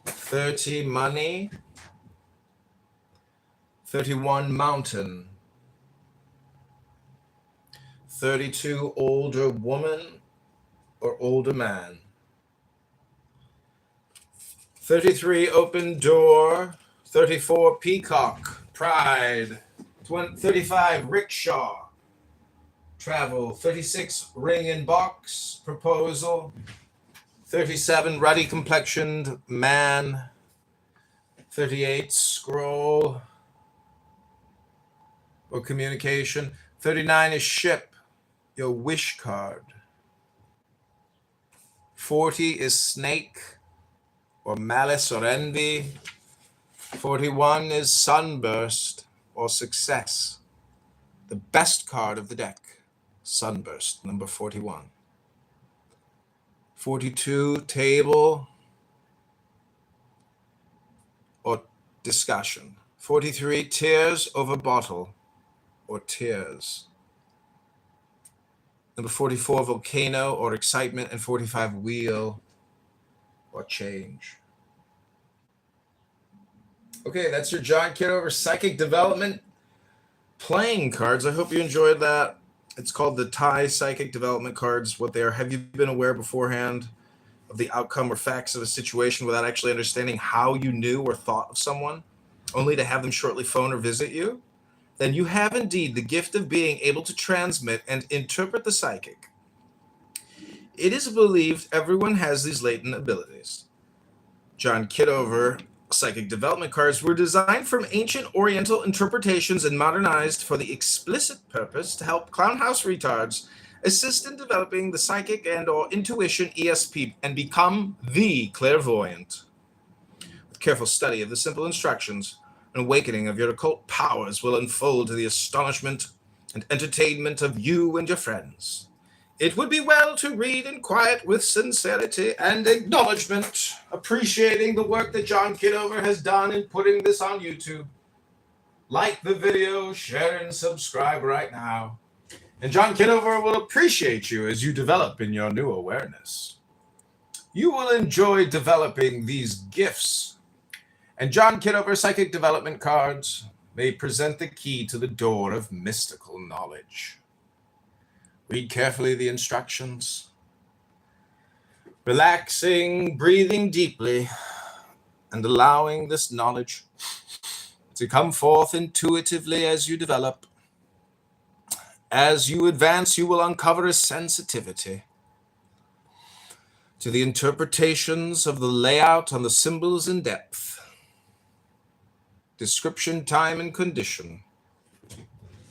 [SPEAKER 18] 30 money, 31 mountain, 32 older woman or older man, 33 open door, 34 peacock, pride, 35 rickshaw, travel, 36 ring and box, proposal, 37 ruddy complexioned man, 38 scroll or communication, 39 is ship, your wish card, 40 is snake or malice or envy, 41 is sunburst or success, the best card of the deck, sunburst, number 41. 42 table or discussion, 43 tears over bottle or tears, number 44 volcano or excitement, and 45 wheel or change. Okay, that's your John Kitover Psychic Development playing cards. I hope you enjoyed that. It's called the Thai Psychic Development cards. What they are, have you been aware beforehand of the outcome or facts of a situation without actually understanding how you knew or thought of someone, only to have them shortly phone or visit you? Then you have indeed the gift of being able to transmit and interpret the psychic. it is believed everyone has these latent abilities. John Kitover psychic development cards were designed from ancient Oriental interpretations and modernized for the explicit purpose to help clownhouse retards assist in developing the psychic and or intuition ESP and become the clairvoyant. With careful study of the simple instructions, an awakening of your occult powers will unfold to the astonishment and entertainment of you and your friends. It would be well to read in quiet with sincerity and acknowledgement, appreciating the work that John Kitover has done in putting this on YouTube. Like the video, share and subscribe right now. And John Kitover will appreciate you as you develop in your new awareness. You will enjoy developing these gifts. And John Kitover psychic development cards may present the key to the door of mystical knowledge. Read carefully the instructions, relaxing, breathing deeply, and allowing this knowledge to come forth intuitively as you develop. As you advance, you will uncover a sensitivity to the interpretations of the layout on the symbols in depth, description, time, and condition,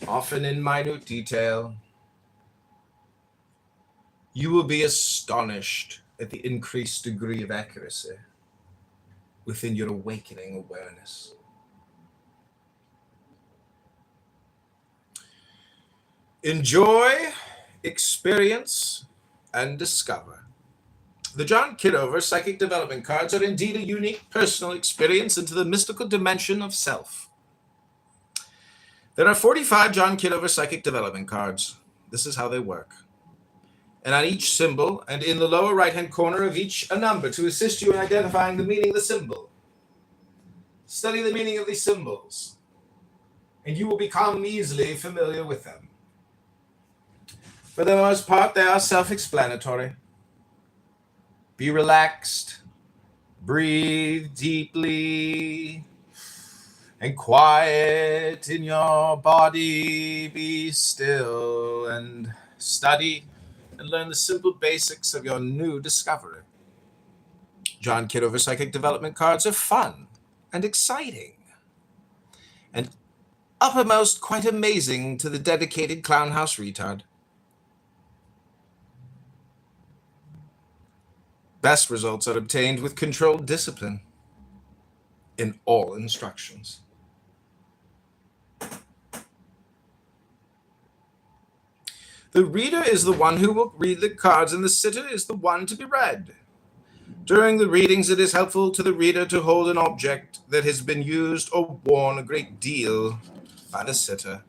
[SPEAKER 18] often in minute detail. You will be astonished at the increased degree of accuracy within your awakening awareness. Enjoy, experience, and discover. The John Kitover psychic development cards are indeed a unique personal experience into the mystical dimension of self. There are 45 John Kitover psychic development cards. This is how they work. And on each symbol, and in the lower right-hand corner of each, a number to assist you in identifying the meaning of the symbol. Study the meaning of these symbols, and you will become easily familiar with them. For the most part, they are self-explanatory. Be relaxed, breathe deeply, and quiet in your body. Be still and study and learn the simple basics of your new discovery. John Kitover psychic development cards are fun and exciting, and uppermost quite amazing to the dedicated clownhouse retard. Best results are obtained with controlled discipline in all instructions. The reader is the one who will read the cards, and the sitter is the one to be read. During the readings, it is helpful to the reader to hold an object that has been used or worn a great deal by the sitter.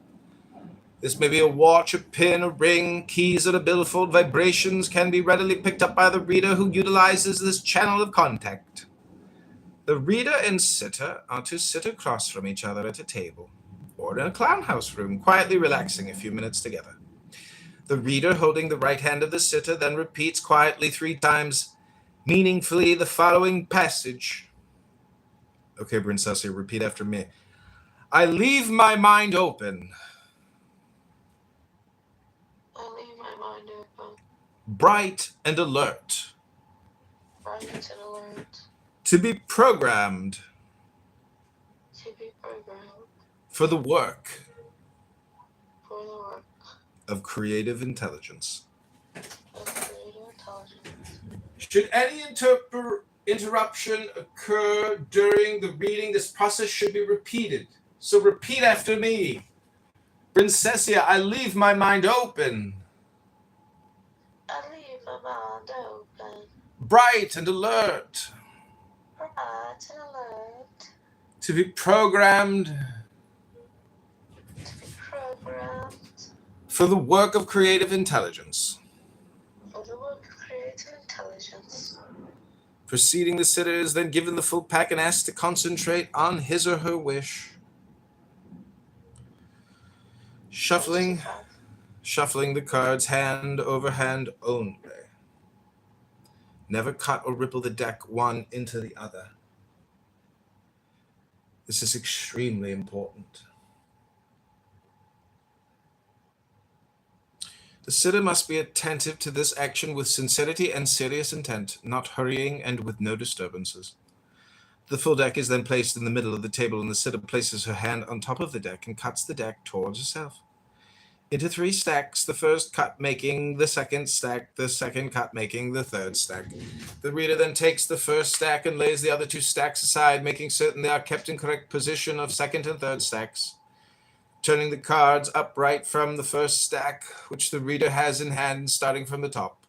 [SPEAKER 18] This may be a watch, a pin, a ring, keys, or a billfold. Vibrations can be readily picked up by the reader who utilizes this channel of contact. The reader and sitter are to sit across from each other at a table or in a clownhouse room, quietly relaxing a few minutes together. The reader, holding the right hand of the sitter, then repeats quietly 3 times, meaningfully, the following passage. Okay, Princessia, repeat after me. I leave my mind open.
[SPEAKER 23] I leave my mind open.
[SPEAKER 18] Bright and alert.
[SPEAKER 23] Bright and alert.
[SPEAKER 18] To be programmed.
[SPEAKER 23] To be programmed.
[SPEAKER 18] For the work.
[SPEAKER 23] For the work.
[SPEAKER 18] Of creative intelligence.
[SPEAKER 23] Of creative intelligence.
[SPEAKER 18] Should any interruption occur during the reading, this process should be repeated. So repeat after me. Princessia, I leave my mind open.
[SPEAKER 23] I leave my mind open.
[SPEAKER 18] Bright and alert.
[SPEAKER 23] Bright and alert.
[SPEAKER 18] To be programmed.
[SPEAKER 23] To be programmed.
[SPEAKER 18] For the work of creative intelligence.
[SPEAKER 23] For the work of creative intelligence.
[SPEAKER 18] Proceeding, the sitter is then given the full pack and asked to concentrate on his or her wish. Shuffling the cards hand over hand only. Never cut or ripple the deck one into the other. This is extremely important.
[SPEAKER 12] The sitter must be attentive to this action with sincerity and serious intent, not hurrying and with no disturbances. The full deck is then placed in the middle of the table, and the sitter places her hand on top of the deck and cuts the deck towards herself into 3 stacks, the first cut making the second stack, the second cut making the third stack. The reader then takes the first stack and lays the other 2 stacks aside, making certain they are kept in correct position of second and third stacks. Turning the cards upright from the first stack, which the reader has in hand, starting from the top.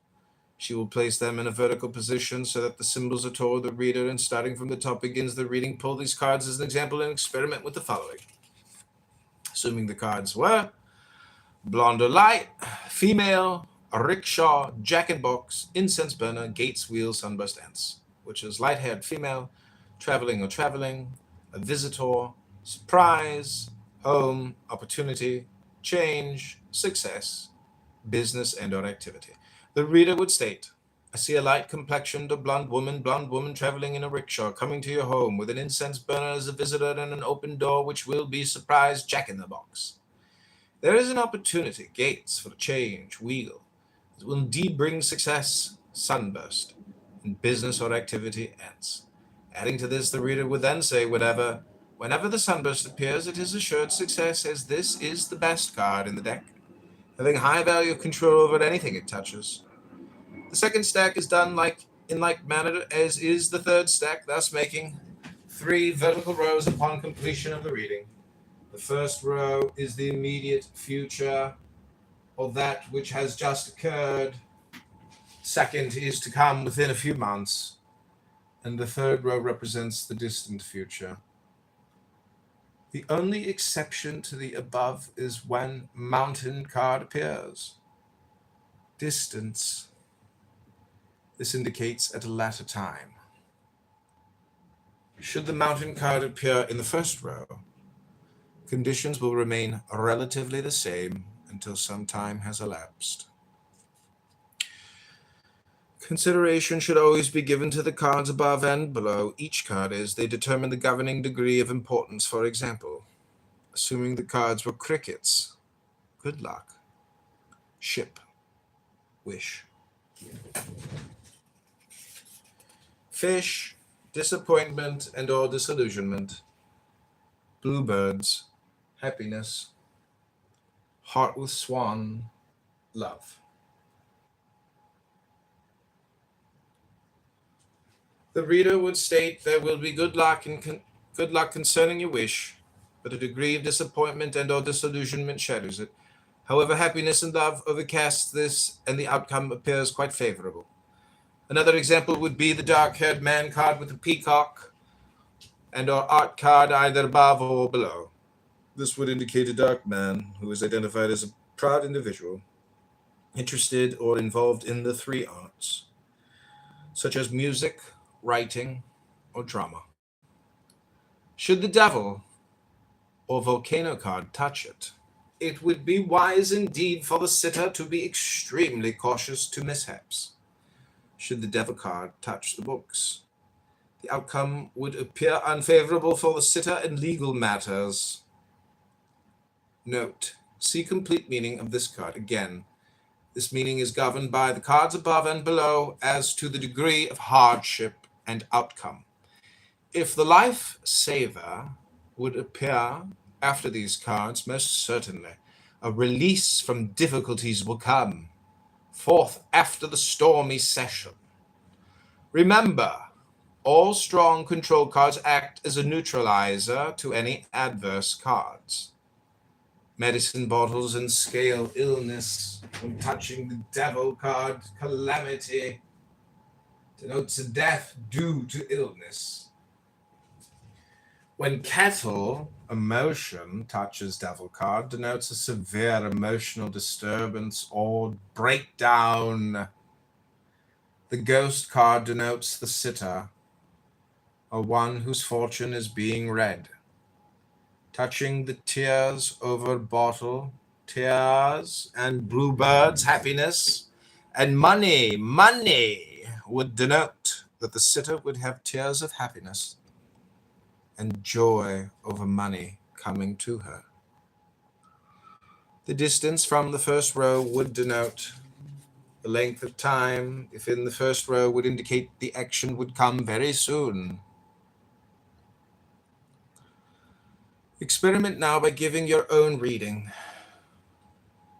[SPEAKER 12] She will place them in a vertical position so that the symbols are toward the reader, and starting from the top begins the reading. Pull these cards as an example and experiment with the following. Assuming the cards were blonde or light, female, a rickshaw, jack-in-box, incense burner, gates, wheel, sunburst, ants, which is light-haired female, traveling, a visitor, surprise, home, opportunity, change, success, business, and or activity. The reader would state, I see a light-complexioned or blonde woman traveling in a rickshaw, coming to your home with an incense burner as a visitor and an open door, which will be surprise, jack-in-the-box. There is an opportunity, gates for change, wheel. It will indeed bring success, sunburst, and business or activity ends. Adding to this, the reader would then say, whenever the sunburst appears, it is assured success, as this is the best card in the deck, having high value of control over anything it touches. The second stack is done in like manner as is the third stack, thus making 3 vertical rows upon completion of the reading. The first row is the immediate future, or that which has just occurred. Second is to come within a few months. And the third row represents the distant future. The only exception to the above is when mountain card appears. Distance. This indicates at a later time. Should the mountain card appear in the first row, conditions will remain relatively the same until some time has elapsed. Consideration should always be given to the cards above and below each card as they determine the governing degree of importance. For example, assuming the cards were crickets, good luck, ship, wish. Fish, disappointment and or disillusionment. Bluebirds, happiness. Heart with swan, love. The reader would state there will be good luck concerning your wish, but a degree of disappointment and or disillusionment shadows it. However, happiness and love overcast this, and the outcome appears quite favorable. Another example would be the dark-haired man card with a peacock and or art card either above or below. This would indicate a dark man who is identified as a proud individual, interested or involved in the 3 arts, such as music, writing, or drama. Should the devil or volcano card touch it, it would be wise indeed for the sitter to be extremely cautious to mishaps. Should the devil card touch the books, the outcome would appear unfavorable for the sitter in legal matters. Note, see complete meaning of this card. Again, this meaning is governed by the cards above and below as to the degree of hardship and outcome. If the life saver would appear after these cards, most certainly a release from difficulties will come forth after the stormy session. Remember, all strong control cards act as a neutralizer to any adverse cards. Medicine bottles and scale illness from touching the devil card, calamity denotes a death due to illness. When cattle, emotion, touches devil card, denotes a severe emotional disturbance or breakdown. The ghost card denotes the sitter, or one whose fortune is being read. Touching the tears over bottle, tears and bluebirds, happiness, and money would denote that the sitter would have tears of happiness and joy over money coming to her. The distance from the first row would denote the length of time. If in the first row would indicate the action would come very soon. Experiment now by giving your own reading.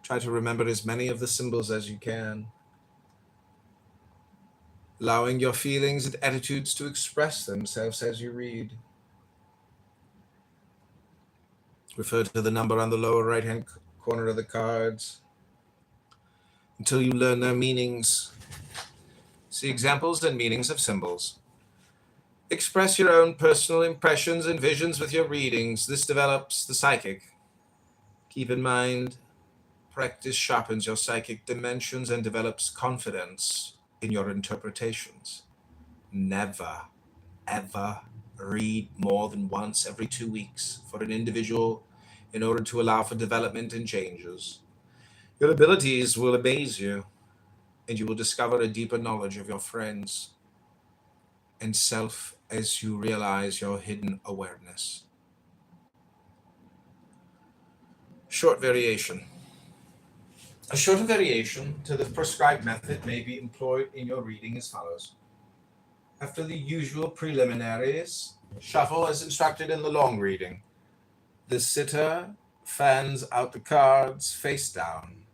[SPEAKER 12] Try to remember as many of the symbols as you can, allowing your feelings and attitudes to express themselves as you read. Refer to the number on the lower right-hand corner of the cards until you learn their meanings. See examples and meanings of symbols. Express your own personal impressions and visions with your readings. This develops the psychic. Keep in mind, practice sharpens your psychic dimensions and develops confidence in your interpretations. Never, ever read more than once every 2 weeks for an individual in order to allow for development and changes. Your abilities will amaze you, and you will discover a deeper knowledge of your friends and self as you realize your hidden awareness. Short variation. A shorter variation to the prescribed method may be employed in your reading as follows. After the usual preliminaries, shuffle as instructed in the long reading. The sitter fans out the cards face down,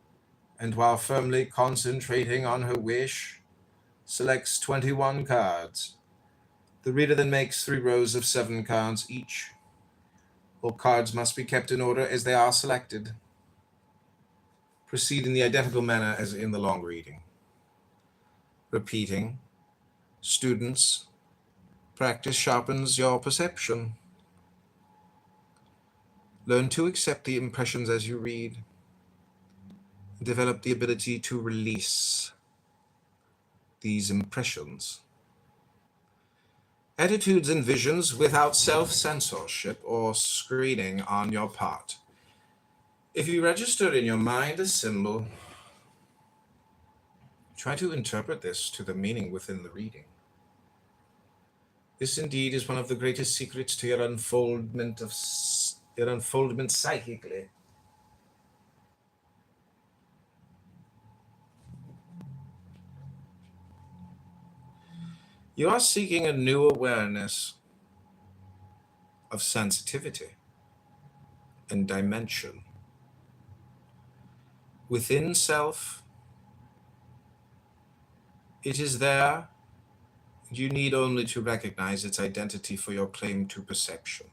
[SPEAKER 12] and while firmly concentrating on her wish, selects 21 cards. The reader then makes 3 rows of 7 cards each. All cards must be kept in order as they are selected. Proceed in the identical manner as in the long reading. Repeating. Students, practice sharpens your perception. Learn to accept the impressions as you read. Develop the ability to release these impressions. Attitudes and visions without self-censorship or screening on your part. If you register in your mind a symbol, try to interpret this to the meaning within the reading. This indeed is one of the greatest secrets to your unfoldment psychically. You are seeking a new awareness of sensitivity and dimension. Within self, it is there, and you need only to recognize its identity for your claim to perception.